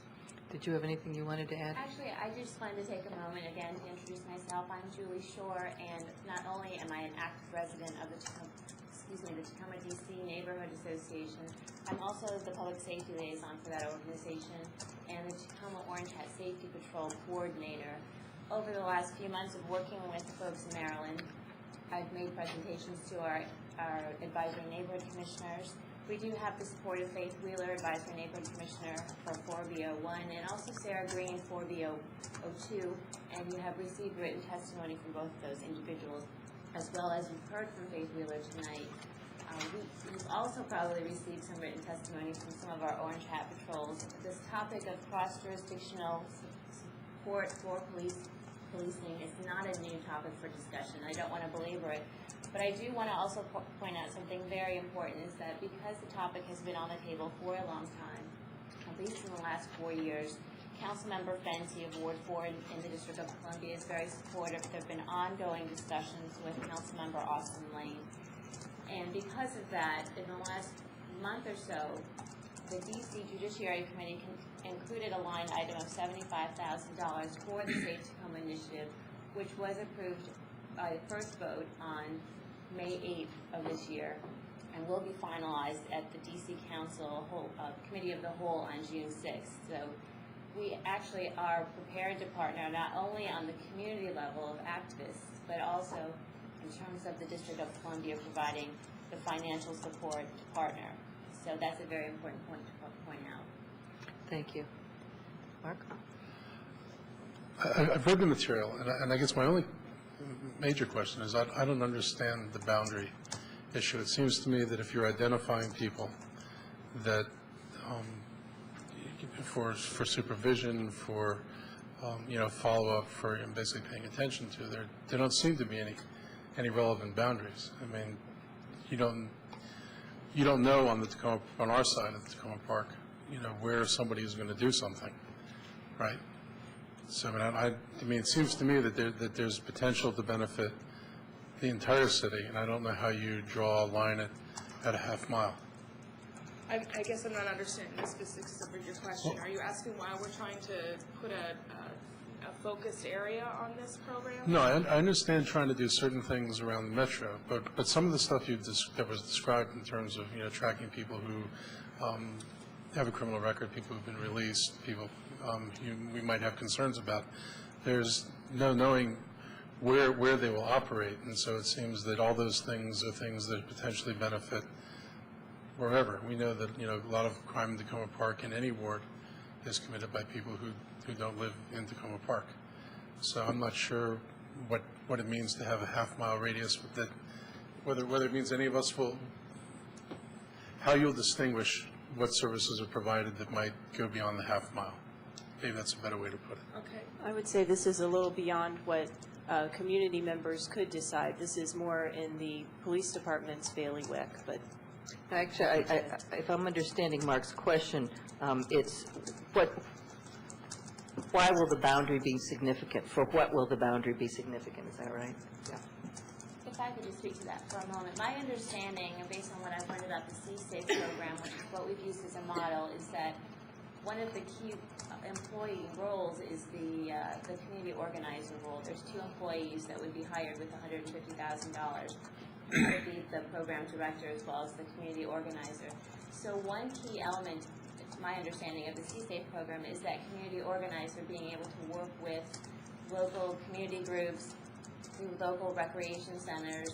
Did you have anything you wanted to add? Actually, I just wanted to take a moment again to introduce myself. I'm Julie Shore, and not only am I an active resident of the Tacoma DC Neighborhood Association, I'm also the public safety liaison for that organization and the Tacoma Orange Hat Safety Patrol coordinator. Over the last few months of working with the folks in Maryland, I've made presentations to our advisory neighborhood commissioners. We do have the support of Faith Wheeler, Advisory Neighborhood Commissioner for 4B01, and also Sarah Greene, 4B02, and you have received written testimony from both of those individuals. as well as you've heard from Faith Wheeler tonight. We've also probably received some written testimony from some of our Orange Hat patrols. This topic of cross-jurisdictional support for policing is not a new topic for discussion. I don't want to belabor it, but I do want to also point out something very important, is that because the topic has been on the table for a long time, at least in the last 4 years, Councilmember Fenty of Ward 4 in the District of Columbia is very supportive. There have been ongoing discussions with Councilmember Austin Lane. And because of that, in the last month or so, the DC Judiciary Committee included a line item of $75,000 for the Safe Tacoma Initiative, which was approved by the first vote on May 8th of this year, and will be finalized at the DC Council Committee of the Whole on June 6th. So we actually are prepared to partner not only on the community level of activists, but also in terms of the District of Columbia providing the financial support to partner. So that's a very important point to point out. Thank you. Mark? I've read the material, and I guess my only major question is I don't understand the boundary issue. It seems to me that if you're identifying people that for supervision, for follow-up, for basically paying attention to, there don't seem to be any relevant boundaries. I mean, you don't know on our side of the Tacoma Park, where somebody is going to do something, right? So I mean, it seems to me that there's potential to benefit the entire city, and I don't know how you draw a line at a half mile. I guess I'm not understanding the specifics of your question. Are you asking why we're trying to put a focused area on this program? No, I understand trying to do certain things around the metro, but some of the stuff that was described in terms of tracking people who have a criminal record, people who've been released, people we might have concerns about. There's no knowing where they will operate, and so it seems that all those things are things that potentially benefit wherever. We know that a lot of crime in Tacoma Park in any ward is committed by people who don't live in Tacoma Park. So I'm not sure what it means to have a half-mile radius, but whether it means any of us will, how you'll distinguish what services are provided that might go beyond the half-mile. Maybe that's a better way to put it. Okay. I would say this is a little beyond what community members could decide. This is more in the police department's bailiwick, but Actually, if I'm understanding Mark's question, it's why will the boundary be significant? For what will the boundary be significant? Is that right? Yeah. If I could just speak to that for a moment. My understanding, and based on what I've learned about the C-SAFE program, which is what we've used as a model, is that one of the key employee roles is the community organizer role. There's 2 employees that would be hired with $150,000. Would be the program director as well as the community organizer. So one key element, to my understanding of the C-SAFE program, is that community organizer being able to work with local community groups, local recreation centers,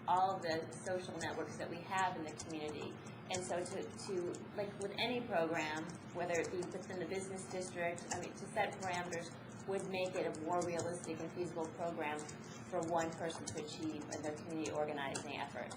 all of the social networks that we have in the community. And so to like with any program, whether it be within the business district, to set parameters would make it a more realistic and feasible program for one person to achieve in their community organizing efforts.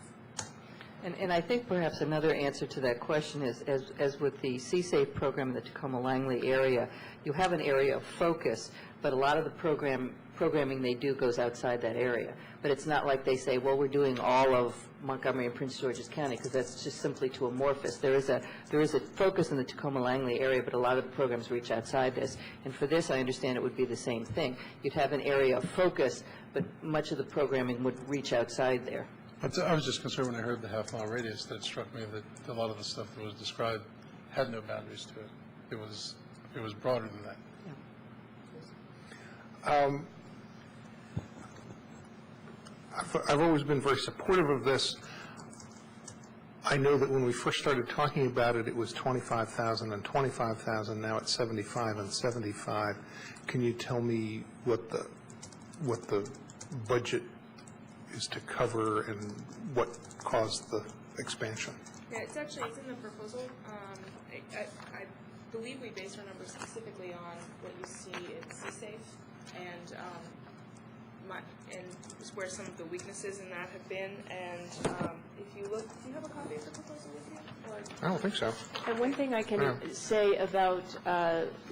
And I think perhaps another answer to that question is, as with the C-SAFE program in the Tacoma-Langley area, you have an area of focus, but a lot of the programming they do goes outside that area. But it's not like they say, well, we're doing all of Montgomery and Prince George's County, because that's just simply too amorphous. There is a focus in the Tacoma-Langley area, but a lot of the programs reach outside this. And for this, I understand it would be the same thing. You'd have an area of focus, but much of the programming would reach outside there. I was just concerned when I heard the half-mile radius that it struck me that a lot of the stuff that was described had no boundaries to it. It was broader than that. Yeah. I've always been very supportive of this. I know that when we first started talking about it, it was 25,000 and 25,000. Now it's 75 and 75. Can you tell me what the budget is to cover and what caused the expansion? Yeah, it's in the proposal. I believe we based our numbers specifically on what you see in C-SAFE, and where some of the weaknesses in that have been. And if you look, do you have a copy of the proposal with you? I don't think so. And one thing I can say about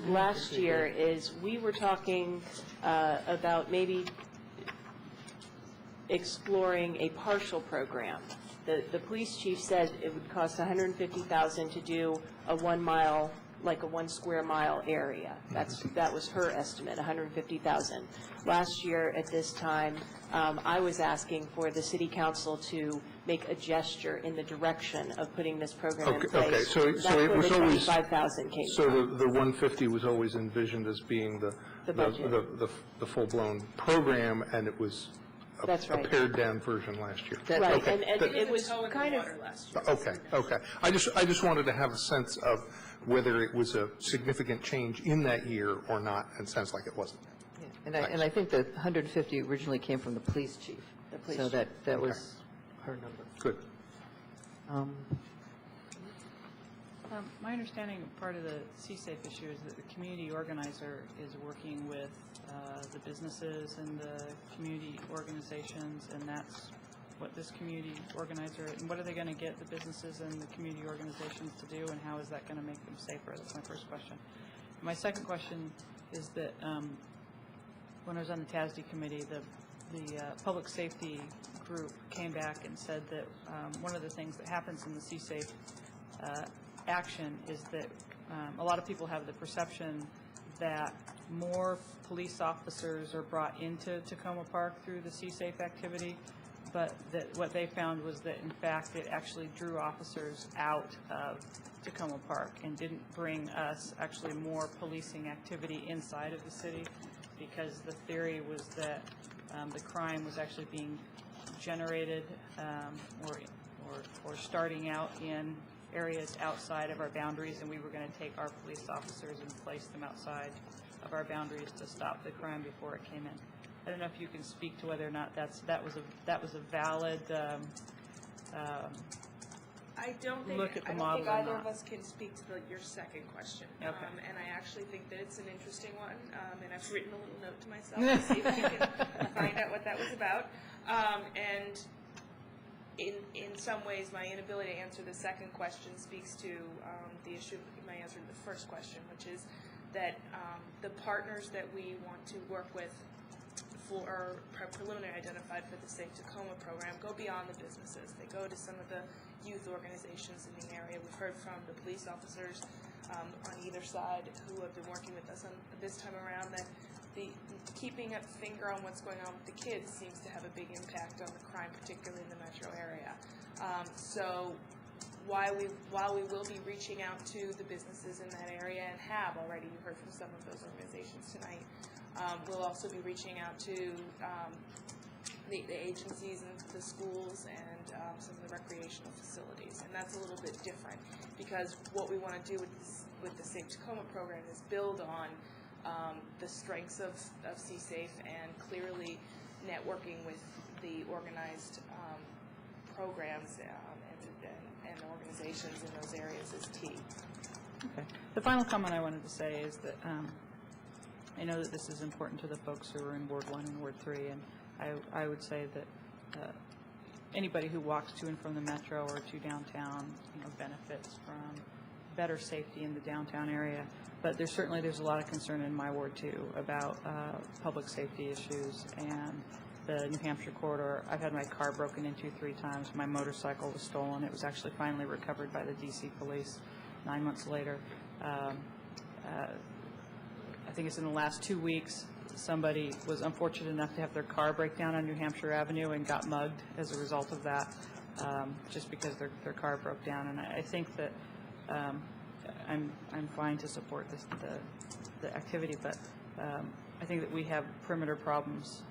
last year is we were talking about maybe exploring a partial program. The police chief said it would cost $150,000 to do a 1 mile, like a 1 square mile area. That was her estimate, $150,000. Last year at this time, I was asking for the city council to make a gesture in the direction of putting this program in place. Okay, so That's it where was the always 25,000 came so from. the 150 was always envisioned as being the full-blown program, and it was That's right. a pared-down version last year. Right, Okay. and it was kind of, Okay. I just wanted to have a sense of whether it was a significant change in that year or not, and it sounds like it wasn't. And I think the 150 originally came from the police chief. So that was her number. Good. My understanding of part of the CSAFE issue is that the community organizer is working with the businesses and the community organizations, and that's what this community organizer, and what are they going to get the businesses and the community organizations to do, and how is that going to make them safer? That's my first question. My second question is that when I was on the TASD committee, the public safety group came back and said that one of the things that happens in the CSAFE action is that a lot of people have the perception that more police officers are brought into Tacoma Park through the CSAFE activity, but that what they found was that in fact it actually drew officers out of Tacoma Park and didn't bring us actually more policing activity inside of the city, because the theory was that the crime was actually being generated or starting out in areas outside of our boundaries, and we were going to take our police officers and place them outside of our boundaries to stop the crime before it came in. I don't know if you can speak to whether or not that was a valid I don't think either of us can speak to your second question. Okay. And I actually think that it's an interesting one, and I've written a little note to myself to see if we can find out what that was about. And in some ways, my inability to answer the second question speaks to the issue of my answer to the first question, which is that the partners that we want to work with or preliminary identified for the Safe Tacoma program go beyond the businesses. They go to some of the youth organizations in the area. We've heard from the police officers on either side who have been working with us on this time around that keeping a finger on what's going on with the kids seems to have a big impact on the crime, particularly in the metro area. So while we will be reaching out to the businesses in that area and have already, you heard from some of those organizations tonight, we'll also be reaching out to the agencies and the schools and some of the recreational facilities. And that's a little bit different, because what we want to do with the Safe Tacoma program is build on the strengths of CSAFE, and clearly networking with the organized programs and organizations in those areas is key. Okay. The final comment I wanted to say is that I know that this is important to the folks who are in Ward 1 and Ward 3, and I would say that anybody who walks to and from the metro or to downtown, benefits from better safety in the downtown area. But there's a lot of concern in my ward too about public safety issues and the New Hampshire corridor. I've had my car broken into 3 times. My motorcycle was stolen. It was actually finally recovered by the DC police 9 months later. I think it's in the last 2 weeks, somebody was unfortunate enough to have their car break down on New Hampshire Avenue and got mugged as a result of that, just because their car broke down. And I think that I'm fine to support the activity, but I think that we have perimeter problems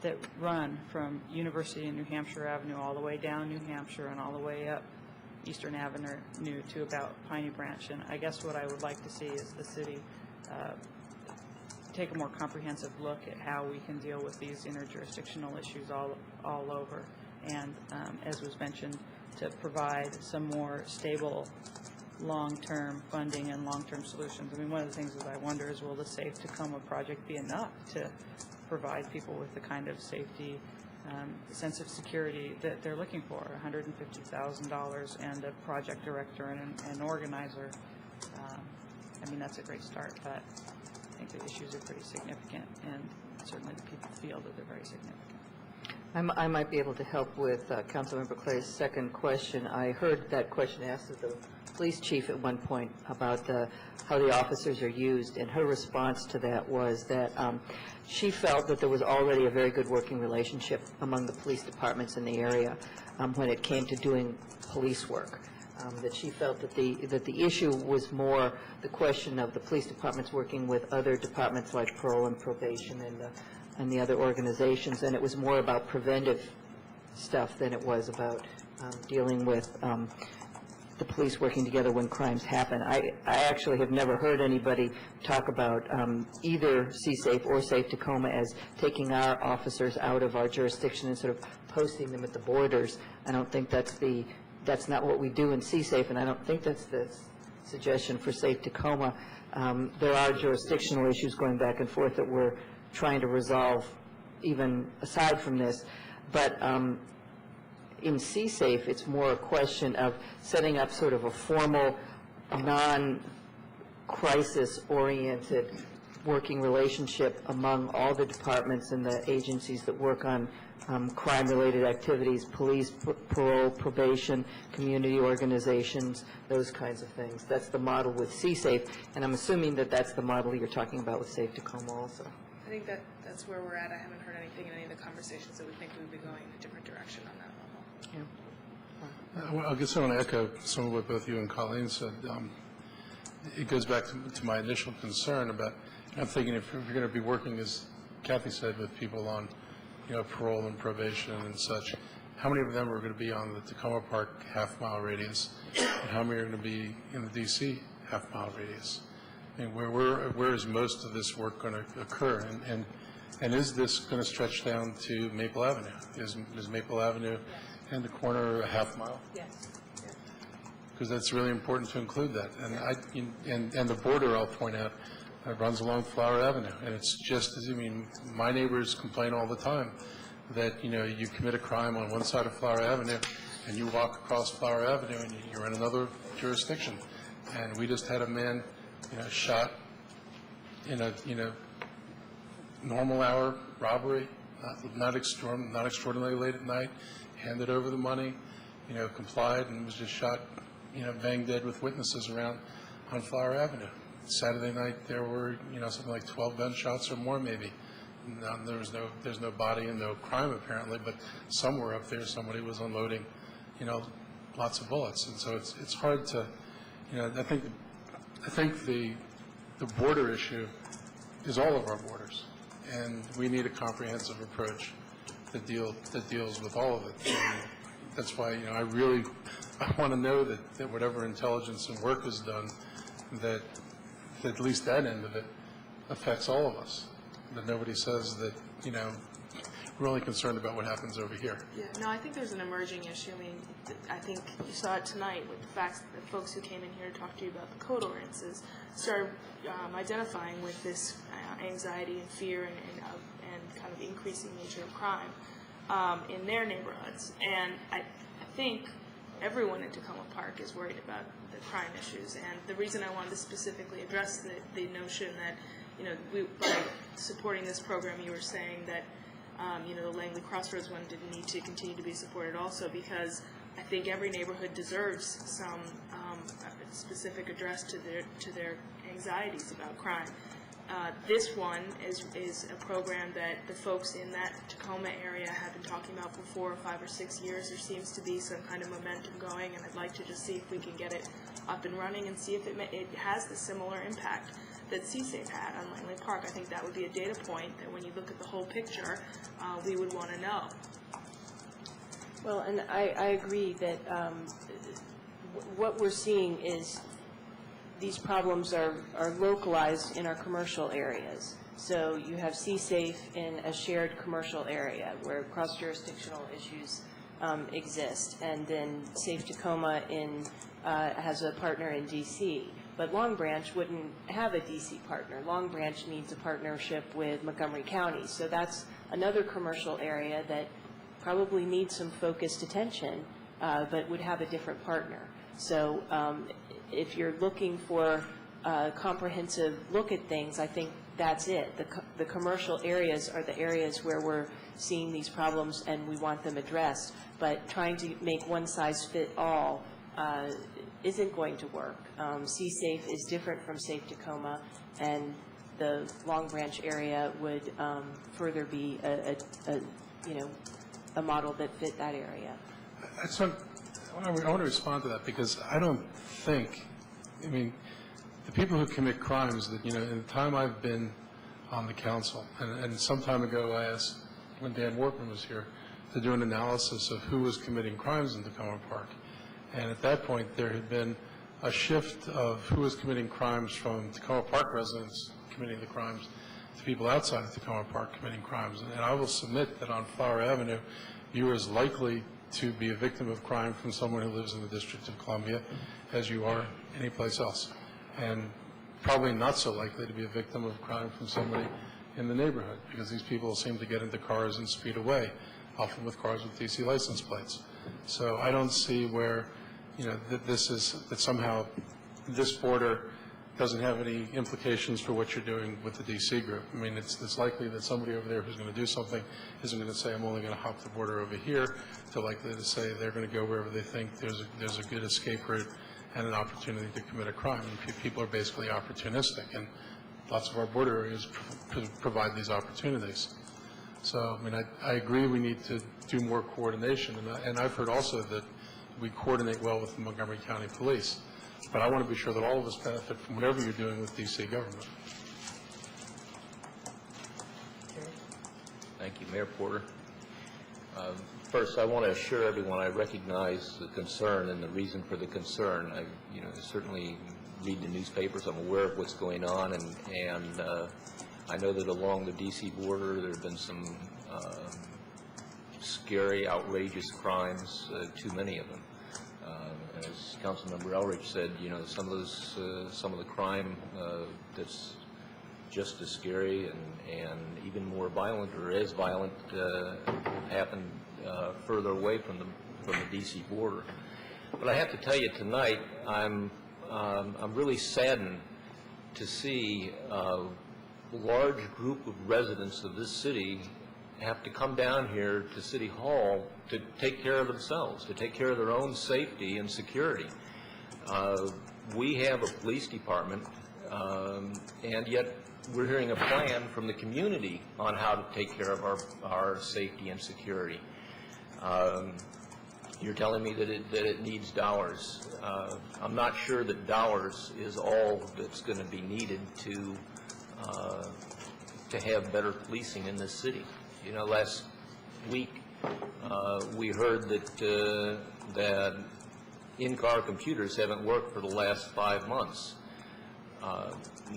that run from University and New Hampshire Avenue all the way down New Hampshire and all the way up Eastern Avenue to about Piney Branch. And I guess what I would like to see is the city take a more comprehensive look at how we can deal with these interjurisdictional issues all over. And as was mentioned, to provide some more stable long-term funding and long-term solutions. I mean, one of the things that I wonder is, will the Safe Tacoma project be enough to provide people with the kind of safety, sense of security that they're looking for? $150,000 and a project director and an organizer. I mean, that's a great start, but I think the issues are pretty significant, and certainly the people feel that they're very significant. I might be able to help with Councilmember Clay's second question. I heard that question asked of the police chief at one point about how the officers are used, and her response to that was that she felt that there was already a very good working relationship among the police departments in the area when it came to doing police work. That she felt that the issue was more the question of the police departments working with other departments like parole and probation and the other organizations, and it was more about preventive stuff than it was about dealing with the police working together when crimes happen. I actually have never heard anybody talk about either CSAFE or Safe Tacoma as taking our officers out of our jurisdiction and sort of posting them at the borders. I don't think that's not what we do in CSAFE, and I don't think that's the suggestion for Safe Tacoma. There are jurisdictional issues going back and forth that we're trying to resolve even aside from this. But in CSAFE, it's more a question of setting up sort of a formal, non-crisis-oriented working relationship among all the departments and the agencies that work on crime-related activities, police, parole, probation, community organizations, those kinds of things. That's the model with CSAFE, and I'm assuming that that's the model you're talking about with Safe Tacoma also. I think that's where we're at. I haven't heard anything in any of the conversations that we think we would be going in a different direction on that level. Well, I guess I want to echo some of what both you and Colleen said. It goes back to my initial concern about, I'm thinking if you're going to be working, as Kathy said, with people on, parole and probation and such, how many of them are going to be on the Tacoma Park half-mile radius, and how many are going to be in the D.C. half-mile radius? And where is most of this work going to occur? And is this going to stretch down to Maple Avenue? Is Maple Avenue and the corner a half mile? Yes. Because that's really important to include that. And the border, I'll point out, runs along Flower Avenue. And it's just as, my neighbors complain all the time that, you commit a crime on one side of Flower Avenue and you walk across Flower Avenue and you're in another jurisdiction. And we just had a man shot in a, normal hour robbery, not extraordinarily late at night, handed over the money, complied, and was just shot, bang dead with witnesses around on Flower Avenue. Saturday night there were, something like 12 gunshots or more maybe. There's no body and no crime apparently, but somewhere up there somebody was unloading, lots of bullets. And so it's hard to, I think the border issue is all of our borders, and we need a comprehensive approach that deals with all of it. And that's why I want to know that whatever intelligence and work is done, that at least that end of it affects all of us. That nobody says that we're only concerned about what happens over here. Yeah, no, I think there's an emerging issue. I think you saw it tonight with the facts that the folks who came in here to talk to you about the code ordinances started identifying with this anxiety and fear and kind of increasing nature of crime in their neighborhoods. And I think everyone in Tacoma Park is worried about the crime issues. And the reason I wanted to specifically address the notion that, by supporting this program, you were saying that the Langley Crossroads one didn't need to continue to be supported also, because I think every neighborhood deserves some specific address to their anxieties about crime. This one is a program that the folks in that Tacoma area have been talking about for 4 or 5 or 6 years. There seems to be some kind of momentum going, and I'd like to just see if we can get it up and running and see if it has the similar impact that CSAFE had on Langley Park. I think that would be a data point that when you look at the whole picture, we would want to know. Well, and I agree that what we're seeing is these problems are localized in our commercial areas. So you have CSAFE in a shared commercial area where cross-jurisdictional issues exist, and then Safe Tacoma in has a partner in D.C., but Long Branch wouldn't have a D.C. partner. Long Branch needs a partnership with Montgomery County. So that's another commercial area that probably needs some focused attention, but would have a different partner. So if you're looking for a comprehensive look at things, I think that's it. The commercial areas are the areas where we're seeing these problems and we want them addressed. But trying to make one size fit all isn't going to work. C-Safe is different from Safe Tacoma, and the Long Branch area would further be a model that fit that area. I want to respond to that because I don't think, I mean, the people who commit crimes that, in the time I've been on the council, and some time ago I asked, when Dan Workman was here, to do an analysis of who was committing crimes in Tacoma Park. And at that point, there had been a shift of who was committing crimes from Tacoma Park residents committing the crimes to people outside of Tacoma Park committing crimes. And I will submit that on Flower Avenue, you are as likely to be a victim of crime from someone who lives in the District of Columbia as you are anyplace else. And probably not so likely to be a victim of crime from somebody in the neighborhood, because these people seem to get into cars and speed away, often with cars with DC license plates. So I don't see where, that somehow this border doesn't have any implications for what you're doing with the DC group. I mean, it's likely that somebody over there who's going to do something isn't going to say, I'm only going to hop the border over here. They're likely to say they're going to go wherever they think there's a good escape route and an opportunity to commit a crime. And people are basically opportunistic, and lots of our border areas provide these opportunities. So, I mean, I agree we need to do more coordination, and I've heard also that we coordinate well with the Montgomery County Police. But I want to be sure that all of us benefit from whatever you're doing with D.C. government. Thank you, Mayor Porter. First, I want to assure everyone I recognize the concern and the reason for the concern. I certainly read the newspapers. I'm aware of what's going on, and I know that along the D.C. border there have been some scary, outrageous crimes, too many of them. As Councilmember Elridge said, some of the crime that's just as scary and even more violent, or as violent, happened further away from the D.C. border. But I have to tell you tonight, I'm really saddened to see a large group of residents of this city have to come down here to City Hall to take care of themselves, to take care of their own safety and security. We have a police department, and yet we're hearing a plan from the community on how to take care of our safety and security. You're telling me that it needs dollars. I'm not sure that dollars is all that's going to be needed to have better policing in this city. Last week we heard that in-car computers haven't worked for the last 5 months.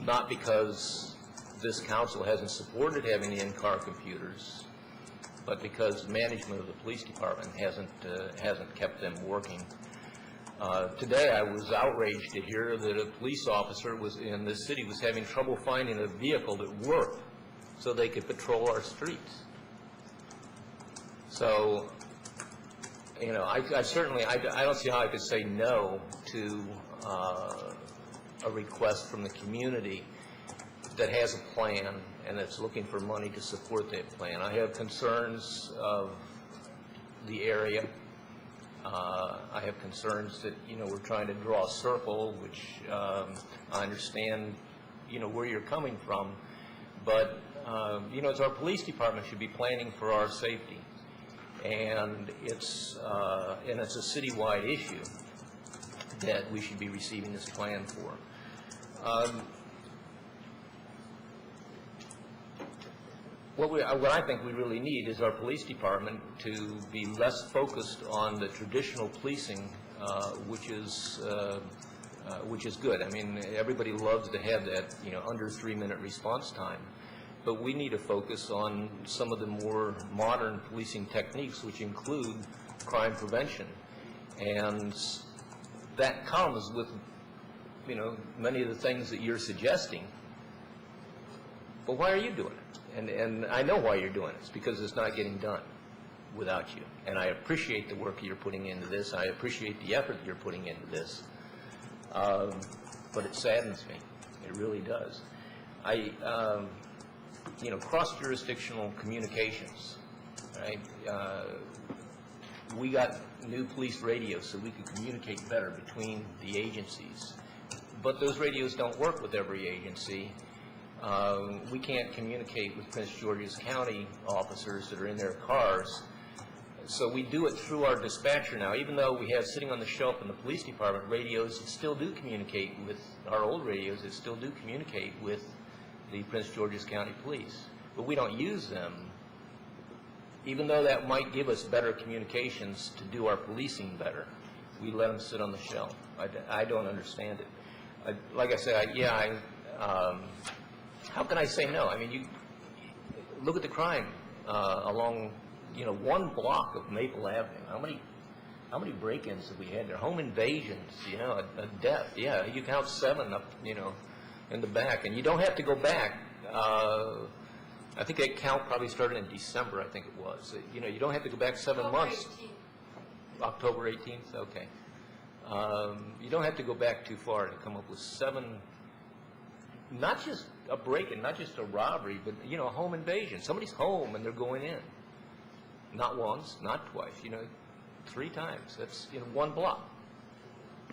Not because this council hasn't supported having the in-car computers, but because management of the police department hasn't kept them working. Today I was outraged to hear that a police officer in this city was having trouble finding a vehicle that worked so they could patrol our streets. So, I certainly don't see how I could say no to a request from the community that has a plan and that's looking for money to support that plan. I have concerns of the area. I have concerns that, we're trying to draw a circle, which I understand, where you're coming from. But, it's our police department should be planning for our safety. And it's a citywide issue that we should be receiving this plan for. What I think we really need is our police department to be less focused on the traditional policing, which is good. I mean, everybody loves to have that, under 3-minute response time. But we need to focus on some of the more modern policing techniques, which include crime prevention. And, that comes with, many of the things that you're suggesting. But why are you doing it? And I know why you're doing it. It's because it's not getting done without you. And I appreciate the work you're putting into this. I appreciate the effort you're putting into this. But it saddens me. It really does. Cross-jurisdictional communications, right? We got new police radios so we could communicate better between the agencies. But those radios don't work with every agency. We can't communicate with Prince George's County officers that are in their cars. So we do it through our dispatcher now. Even though we have sitting on the shelf in the police department radios that still do communicate with our old radios, that still do communicate with the Prince George's County Police. But we don't use them, even though that might give us better communications to do our policing better. We let them sit on the shelf. I don't understand it. Like I said, how can I say no? I mean, you look at the crime along, one block of Maple Avenue. How many break-ins have we had there? Home invasions, a death. Yeah, you count 7 up, in the back, and you don't have to go back. I think that count probably started in December, I think it was. You don't have to go back 7 months. October 18th, okay. You don't have to go back too far to come up with 7, not just a break-in, not just a robbery, but, a home invasion. Somebody's home and they're going in. Not once, not twice, 3 times. That's in 1 block.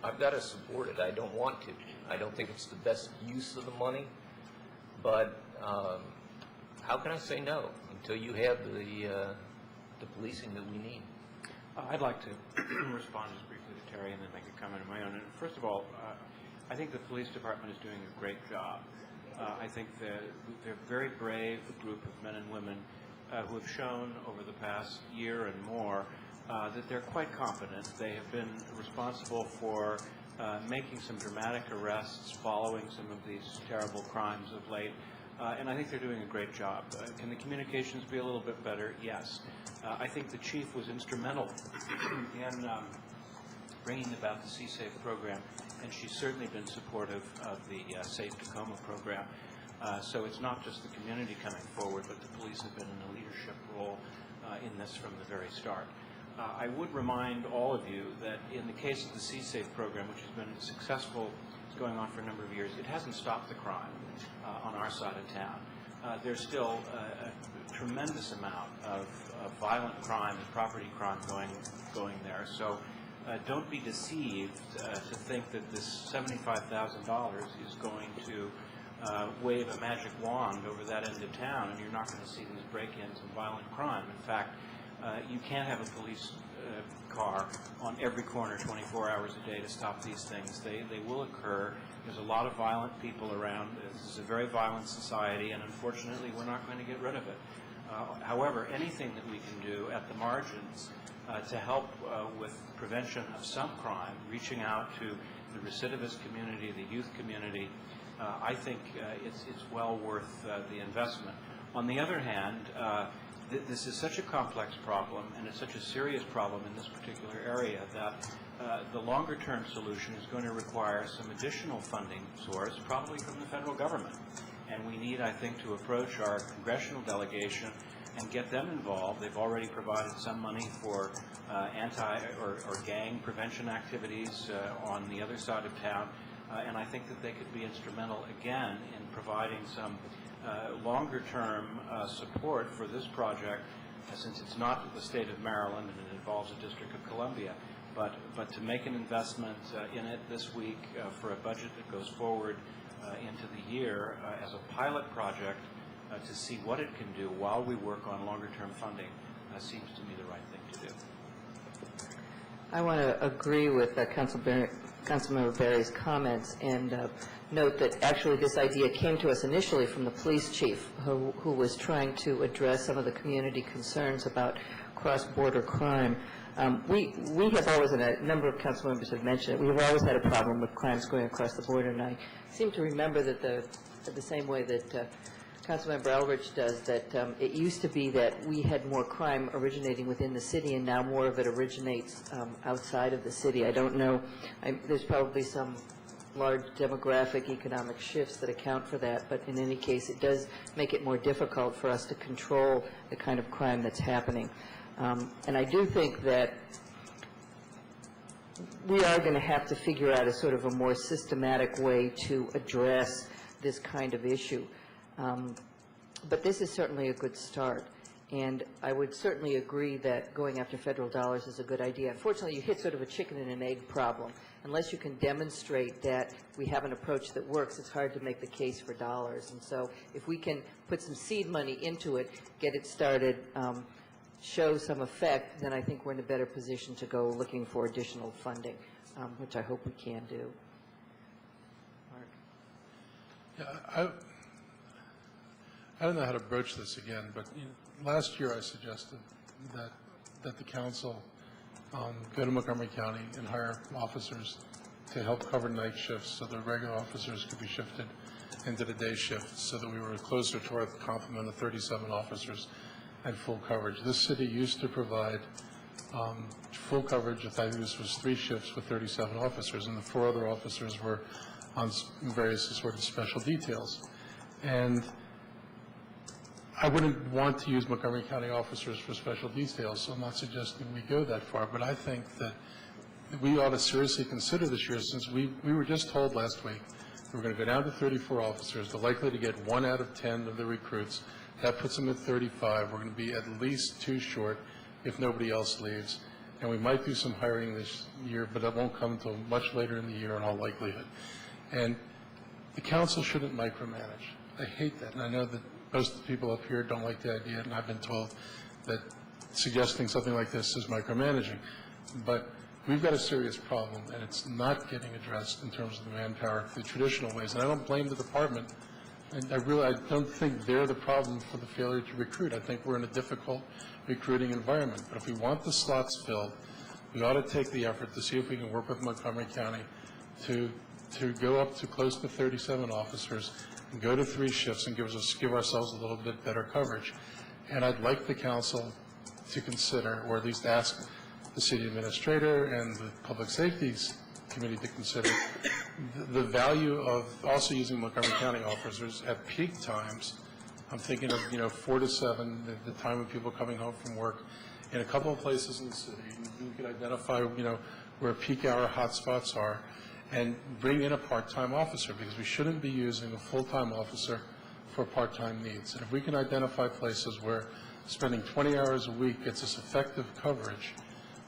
I've got to support it. I don't want to. I don't think it's the best use of the money. But how can I say no until you have the policing that we need? I'd like to respond just briefly to Terry and then make a comment of my own. And first of all, I think the police department is doing a great job. I think they're a very brave group of men and women who have shown over the past year and more that they're quite competent. They have been responsible for making some dramatic arrests following some of these terrible crimes of late. And I think they're doing a great job. Can the communications be a little bit better? Yes. I think the chief was instrumental in bringing about the C-SAFE program, and she's certainly been supportive of the Safe Tacoma program. So it's not just the community coming forward, but the police have been in a leadership role in this from the very start. I would remind all of you that in the case of the C-SAFE program, which has been successful, it's going on for a number of years, it hasn't stopped the crime on our side of town. There's still a tremendous amount of violent crime and property crime going there. So don't be deceived to think that this $75,000 is going to wave a magic wand over that end of town and you're not going to see these break-ins and violent crime. In fact, you can't have a police car on every corner 24 hours a day to stop these things. They will occur. There's a lot of violent people around. This is a very violent society, and unfortunately, we're not going to get rid of it. However, anything that we can do at the margins to help with prevention of some crime, reaching out to the recidivist community, the youth community, I think it's well worth the investment. On the other hand, this is such a complex problem, and it's such a serious problem in this particular area that the longer-term solution is going to require some additional funding source, probably from the federal government. And we need, I think, to approach our congressional delegation and get them involved. They've already provided some money for or gang prevention activities on the other side of town, and I think that they could be instrumental, again, in providing some longer-term support for this project, since it's not the state of Maryland and it involves the District of Columbia, but to make an investment in it this week for a budget that goes forward into the year as a pilot project to see what it can do while we work on longer-term funding seems to me the right thing to do. I want to agree with Councilmember Berry's comments and note that actually this idea came to us initially from the police chief who was trying to address some of the community concerns about cross-border crime. We have always, and a number of council members have mentioned it, we've always had a problem with crimes going across the border, and I seem to remember that the same way that Councilmember Eldridge does, that it used to be that we had more crime originating within the city, and now more of it originates outside of the city. I don't know. There's probably some large demographic, economic shifts that account for that, but in any case, it does make it more difficult for us to control the kind of crime that's happening. And I do think that we are going to have to figure out a sort of a more systematic way to address this kind of issue. But this is certainly a good start. And I would certainly agree that going after federal dollars is a good idea. Unfortunately, you hit sort of a chicken and an egg problem. Unless you can demonstrate that we have an approach that works, it's hard to make the case for dollars. And so if we can put some seed money into it, get it started, show some effect, then I think we're in a better position to go looking for additional funding, which I hope we can do. Mark? Yeah, I don't know how to broach this again, but last year I suggested that the council go to Montgomery County and hire officers to help cover night shifts so the regular officers could be shifted into the day shift so that we were closer to our complement of 37 officers and full coverage. This city used to provide full coverage. I think this was 3 shifts with 37 officers, and the 4 other officers were on various sort of special details. And I wouldn't want to use Montgomery County officers for special details, so I'm not suggesting we go that far, but I think that we ought to seriously consider this year, since we were just told last week we're going to go down to 34 officers. They're likely to get 1 out of 10 of the recruits. That puts them at 35. We're going to be at least 2 short if nobody else leaves. And we might do some hiring this year, but that won't come until much later in the year in all likelihood. And the council shouldn't micromanage. I hate that, and I know that most of the people up here don't like the idea, and I've been told that suggesting something like this is micromanaging. But we've got a serious problem, and it's not getting addressed in terms of the manpower the traditional ways. And I don't blame the department. And I don't think they're the problem for the failure to recruit. I think we're in a difficult recruiting environment. But if we want the slots filled, we ought to take the effort to see if we can work with Montgomery County to go up to close to 37 officers and go to 3 shifts and give ourselves a little bit better coverage. And I'd like the council to consider, or at least ask the city administrator and the public safety committee to consider the value of also using Montgomery County officers at peak times. I'm thinking of 4 to 7, the time when people are coming home from work, in a couple of places in the city. You could identify where peak hour hotspots are, and bring in a part-time officer, because we shouldn't be using a full-time officer for part-time needs. And if we can identify places where spending 20 hours a week gets us effective coverage,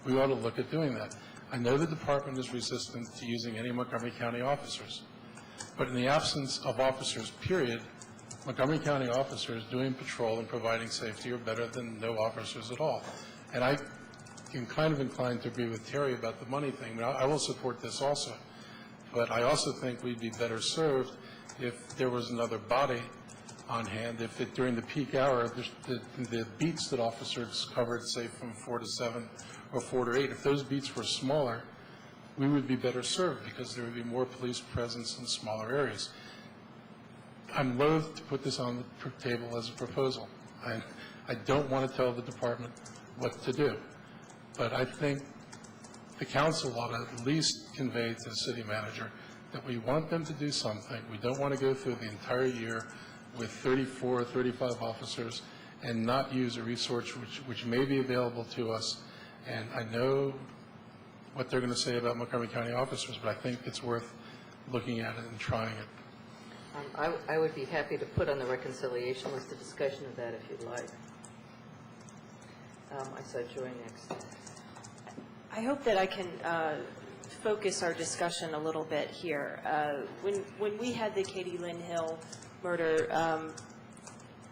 we ought to look at doing that. I know the department is resistant to using any Montgomery County officers, but in the absence of officers, period, Montgomery County officers doing patrol and providing safety are better than no officers at all. And I am kind of inclined to agree with Terry about the money thing. I will support this also. But I also think we'd be better served if there was another body on hand, if during the peak hour, the beats that officers covered, say from 4 to 7 or 4 to 8, if those beats were smaller, we would be better served because there would be more police presence in smaller areas. I'm loath to put this on the table as a proposal. I don't want to tell the department what to do, but I think the council ought to at least convey to the city manager that we want them to do something. We don't want to go through the entire year with 34 or 35 officers and not use a resource which may be available to us. And I know what they're going to say about Montgomery County officers, but I think it's worth looking at it and trying it. I would be happy to put on the reconciliation list a discussion of that if you'd like. I saw Joy next. I hope that I can focus our discussion a little bit here. When we had the Katie Lynn Hill murder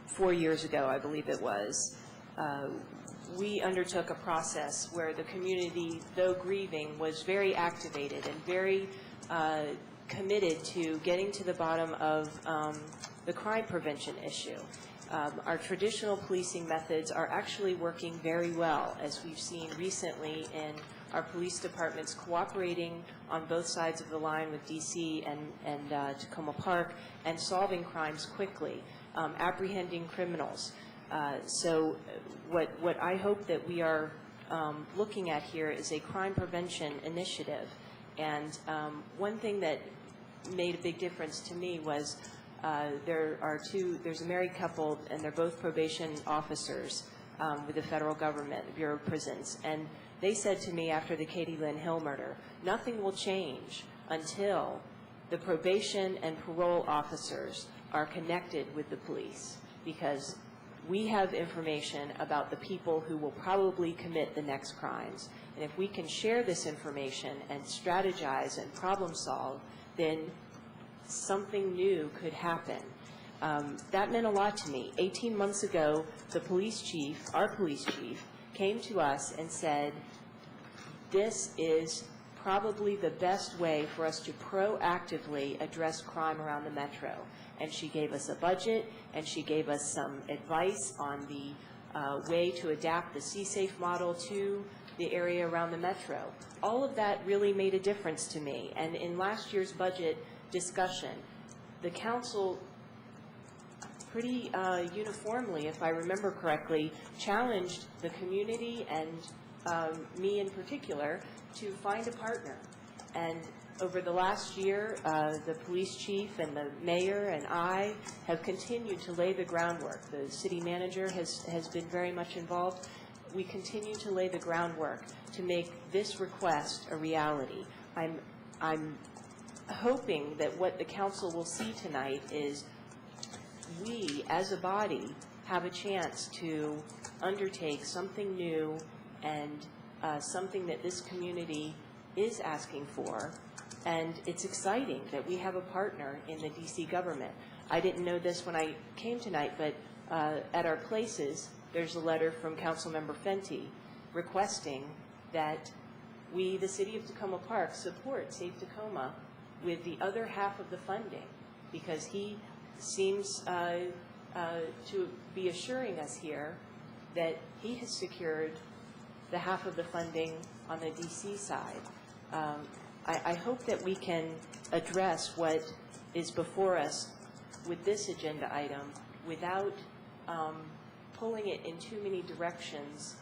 4 years ago, I believe it was, we undertook a process where the community, though grieving, was very activated and very committed to getting to the bottom of the crime prevention issue. Our traditional policing methods are actually working very well, as we've seen recently in our police departments cooperating on both sides of the line with DC and Tacoma Park and solving crimes quickly, apprehending criminals. So what I hope that we are looking at here is a crime prevention initiative. And one thing that made a big difference to me was there's a married couple, and they're both probation officers with the federal government, Bureau of Prisons. And they said to me after the Katie Lynn Hill murder, nothing will change until the probation and parole officers are connected with the police, because we have information about the people who will probably commit the next crimes. And if we can share this information and strategize and problem solve, then something new could happen. That meant a lot to me. 18 months ago, the police chief, our police chief, came to us and said, this is probably the best way for us to proactively address crime around the metro. And she gave us a budget, and she gave us some advice on the way to adapt the C-Safe model to the area around the metro. All of that really made a difference to me. And in last year's budget discussion, the council pretty uniformly, if I remember correctly, challenged the community and me in particular to find a partner. And over the last year, the police chief and the mayor and I have continued to lay the groundwork. The city manager has been very much involved. We continue to lay the groundwork to make this request a reality. I'm hoping that what the council will see tonight is we, as a body, have a chance to undertake something new and something that this community is asking for. And it's exciting that we have a partner in the D.C. government. I didn't know this when I came tonight, but at our places, there's a letter from Councilmember Fenty requesting that we, the City of Tacoma Park, support Safe Tacoma with the other half of the funding, because he seems to be assuring us here that he has secured the half of the funding on the D.C. side. I hope that we can address what is before us with this agenda item without pulling it in too many directions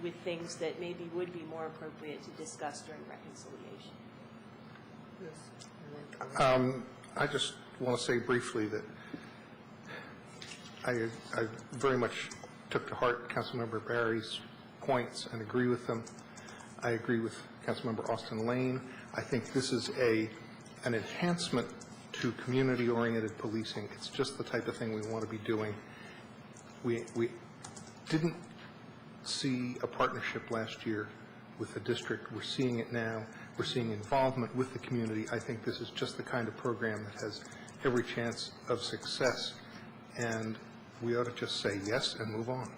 with things that maybe would be more appropriate to discuss during reconciliation. I just want to say briefly that I very much took to heart Councilmember Barry's points and agree with them. I agree with Councilmember Austin Lane. I think this is an enhancement to community-oriented policing. It's just the type of thing we want to be doing. We didn't see a partnership last year with the district. We're seeing it now. We're seeing involvement with the community. I think this is just the kind of program that has every chance of success, and we ought to just say yes and move on.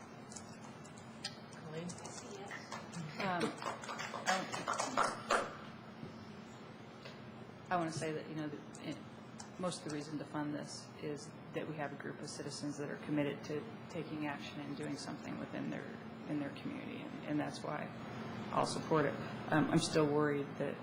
I want to say that, most of the reason to fund this is that we have a group of citizens that are committed to taking action and doing something within their community, and that's why I'll support it. I'm still worried that,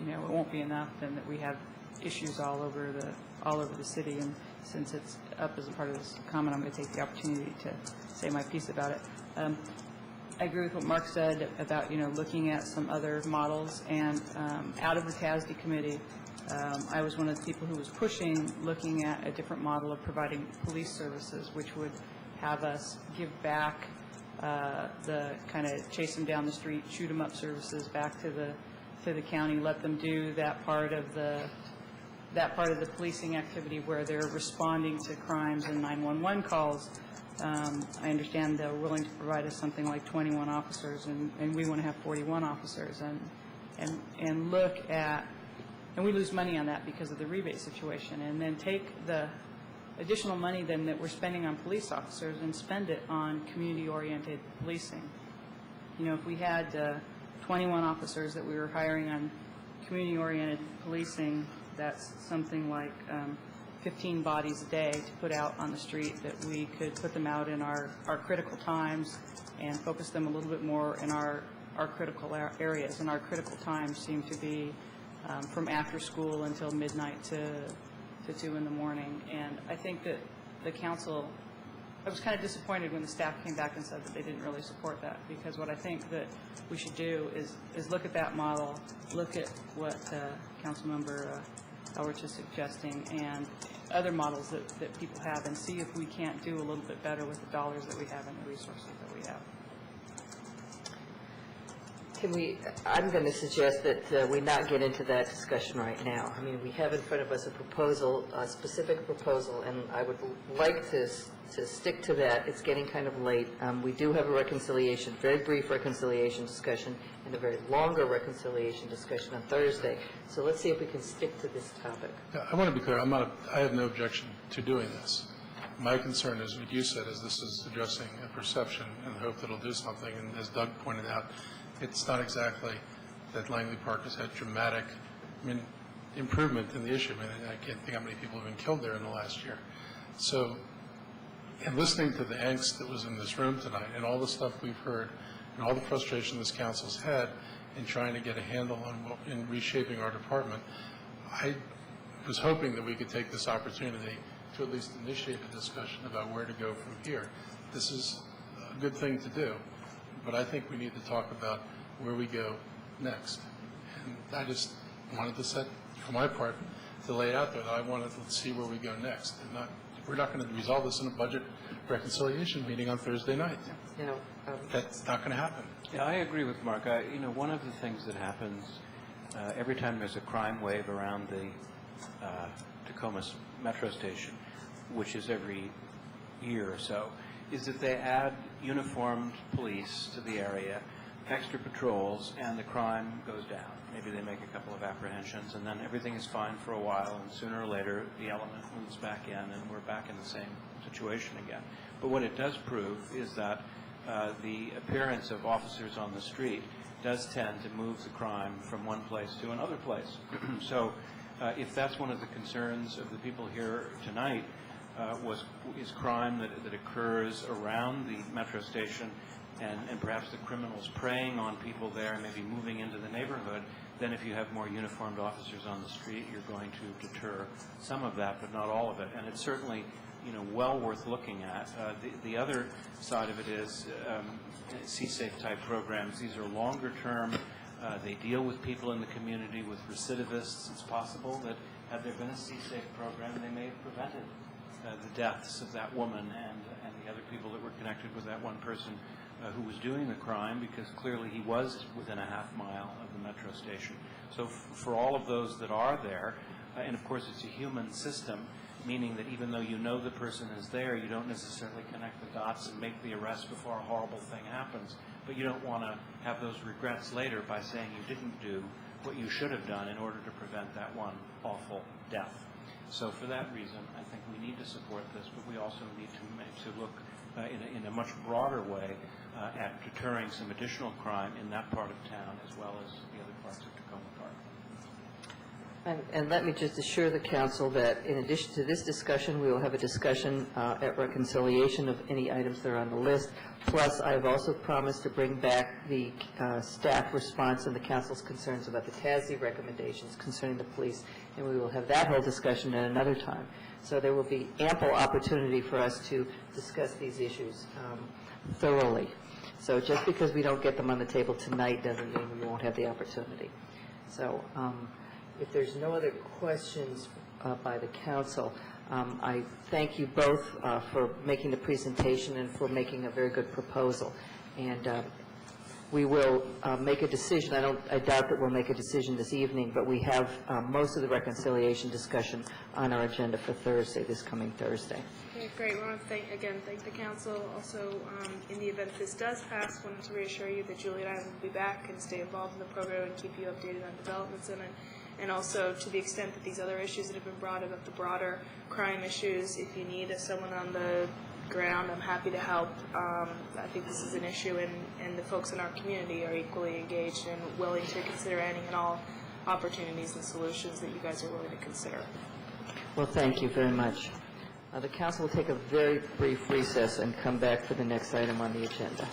it won't be enough, and that we have issues all over the city, and since it's up as a part of this comment, I'm going to take the opportunity to say my piece about it. I agree with what Mark said about, looking at some other models, and out of the TASD committee, I was one of the people who was pushing looking at a different model of providing police services, which would have us give back the kind of chase them down the street, shoot them up services back to the county, let them do that part of the policing activity where they're responding to crimes and 911 calls. I understand they're willing to provide us something like 21 officers, and we want to have 41 officers, and look at, and we lose money on that because of the rebate situation, and then take the additional money then that we're spending on police officers and spend it on community-oriented policing. If we had 21 officers that we were hiring on community-oriented policing, that's something like 15 bodies a day to put out on the street, that we could put them out in our critical times and focus them a little bit more in our our critical areas, and our critical times seem to be from after school until midnight to 2 in the morning. And I think that the council, I was kind of disappointed when the staff came back and said that they didn't really support that, because what I think that we should do is look at that model, look at what Councilmember Elrich is suggesting, and other models that people have, and see if we can't do a little bit better with the dollars that we have and the resources that we have. I'm going to suggest that we not get into that discussion right now. I mean, we have in front of us a proposal, a specific proposal, and I would like to stick to that. It's getting kind of late. We do have a reconciliation, very brief reconciliation discussion, and a very longer reconciliation discussion on Thursday. So let's see if we can stick to this topic. Yeah, I want to be clear. I have no objection to doing this. My concern is what you said, is this is addressing a perception and hope that it'll do something. And as Doug pointed out, it's not exactly that Langley Park has had dramatic, improvement in the issue. I can't think how many people have been killed there in the last year. So, and listening to the angst that was in this room tonight, and all the stuff we've heard, and all the frustration this council's had in trying to get a handle on in reshaping our department, I was hoping that we could take this opportunity to at least initiate a discussion about where to go from here. This is a good thing to do, but I think we need to talk about where we go next. And I just wanted to set, for my part, to lay it out there that I wanted to see where we go next. And we're not going to resolve this in a budget reconciliation meeting on Thursday night. That's not going to happen. Yeah, I agree with Mark. One of the things that happens every time there's a crime wave around the Tacoma Metro Station, which is every year or so, is that they add uniformed police to the area, extra patrols, and the crime goes down. Maybe they make a couple of apprehensions, and then everything is fine for a while, and sooner or later the element moves back in, and we're back in the same situation again. But what it does prove is that the appearance of officers on the street does tend to move the crime from one place to another place. So if that's one of the concerns of the people here tonight, is crime that occurs around the metro station, and perhaps the criminals preying on people there, maybe moving into the neighborhood, then if you have more uniformed officers on the street, you're going to deter some of that, but not all of it. And it's certainly, well worth looking at. The other side of it is CSAFE type programs. These are longer term. They deal with people in the community, with recidivists. It's possible that had there been a CSAFE program, they may have prevented the deaths of that woman and the other people that were connected with that one person who was doing the crime, because clearly he was within a half mile of the metro station. So for all of those that are there, and of course it's a human system, meaning that even though you know the person is there, you don't necessarily connect the dots and make the arrest before a horrible thing happens. But you don't want to have those regrets later by saying you didn't do what you should have done in order to prevent that one awful death. So for that reason, I think we need to support this, but we also need to look in a much broader way at deterring some additional crime in that part of town as well as the other parts of Tacoma Park. And let me just assure the council that in addition to this discussion, we will have a discussion at reconciliation of any items that are on the list. Plus, I've also promised to bring back the staff response and the council's concerns about the TASI recommendations concerning the police, and we will have that whole discussion at another time. So there will be ample opportunity for us to discuss these issues thoroughly. So just because we don't get them on the table tonight doesn't mean we won't have the opportunity. So if there's no other questions by the council, I thank you both for making the presentation and for making a very good proposal. And we will make a decision. I doubt that we'll make a decision this evening, but we have most of the reconciliation discussion on our agenda for Thursday, this coming Thursday. Okay, great. We want to thank the council. Also, in the event this does pass, I wanted to reassure you that Julie and I will be back and stay involved in the program and keep you updated on developments in it. And also, to the extent that these other issues that have been brought about the broader crime issues, if you need someone on the ground, I'm happy to help. I think this is an issue, and the folks in our community are equally engaged and willing to consider any and all opportunities and solutions that you guys are willing to consider. Well, thank you very much. The council will take a very brief recess and come back for the next item on the agenda.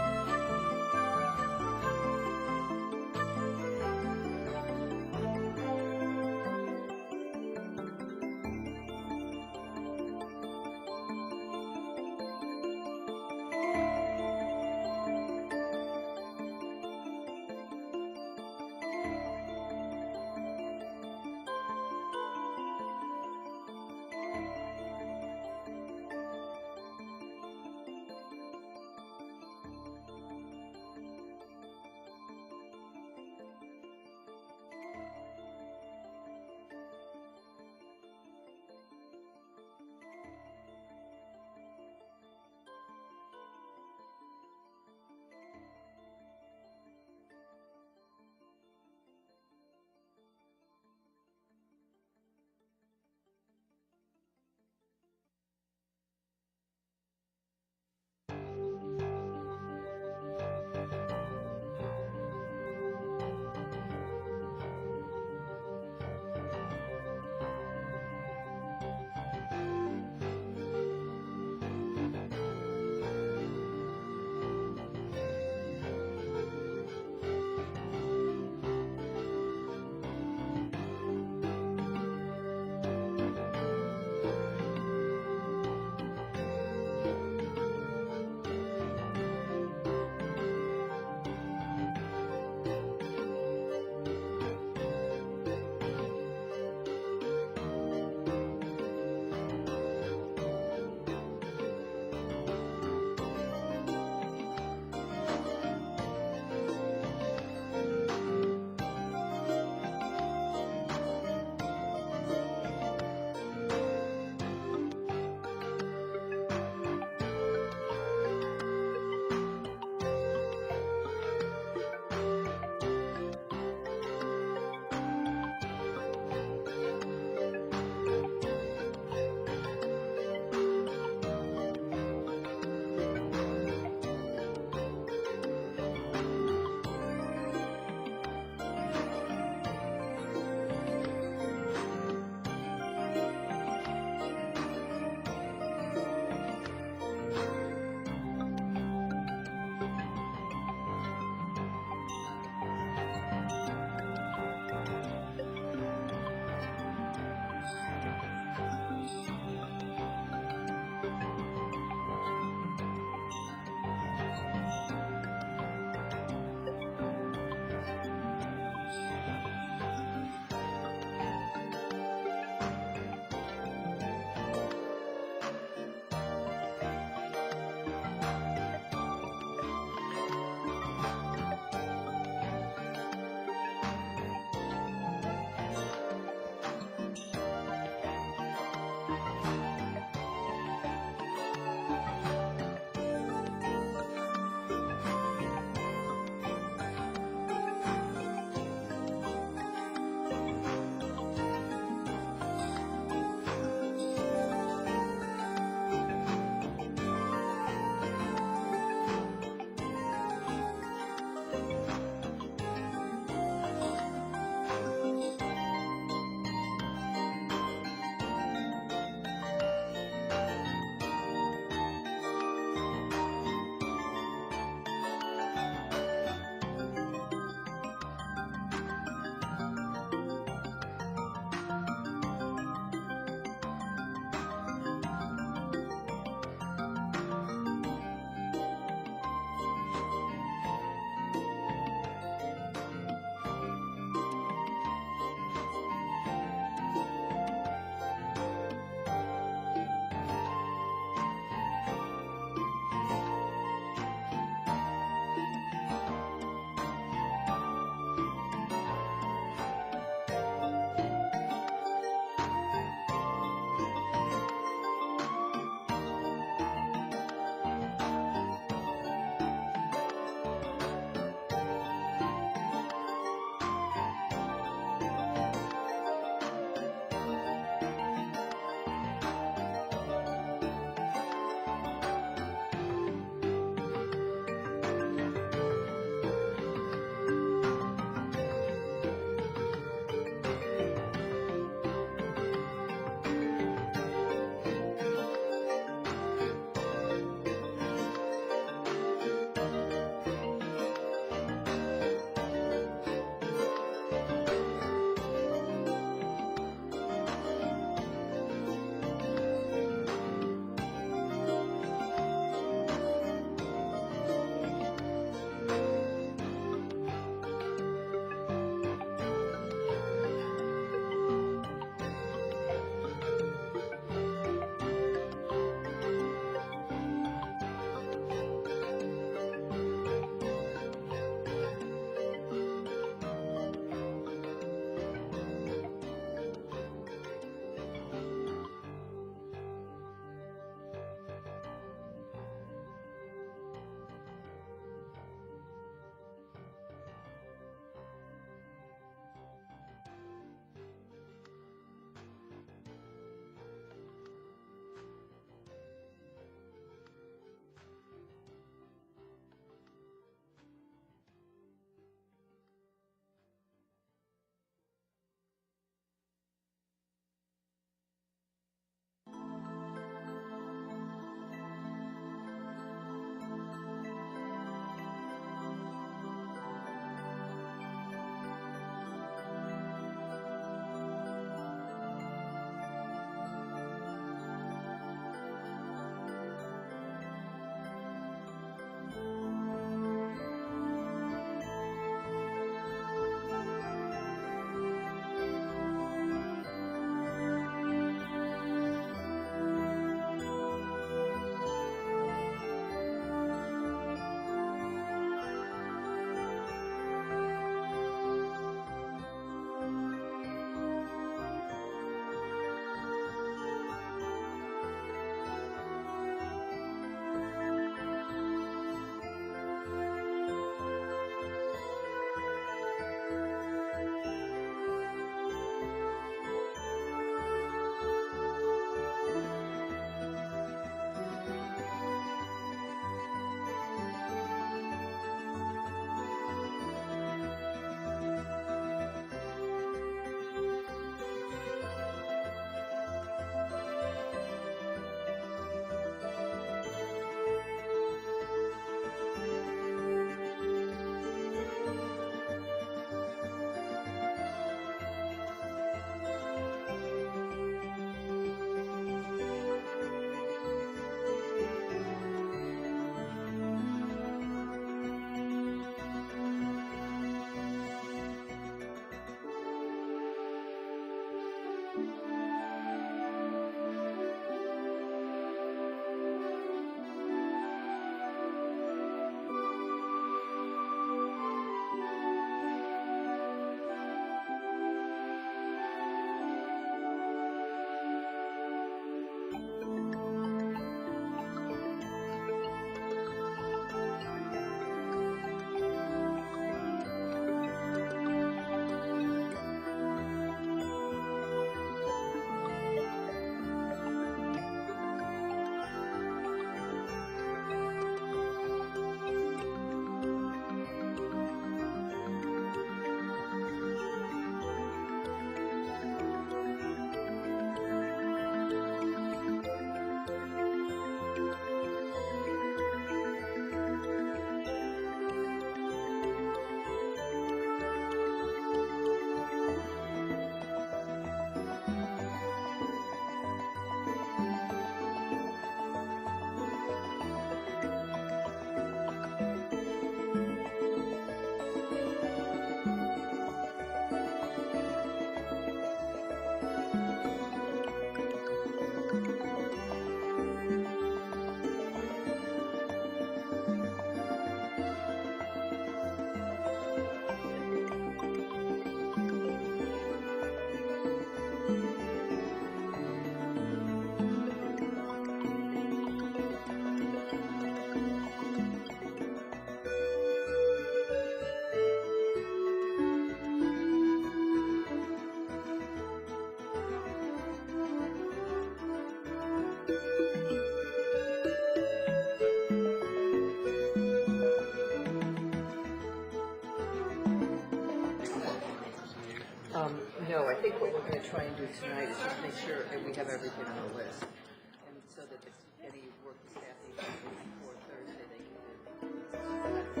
try and do tonight is just make sure that we have everything on the list, and so that if any work the staff needs to do before Thursday, they can do.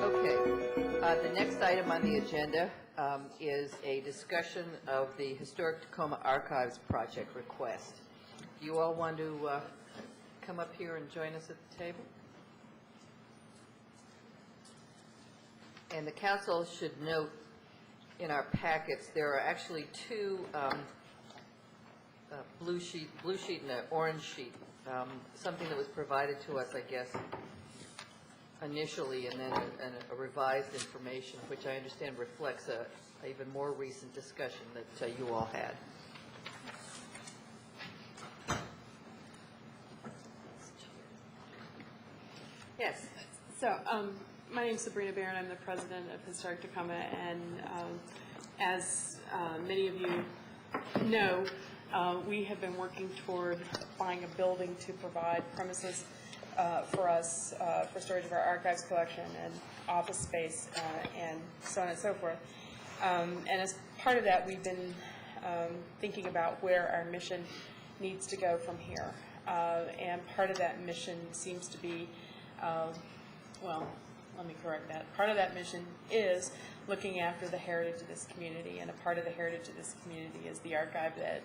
Okay. The next item on the agenda is a discussion of the Historic Tacoma Archives project request. Do you all want to come up here and join us at the table? And the council should note in our packets, there are actually two blue sheet and an orange sheet, something that was provided to us, I guess, initially, and then a revised information, which I understand reflects a even more recent discussion that you all had. Yes. So, my name is Sabrina Barron. I'm the president of Historic Tacoma, and as many of you know, we have been working toward buying a building to provide premises for us for storage of our archives collection and office space and so on and so forth. And as part of that, we've been thinking about where our mission needs to go from here. And part of that mission seems to be, well, let me correct that. Part of that mission is looking after the heritage of this community, and a part of the heritage of this community is the archive that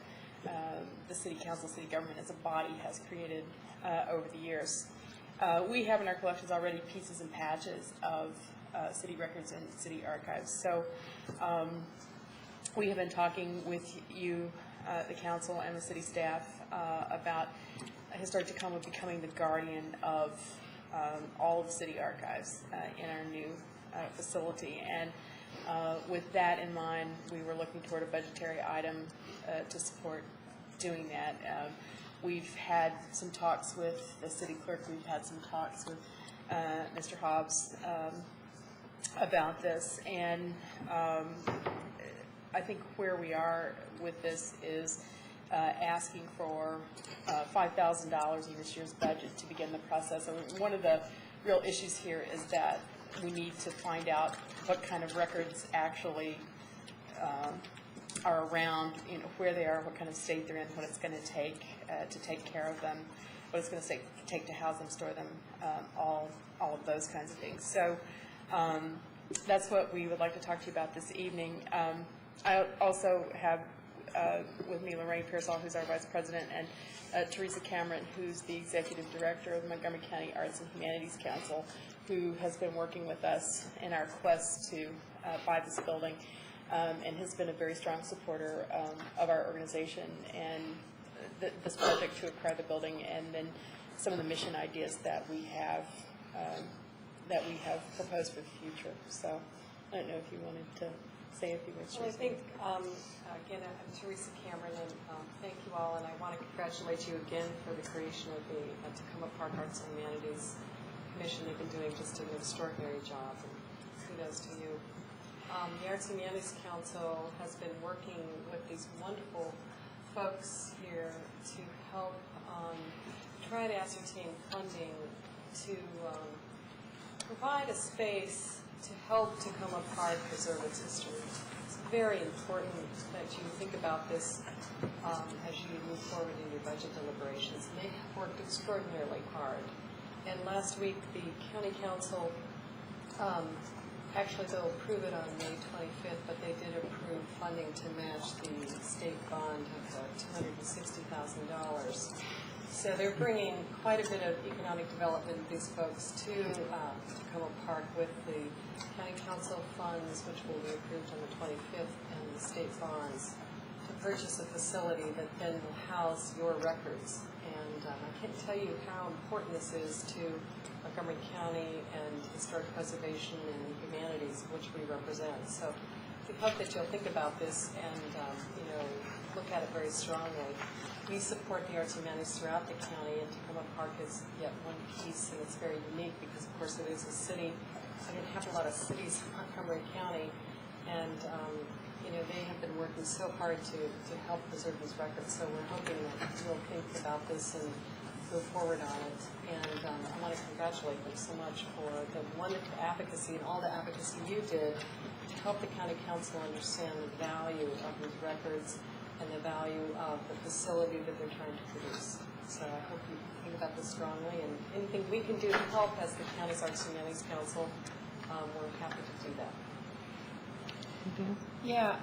the city council, city government as a body has created over the years. We have in our collections already pieces and patches of city records and city archives. So we have been talking with you, the council and the city staff, about Historic Tacoma becoming the guardian of all of the city archives in our new facility. And with that in mind, we were looking toward a budgetary item to support doing that. We've had some talks with the city clerk. We've had some talks with Mr. Hobbs about this. And I think where we are with this is asking for $5,000 in this year's budget to begin the process. I mean, one of the real issues here is that we need to find out what kind of records actually are around, you know, where they are, what kind of state they're in, what it's going to take care of them, what it's going to take to house them, store them, all of those kinds of things. So that's what we would like to talk to you about this evening. I also have with me Lorraine Pearsall, who's our vice president, and Teresa Cameron, who's the executive director of the Montgomery County Arts and Humanities Council, who has been working with us in our quest to buy this building, and has been a very strong supporter of our organization and this project to acquire the building, and then some of the mission ideas that we have proposed for the future. So I don't know if you wanted to say a few words. Well, I think, again, I'm Teresa Cameron, and thank you all, and I want to congratulate you again for the creation of the Tacoma Park Arts and Humanities Commission. They've been doing just an extraordinary job, and kudos to you. The Arts and Humanities Council has been working with these wonderful folks here to help try to ascertain funding to provide a space to help Tacoma Park preserve its history. It's very important that you think about this as you move forward in your budget deliberations. And they have worked extraordinarily hard. And last week, the county council, actually they'll approve it on May 25th, but they did approve funding to match the state bond of $260,000. So they're bringing quite a bit of economic development, these folks, to Tacoma Park with the county council funds, which will be approved on the 25th, and the state bonds to purchase a facility that then will house your records. And I can't tell you how important this is to Montgomery County and historic preservation and humanities, which we represent. So we hope that you'll think about this and look at it very strongly. We support the arts and humanities throughout the county, and Tacoma Park is yet one piece, and it's very unique because, of course, it is a city. I didn't have a lot of cities in Montgomery County, and they have been working so hard to help preserve these records. So we're hoping that you'll think about this and move forward on it. And I want to congratulate them so much for the wonderful advocacy and all the advocacy you did to help the county council understand the value of these records and the value of the facility that they're trying to produce. So I hope you think about this strongly, and anything we can do to help as the County's Arts and Humanities Council, we're happy to do that. Yeah,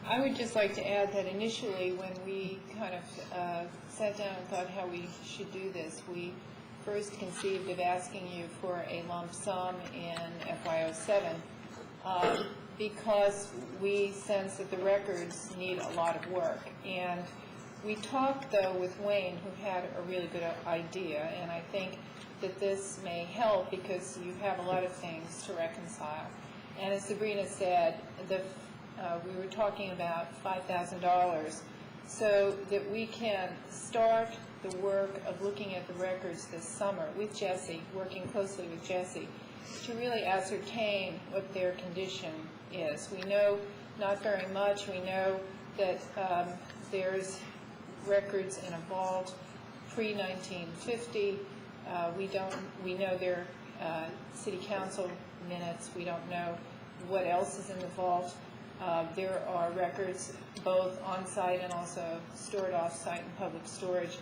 I would just like to add that initially when we kind of sat down and thought how we should do this, we first conceived of asking you for a lump sum in FY07 because we sense that the records need a lot of work. And we talked, though, with Wayne, who had a really good idea, and I think that this may help because you have a lot of things to reconcile. And as Sabrina said, we were talking about $5,000 so that we can start the work of looking at the records this summer with Jessie, working closely with Jessie, to really ascertain what their condition is. We know not very much. We know that there's records in a vault pre-1950. We know their city council minutes. We don't know what else is in the vault. There are records both on-site and also stored off-site in public storage.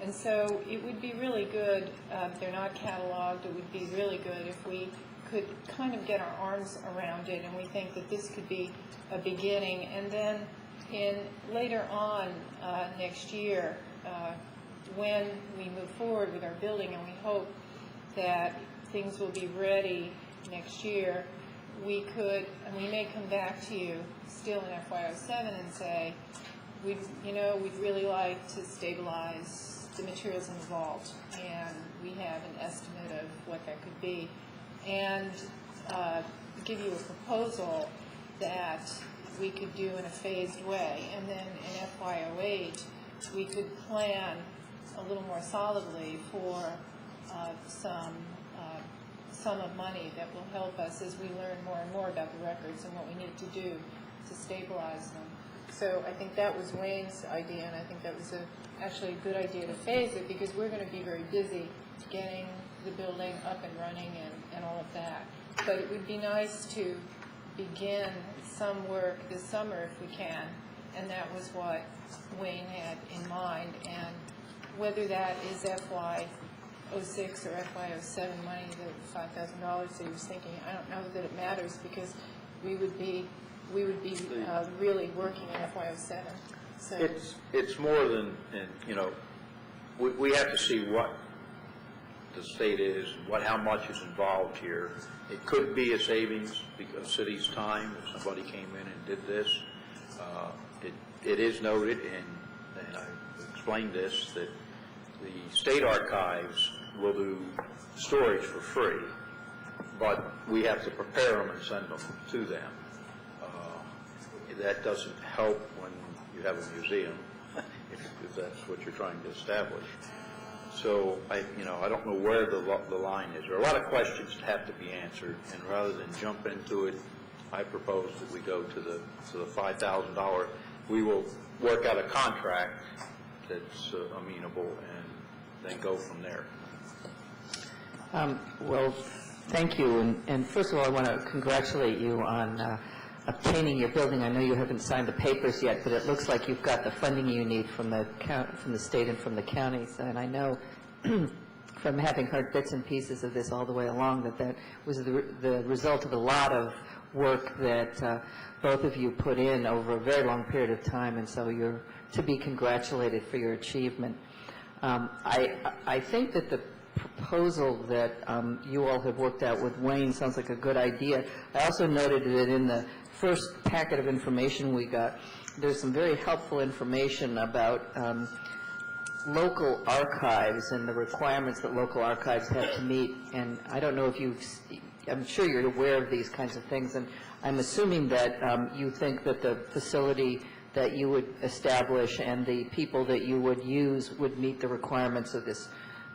And so it would be really good, they're not cataloged, it would be really good if we could kind of get our arms around it, and we think that this could be a beginning. And then later on next year, when we move forward with our building, and we hope that things will be ready next year, we may come back to you still in FY07 and say, we'd really like to stabilize the materials in the vault, and we have an estimate of what that could be, and give you a proposal that we could do in a phased way. And then in FY08, we could plan a little more solidly for some sum of money that will help us as we learn more and more about the records and what we need to do to stabilize them. So I think that was Wayne's idea, and I think that was actually a good idea to phase it, because we're going to be very busy getting the building up and running and all of that. But it would be nice to begin some work this summer if we can, and that was what Wayne had in mind. And whether that is FY06 or FY07 money, the $5,000 that he was thinking, I don't know that it matters, because we would be really working in FY07. So it's more than, we have to see what the state is, and how much is involved here. It could be a savings because of city's time if somebody came in and did this. It is noted, and I explained this, that the state archives will do storage for free, but we have to prepare them and send them to them. That doesn't help when you have a museum, if that's what you're trying to establish. So I don't know where the line is. There are a lot of questions that have to be answered, and rather than jump into it, I propose that we go to the $5,000. We will work out a contract that's amenable, and then go from there. Well, thank you. And first of all, I want to congratulate you on obtaining your building. I know you haven't signed the papers yet, but it looks like you've got the funding you need from the state and from the counties. And I know from having heard bits and pieces of this all the way along that was the result of a lot of work that both of you put in over a very long period of time, and so you're to be congratulated for your achievement. I think that the proposal that you all have worked out with Wayne sounds like a good idea. I also noted that in the first packet of information we got, there's some very helpful information about local archives and the requirements that local archives have to meet. And I don't know if I'm sure you're aware of these kinds of things, and I'm assuming that you think that the facility that you would establish and the people that you would use would meet the requirements of this,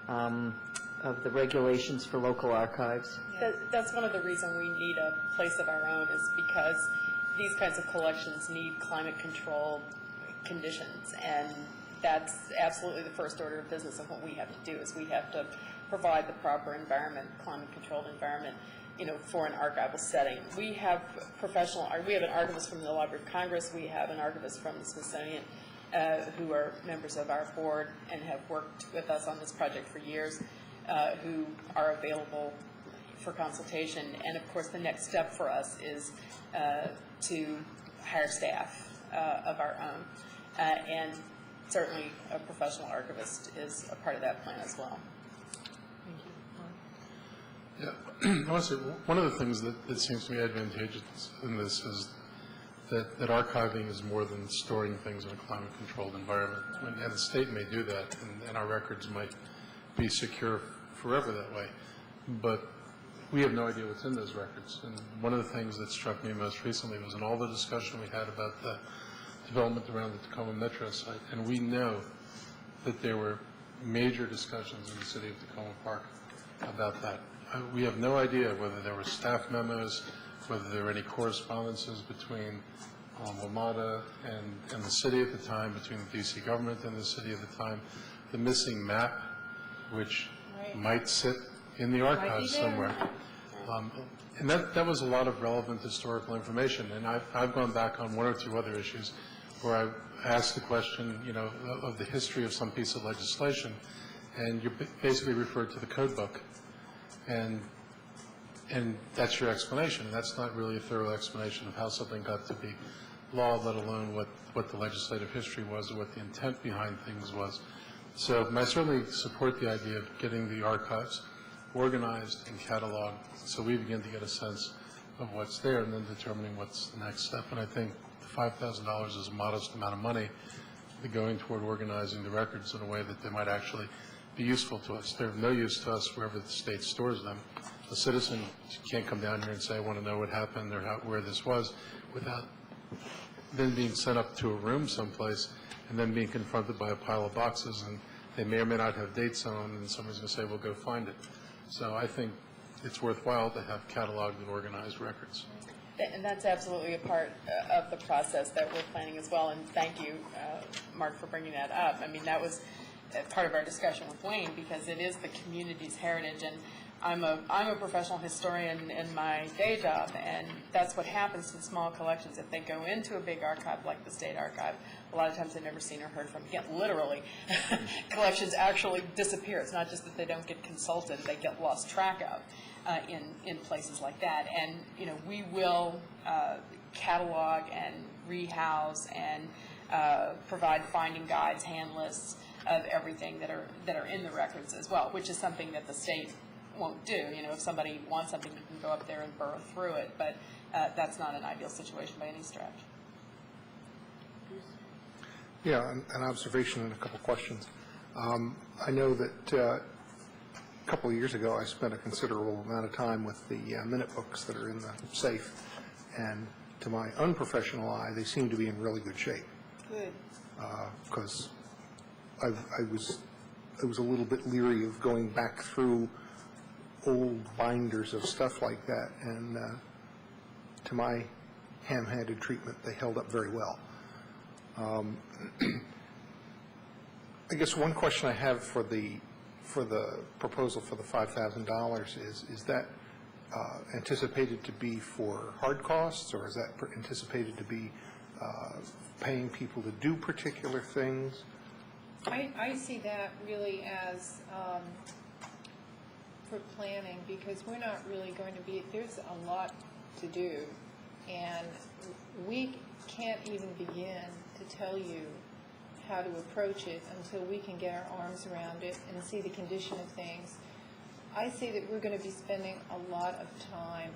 of the regulations for local archives. That's one of the reasons we need a place of our own, is because these kinds of collections need climate control conditions, and that's absolutely the first order of business of what we have to do, is we have to provide the proper environment, climate-controlled environment, for an archival setting. We have we have an archivist from the Library of Congress, we have an archivist from the Smithsonian, who are members of our board and have worked with us on this project for years, who are available for consultation. And of course, the next step for us is to hire staff of our own. And certainly a professional archivist is a part of that plan as well. Yeah, I want to say one of the things that seems to me advantageous in this is that archiving is more than storing things in a climate-controlled environment. And the state may do that, and our records might be secure forever that way. But we have no idea what's in those records. And one of the things that struck me most recently was in all the discussion we had about the development around the Tacoma Metro site, and we know that there were major discussions in the city of Tacoma Park about that. We have no idea whether there were staff memos, whether there were any correspondences between WMATA and the city at the time, between the D.C. government and the city at the time. The missing map, which might sit in the archives somewhere. And that was a lot of relevant historical information. And I've gone back on one or two other issues where I've asked the question, of the history of some piece of legislation, and you basically referred to the code book. And that's your explanation. That's not really a thorough explanation of how something got to be law, let alone what the legislative history was or what the intent behind things was. So I certainly support the idea of getting the archives organized and cataloged so we begin to get a sense of what's there and then determining what's the next step. And I think $5,000 is a modest amount of money going toward organizing the records in a way that they might actually be useful to us. They're of no use to us wherever the state stores them. A citizen can't come down here and say, I want to know what happened or where this was, without then being sent up to a room someplace and then being confronted by a pile of boxes, and they may or may not have dates on them, and somebody's going to say, well, go find it. So I think it's worthwhile to have cataloged and organized records. And that's absolutely a part of the process that we're planning as well, and thank you, Mark, for bringing that up. I mean, that was part of our discussion with Wayne, because it is the community's heritage, and I'm a professional historian in my day job, and that's what happens to small collections. If they go into a big archive like the State Archive, a lot of times they're never seen or heard from again. Literally, collections actually disappear. It's not just that they don't get consulted, they get lost track of in places like that. And, we will catalog and rehouse and provide finding guides, hand lists of everything that are in the records as well, which is something that the state won't do. If somebody wants something, you can go up there and burrow through it, but that's not an ideal situation by any stretch. Yeah, an observation and a couple questions. I know that a couple of years ago I spent a considerable amount of time with the minute books that are in the safe, and to my unprofessional eye, they seem to be in really good shape. Good. Because I was a little bit leery of going back through old binders of stuff like that, and to my ham-handed treatment, they held up very well. I guess one question I have for the proposal for the $5,000 is that anticipated to be for hard costs, or is that anticipated to be paying people to do particular things? I see that really as for planning, because we're not really going to be, there's a lot to do, and we can't even begin to tell you how to approach it until we can get our arms around it and see the condition of things. I see that we're going to be spending a lot of time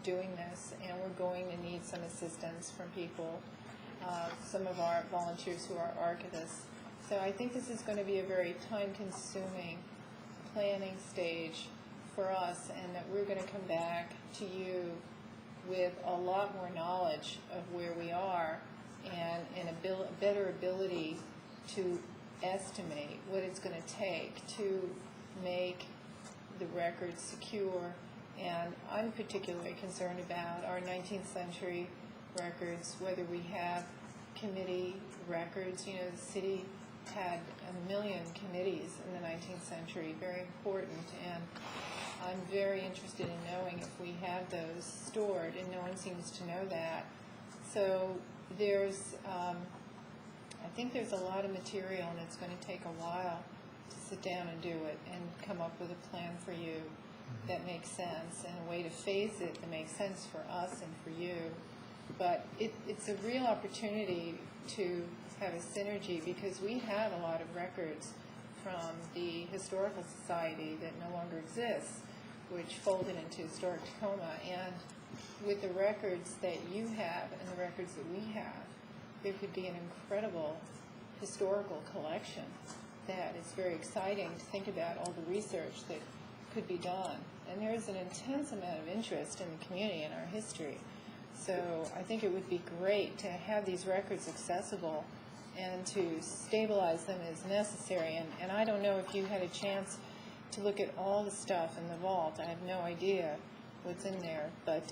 doing this, and we're going to need some assistance from people, some of our volunteers who are archivists. So I think this is going to be a very time-consuming planning stage for us, and that we're going to come back to you with a lot more knowledge of where we are and a better ability to estimate what it's going to take to make the records secure. And I'm particularly concerned about our 19th century records, whether we have committee records. The city had a million committees in the 19th century, very important, and I'm very interested in knowing if we have those stored, and no one seems to know that. So there's, I think there's a lot of material, and it's going to take a while to sit down and do it and come up with a plan for you that makes sense and a way to phase it that makes sense for us and for you. But it's a real opportunity to have a synergy because we have a lot of records from the Historical Society that no longer exists, which folded into Historic Tacoma. And with the records that you have and the records that we have, there could be an incredible historical collection that is very exciting to think about all the research that could be done. And there is an intense amount of interest in the community and our history. So I think it would be great to have these records accessible and to stabilize them as necessary. And I don't know if you had a chance to look at all the stuff in the vault. I have no idea what's in there, but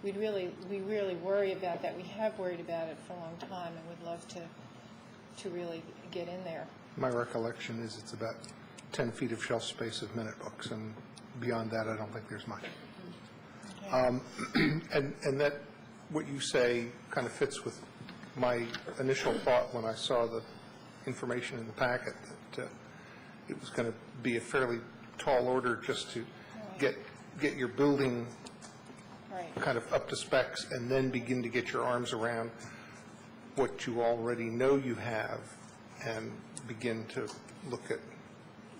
we really worry about that. We have worried about it for a long time and would love to really get in there. My recollection is it's about 10 feet of shelf space of minute books, and beyond that, I don't think there's much. And that, what you say kind of fits with my initial thought when I saw the information in the packet, that it was going to be a fairly tall order just to get your building kind of up to specs and then begin to get your arms around what you already know you have and begin to look at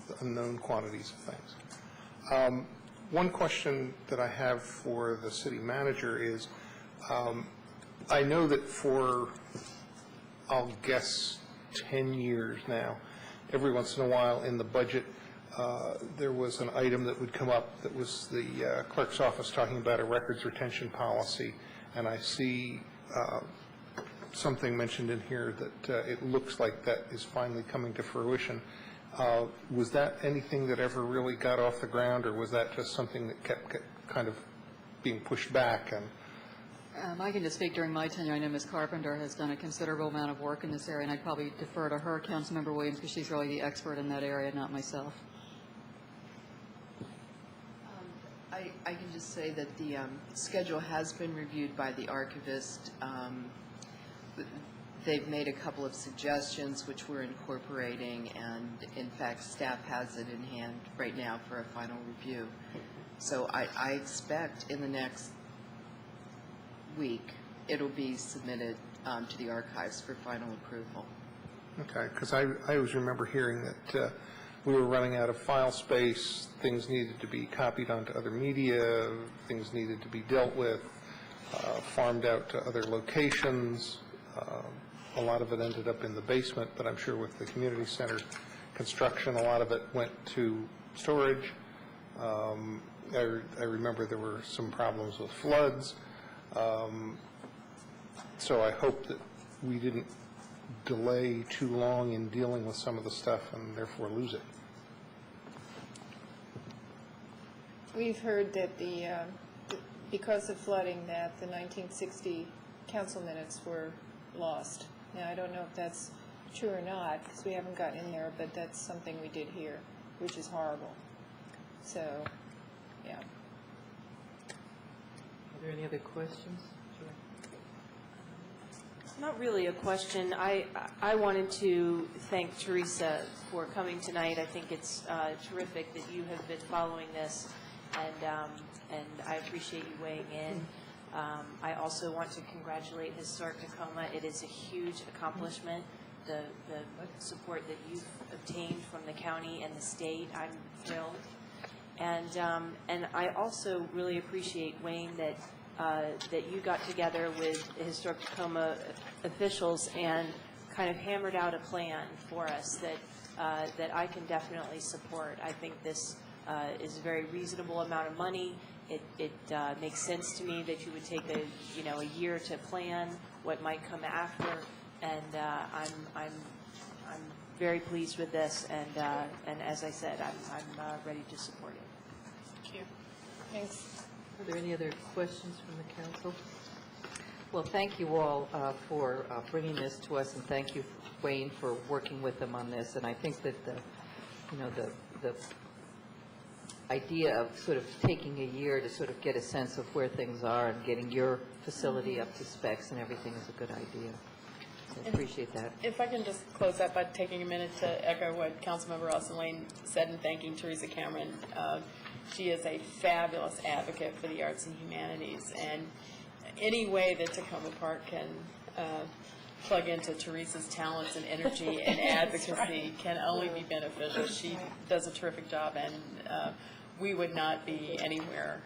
the unknown quantities of things. One question that I have for the city manager is, I know that for, I'll guess, 10 years now, every once in a while in the budget, there was an item that would come up that was the clerk's office talking about a records retention policy, and I see something mentioned in here that it looks like that is finally coming to fruition. Was that anything that ever really got off the ground, or was that just something that kept kind of being pushed back? And I can just speak during my tenure. I know Ms. Carpenter has done a considerable amount of work in this area, and I'd probably defer to her, Councilmember Williams, because she's really the expert in that area, not myself. I can just say that the schedule has been reviewed by the archivist. They've made a couple of suggestions which we're incorporating, and in fact staff has it in hand right now for a final review. So I expect in the next week it'll be submitted to the archives for final approval. Okay, because I always remember hearing that we were running out of file space, things needed to be copied onto other media, things needed to be dealt with, farmed out to other locations. A lot of it ended up in the basement, but I'm sure with the community center construction, a lot of it went to storage. I remember there were some problems with floods. So I hope that we didn't delay too long in dealing with some of the stuff and therefore lose it. We've heard that because of flooding that the 1960 council minutes were lost. Now, I don't know if that's true or not, because we haven't gotten in there, but that's something we did hear, which is horrible. So, yeah. Are there any other questions? Not really a question. I wanted to thank Teresa for coming tonight. I think it's terrific that you have been following this, and I appreciate you weighing in. I also want to congratulate Historic Tacoma. It is a huge accomplishment, the support that you've obtained from the county and the state. I'm thrilled. And I also really appreciate, Wayne, that you got together with the Historic Tacoma officials and kind of hammered out a plan for us that I can definitely support. I think this is a very reasonable amount of money. It makes sense to me that you would take a year to plan what might come after, and I'm very pleased with this, and as I said, I'm ready to support it. Thank you. Thanks. Are there any other questions from the council? Well, thank you all for bringing this to us, and thank you, Wayne, for working with them on this. And I think that the idea of sort of taking a year to sort of get a sense of where things are and getting your facility up to specs and everything is a good idea. So I appreciate that. If I can just close that by taking a minute to echo what Councilmember Austin Lane said and thanking Teresa Cameron. She is a fabulous advocate for the arts and humanities, and any way that Tacoma Park can plug into Teresa's talents and energy and advocacy can only be beneficial. She does a terrific job, and we would not be anywhere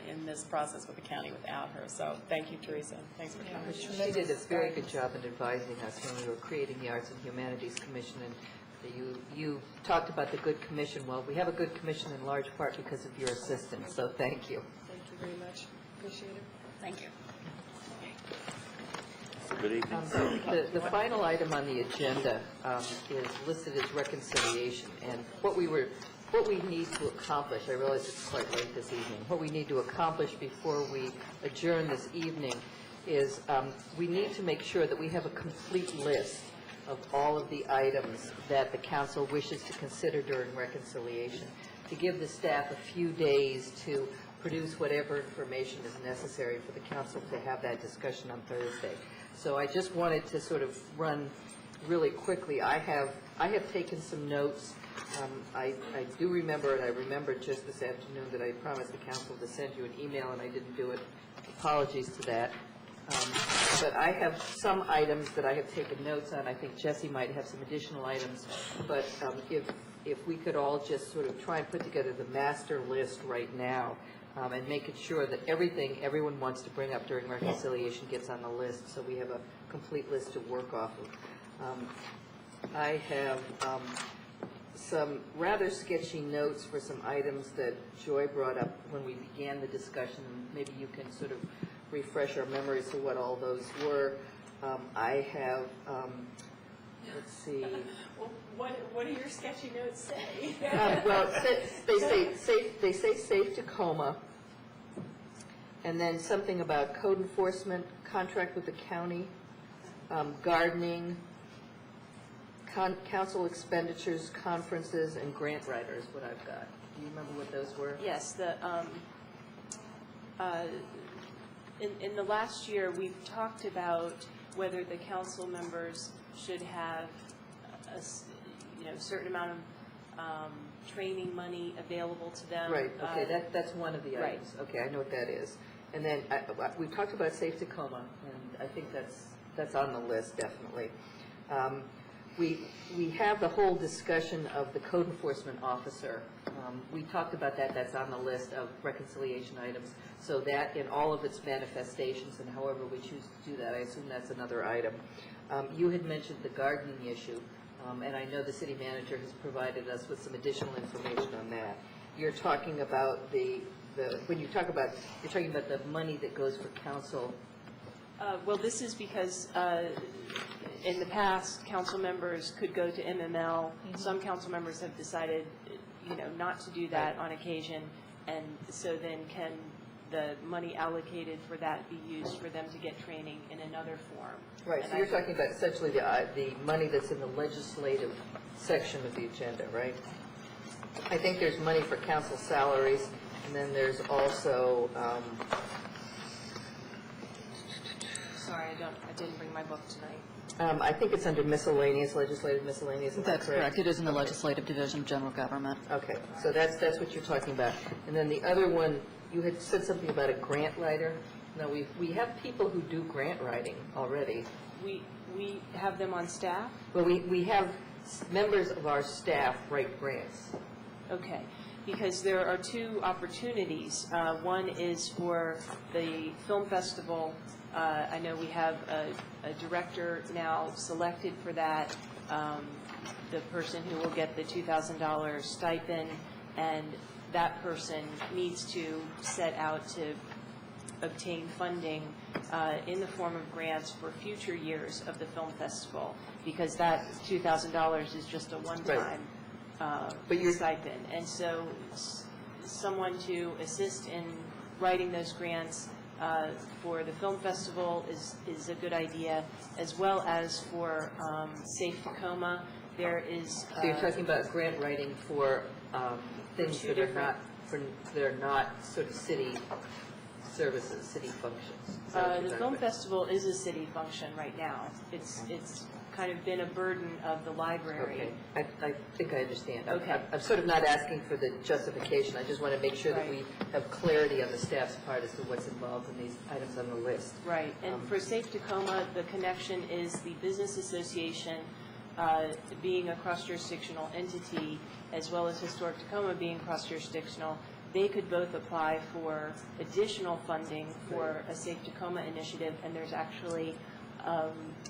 in this process with the county without her. So thank you, Teresa. Thanks for coming. She did a very good job in advising us when we were creating the Arts and Humanities Commission, and you talked about the good commission. Well, we have a good commission in large part because of your assistance, so thank you. Thank you very much. Appreciate it. Thank you. Good evening. The final item on the agenda is listed as reconciliation, and what we need to accomplish, I realize it's quite late this evening, what we need to accomplish before we adjourn this evening is we need to make sure that we have a complete list of all of the items that the council wishes to consider during reconciliation, to give the staff a few days to produce whatever information is necessary for the council to have that discussion on Thursday. So I just wanted to sort of run really quickly. I have taken some notes. I do remember, and I remembered just this afternoon that I promised the council to send you an email, and I didn't do it. Apologies to that. But I have some items that I have taken notes on. I think Jessie might have some additional items. But if we could all just sort of try and put together the master list right now, and making sure that everything everyone wants to bring up during reconciliation gets on the list, so we have a complete list to work off of. I have some rather sketchy notes for some items that Joy brought up when we began the discussion. Maybe you can sort of refresh our memories of what all those were. I have, let's see. Well, what do your sketchy notes say? Well, they say safe Tacoma, and then something about code enforcement, contract with the county, gardening, council expenditures, conferences, and grant writers, what I've got. Do you remember what those were? Yes, in the last year, we've talked about whether the council members should have a certain amount of training money available to them. Right, okay, that's one of the items. Right. Okay, I know what that is. And then we've talked about Safe Tacoma, and I think that's on the list, definitely. We have the whole discussion of the code enforcement officer. We talked about that. That's on the list of reconciliation items. So that in all of its manifestations and however we choose to do that, I assume that's another item. You had mentioned the gardening issue, and I know the city manager has provided us with some additional information on that. You're talking about when you talk about, you're talking about the money that goes for council. Well, this is because in the past, council members could go to MML. Mm-hmm. Some council members have decided, not to do that on occasion, and so then can the money allocated for that be used for them to get training in another form? Right. So you're talking about essentially the money that's in the legislative section of the agenda, right? I think there's money for council salaries, and then there's also. Sorry, I didn't bring my book tonight. I think it's under miscellaneous, legislative miscellaneous. That's correct. It is in the legislative division of general government. Okay, so that's what you're talking about. And then the other one, you had said something about a grant writer. Now we have people who do grant writing already. We have them on staff? Well, we have members of our staff write grants. Okay, because there are two opportunities. One is for the film festival. I know we have a director now selected for that, the person who will get the $2,000 stipend, and that person needs to set out to obtain funding in the form of grants for future years of the film festival, because that $2,000 is just a one-time stipend. And so someone to assist in writing those grants for the film festival is a good idea, as well as for Safe Tacoma. There is. So you're talking about grant writing for things that are not sort of city services, city functions. The film festival is a city function right now. It's kind of been a burden of the library. Okay, I think I understand. Okay. I'm sort of not asking for the justification. I just want to make sure that we have clarity on the staff's part as to what's involved in these items on the list. Right, and for Safe Tacoma, the connection is the business association being a cross-jurisdictional entity, as well as Historic Tacoma being cross-jurisdictional. They could both apply for additional funding for a Safe Tacoma initiative, and there's actually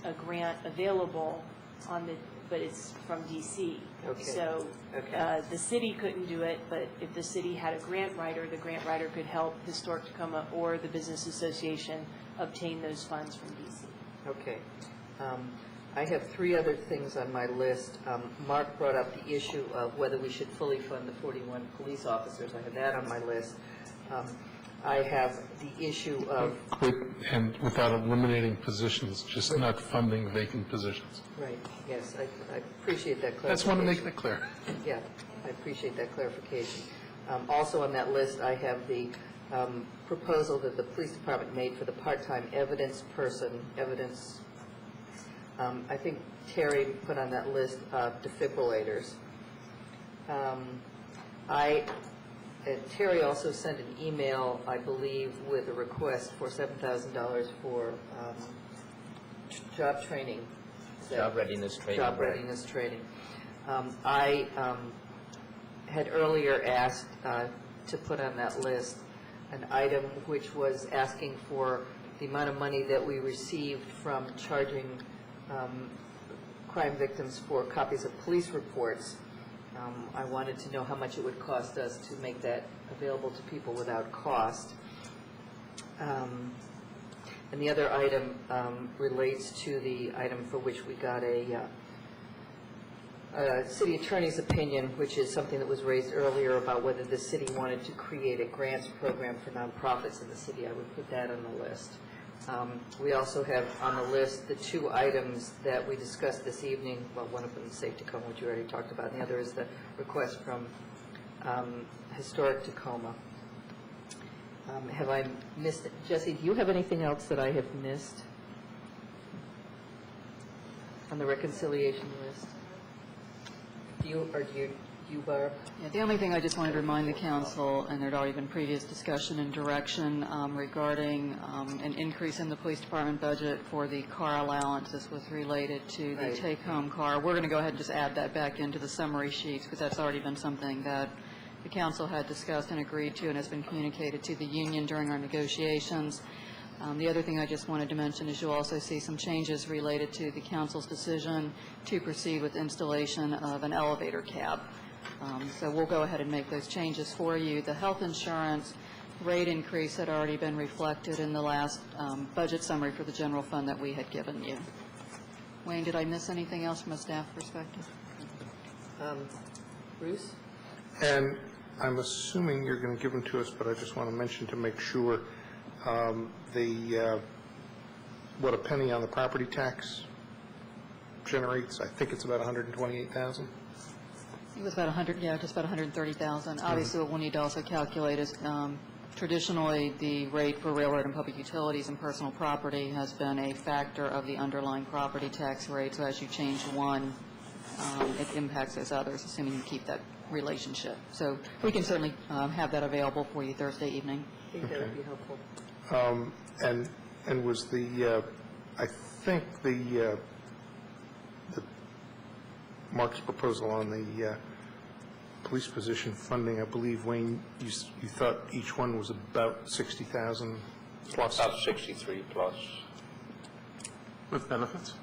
a grant available but it's from DC. Okay. So the city couldn't do it, but if the city had a grant writer, the grant writer could help Historic Tacoma or the Business Association obtain those funds from DC. Okay. I have 3 other things on my list. Mark brought up the issue of whether we should fully fund the 41 police officers. I have that on my list. I have the issue of... And without eliminating positions, just not funding vacant positions. Right, yes, I appreciate that clarification. I just want to make that clear. Yeah, I appreciate that clarification. Also on that list, I have the proposal that the police department made for the part-time evidence person, I think Terry put on that list defibrillators. Terry also sent an email, I believe, with a request for $7,000 for job training. Job readiness training. Job readiness training. I had earlier asked to put on that list an item which was asking for the amount of money that we received from charging crime victims for copies of police reports. I wanted to know how much it would cost us to make that available to people without cost. And the other item relates to the item for which we got a city attorney's opinion, which is something that was raised earlier about whether the city wanted to create a grants program for nonprofits in the city. I would put that on the list. We also have on the list the 2 items that we discussed this evening. Well, one of them is Safe Tacoma, which you already talked about, and the other is the request from Historic Tacoma. Have I missed it? Jessie, do you have anything else that I have missed on the reconciliation list? Do you, Barb? Yeah, the only thing I just wanted to remind the council, and there'd already been previous discussion and direction regarding an increase in the police department budget for the car allowance. This was related to the take-home car. We're going to go ahead and just add that back into the summary sheets because that's already been something that the council had discussed and agreed to and has been communicated to the union during our negotiations. The other thing I just wanted to mention is you'll also see some changes related to the council's decision to proceed with installation of an elevator cab. So we'll go ahead and make those changes for you. The health insurance rate increase had already been reflected in the last budget summary for the general fund that we had given you. Wayne, did I miss anything else from a staff perspective? Bruce? And I'm assuming you're going to give them to us, but I just want to mention to make sure what a penny on the property tax generates. I think it's about $128,000. It was about 100, yeah, just about 130,000. Obviously, what we'll need to also calculate is traditionally the rate for railroad and public utilities and personal property has been a factor of the underlying property tax rate. So as you change one, it impacts those others, assuming you keep that relationship. So we can certainly have that available for you Thursday evening. I think that would be helpful. And was the I think the Mark's proposal on the police position funding, I believe, Wayne, you thought each one was about 60,000 plus? About 63 plus. With benefits?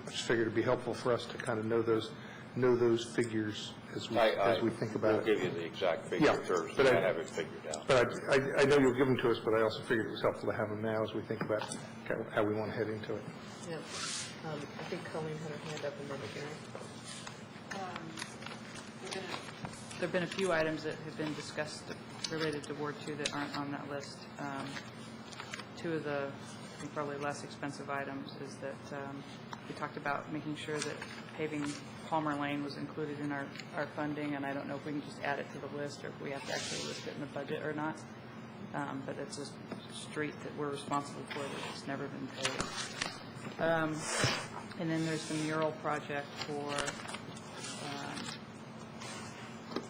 I just figured it'd be helpful for us to kind of know those figures as we think about it. We'll give you the exact figure Thursday. But I have it figured out. But I know you'll give them to us, but I also figured it was helpful to have them now as we think about how we want to head into it. Yeah. I think Colleen had her hand up a minute ago. We're going to have been a few items that have been discussed related to Ward 2 that aren't on that list. Two of the, I think, probably less expensive items is that we talked about making sure that paving Palmer Lane was included in our funding, and I don't know if we can just add it to the list or if we have to actually list it in the budget or not. But it's a street that we're responsible for that's never been paved. And then there's the mural project for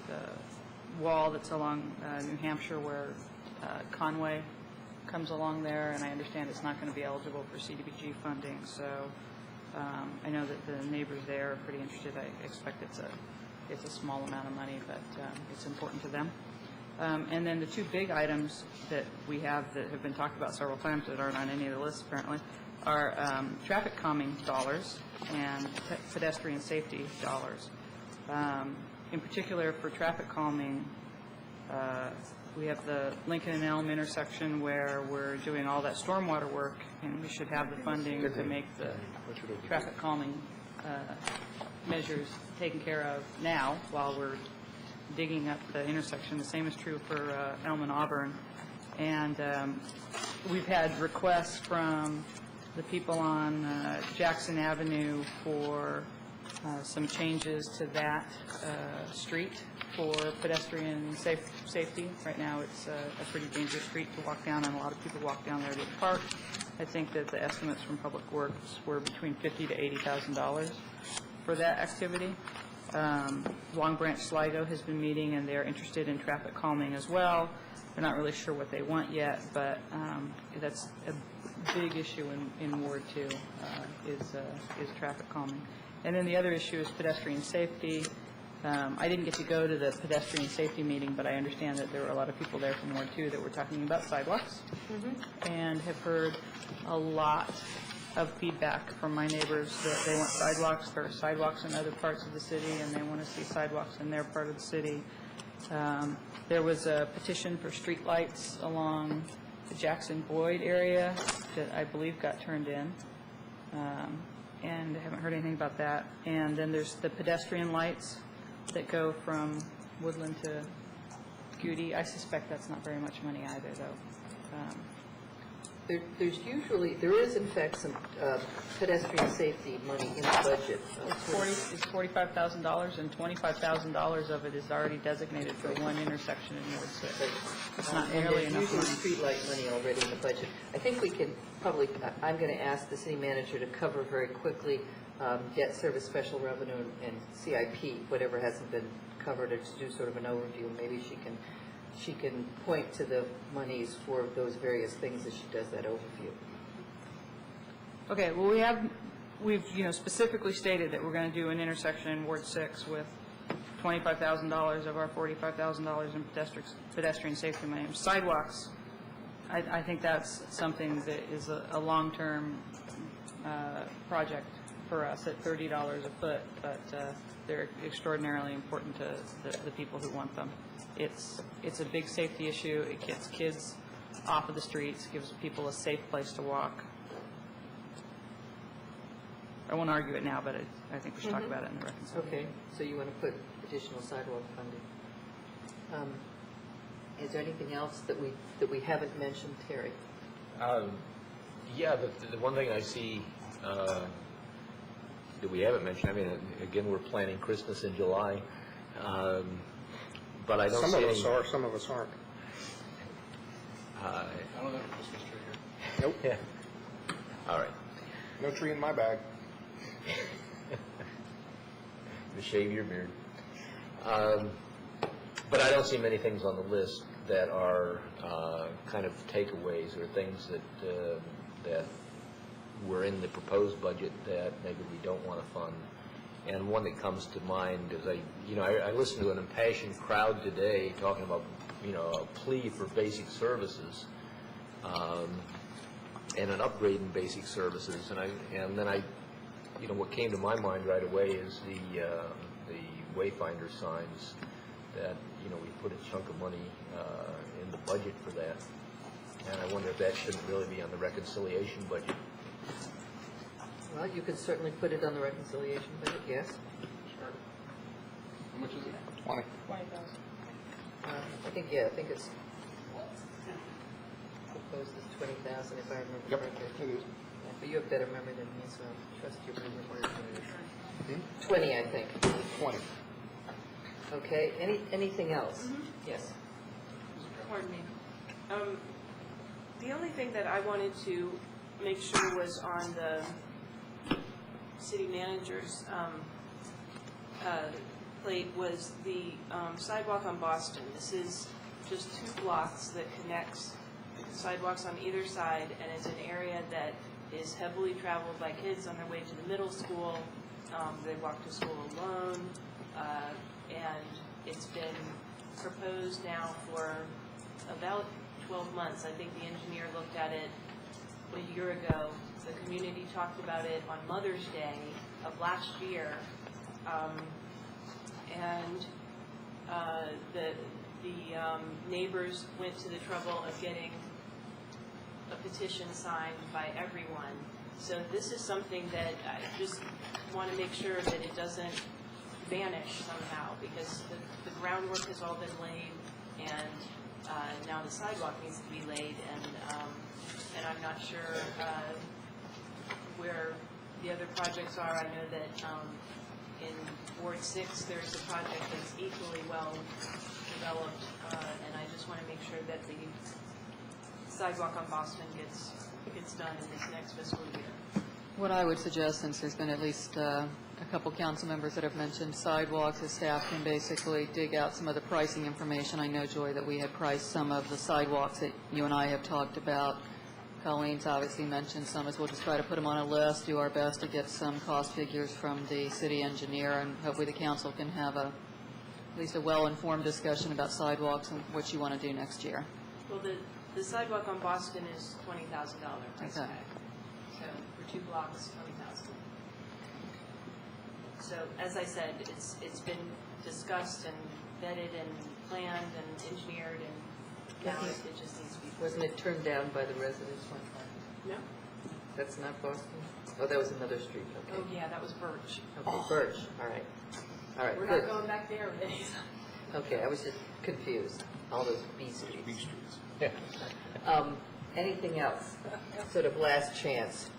the wall that's along New Hampshire where Conway comes along there, and I understand it's not going to be eligible for CDBG funding, so I know that the neighbors there are pretty interested. I expect it's a small amount of money, but it's important to them. And then the two big items that we have that have been talked about several times that aren't on any of the lists apparently are traffic calming dollars and pedestrian safety dollars. In particular, for traffic calming, we have the Lincoln and Elm intersection where we're doing all that stormwater work, and we should have the funding to make the traffic calming measures taken care of now while we're digging up the intersection. The same is true for Elm and Auburn. And we've had requests from the people on Jackson Avenue for some changes to that street for pedestrian safety. Right now it's a pretty dangerous street to walk down, and a lot of people walk down there to park. I think that the estimates from Public Works were between $50,000 to $80,000 for that activity. Long Branch Sligo has been meeting, and they're interested in traffic calming as well. They're not really sure what they want yet, but that's a big issue in Ward 2 is traffic calming. And then the other issue is pedestrian safety. I didn't get to go to the pedestrian safety meeting, but I understand that there were a lot of people there from Ward 2 that were talking about sidewalks, and have heard a lot of feedback from my neighbors that they want sidewalks. There are sidewalks in other parts of the city, and they want to see sidewalks in their part of the city. There was a petition for street lights along the Jackson-Boyd area that I believe got turned in, and I haven't heard anything about that. And then there's the pedestrian lights that go from Woodland to Goody. I suspect that's not very much money either, though. There is in fact some pedestrian safety money in the budget. It's $45,000, and $25,000 of it is already designated for one intersection in Ward 6. It's not nearly enough money. There's usually streetlight money already in the budget. I think we can probably, I'm going to ask the city manager to cover very quickly debt service special revenue and CIP, whatever hasn't been covered, or to do sort of an overview. Maybe she can point to the monies for those various things as she does that overview. Okay, well, we've specifically stated that we're going to do an intersection in Ward 6 with $25,000 of our $45,000 in pedestrian safety money. Sidewalks, I think that's something that is a long-term project for us at $30 a foot, but they're extraordinarily important to the people who want them. It's a big safety issue. It gets kids off of the streets, gives people a safe place to walk. I won't argue it now, but I think we should talk about it in the reconciliation. Okay, so you want to put additional sidewalk funding. Is there anything else that we haven't mentioned, Terry? Yeah, the one thing I see that we haven't mentioned, I mean, again, we're planning Christmas in July, but I don't see Some of us are, some of us aren't. I don't have a Christmas tree here. Nope. Yeah. All right. No tree in my bag. To shave your beard. But I don't see many things on the list that are kind of takeaways or things that were in the proposed budget that maybe we don't want to fund. And one that comes to mind is I listened to an impassioned crowd today talking about a plea for basic services and an upgrade in basic services, and then what came to my mind right away is the wayfinder signs that we put a chunk of money in the budget for that, and I wonder if that shouldn't really be on the reconciliation budget. Well, you can certainly put it on the reconciliation budget, yes. Sure. How much is it? 20. 20,000. I think it's proposed as 20,000 if I remember correctly. It is. Yeah, but you have better memory than me, so I'll trust your memory. 20, I think. 20. Okay, anything else? Yes. Pardon me. The only thing that I wanted to make sure was on the city manager's plate was the sidewalk on Boston. This is just 2 blocks that connects sidewalks on either side, and it's an area that is heavily traveled by kids on their way to the middle school. They walk to school alone, and it's been proposed now for about 12 months. I think the engineer looked at it a year ago. The community talked about it on Mother's Day of last year, and the neighbors went to the trouble of getting a petition signed by everyone. So this is something that I just want to make sure that it doesn't vanish somehow, because the groundwork has all been laid, and now the sidewalk needs to be laid, and I'm not sure where the other projects are. I know that in Ward 6 there's a project that's equally well developed, and I just want to make sure that the sidewalk on Boston gets done in this next fiscal year. What I would suggest, since there's been at least a couple council members that have mentioned sidewalks, is staff can basically dig out some of the pricing information. I know, Joy, that we had priced some of the sidewalks that you and I have talked about. Colleen's obviously mentioned some, as we'll just try to put them on a list, do our best to get some cost figures from the city engineer, and hopefully the council can have at least a well-informed discussion about sidewalks and what you want to do next year. Well, the sidewalk on Boston is $20,000. Okay. So for 2 blocks, $20,000. So as I said, it's been discussed and vetted and planned and engineered, and now it just needs to be. Wasn't it turned down by the residents one time? No. That's not Boston? Oh, that was another street, okay. Oh, yeah, that was Birch. Okay, Birch, all right. All right, We're good. not going back there, Vinny. Okay, I was just confused, all those B streets. B streets. Anything else? Sort of last chance.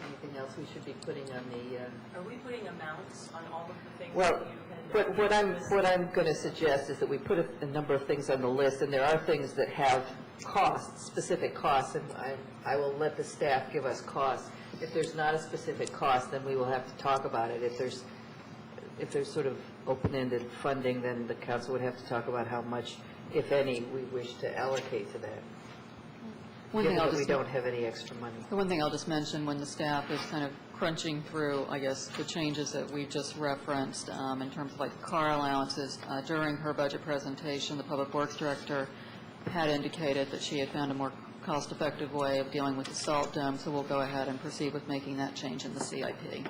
Anything else we should be putting on the? Are we putting amounts on all of the things Well, that you had? what I'm going to suggest is that we put a number of things on the list, and there are things that have costs, specific costs, and I will let the staff give us costs. If there's not a specific cost, then we will have to talk about it. If there's sort of open-ended funding, then the council would have to talk about how much, if any, we wish to allocate to that. Given that we don't have any extra money. The one thing I'll just mention, when the staff is kind of crunching through, I guess, the changes that we just referenced in terms of like car allowances, during her budget presentation, the Public Works Director had indicated that she had found a more cost-effective way of dealing with the salt dome, so we'll go ahead and proceed with making that change in the CIP.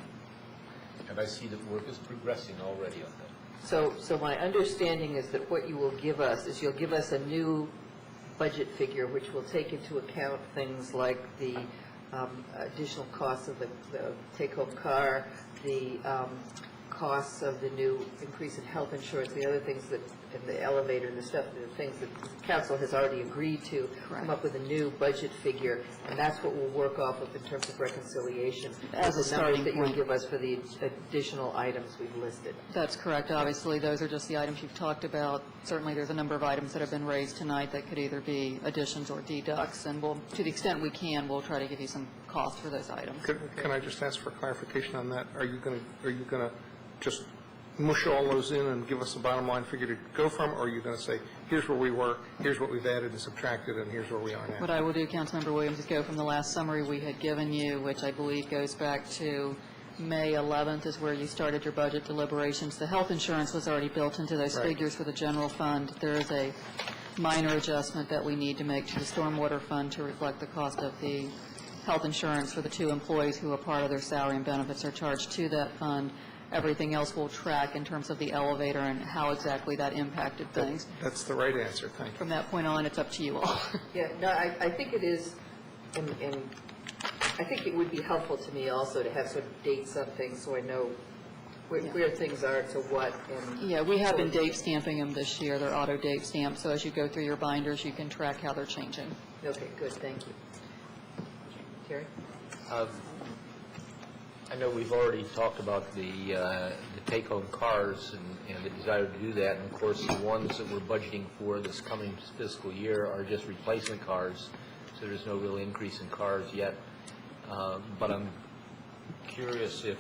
And I see that work is progressing already on that. So my understanding is that what you will give us is you'll give us a new budget figure which will take into account things like the additional costs of the take-home car, the costs of the new increase in health insurance, the other things that, and the elevator and the stuff, the things that the council has already agreed to, come up with a new budget figure, and that's what we'll work off of in terms of reconciliation. As a starting that point. you'll give us for the additional items we've listed. That's correct. Obviously, those are just the items you've talked about. Certainly, there's a number of items that have been raised tonight that could either be additions or deducts, and we'll, to the extent we can, we'll try to give you some cost for those items. Can I just ask for clarification on that? Are you going to just mush all those in and give us a bottom line figure to go from, or are you going to say, here's where we were, here's what we've added and subtracted, and here's where we are now? What I will do, Councilmember Williams, is go from the last summary we had given you, which I believe goes back to May 11th is where you started your budget deliberations. The health insurance was already built into those figures for the general fund. There is a minor adjustment that we need to make to the stormwater fund to reflect the cost of the health insurance for the 2 employees who, a part of their salary and benefits, are charged to that fund. Everything else will track in terms of the elevator and how exactly that impacted things. That's the right answer. Thank you. From that point on, it's up to you all. Yeah, no, I think it is, and I think it would be helpful to me also to have sort of dates on things so I know where things are to what. And Yeah, we have been date stamping them this year. They're auto date stamped, so as you go through your binders, you can track how they're changing. Okay, good, thank you. Terry? I know we've already talked about the take-home cars and the desire to do that, and of course, the ones that we're budgeting for this coming fiscal year are just replacement cars, so there's no real increase in cars yet. But I'm curious if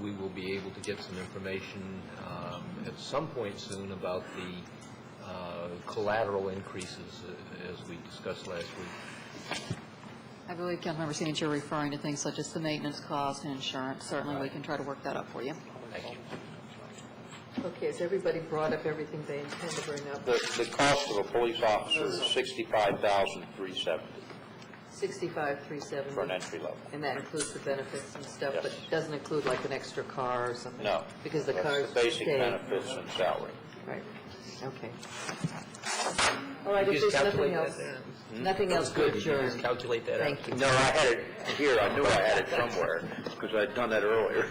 we will be able to get some information at some point soon about the collateral increases as we discussed last week. I believe, Councilmember Sands, you're referring to things such as the maintenance cost and insurance. Certainly, we can try to work that up for you. Thank you. Okay, has everybody brought up everything they intend to bring up? The cost of a police officer is $65,370 $65,370 for an entry level. And that includes the benefits and stuff, Yes. but it doesn't include like an extra car or something? No. Because the That's cars the basic stay. benefits and salary. Right, okay. All right, You if just there's nothing calculate else, that. nothing else to Good, you adjourn. just calculate that out. Thank you. No, I had it here. I knew I had it somewhere because I'd done that earlier.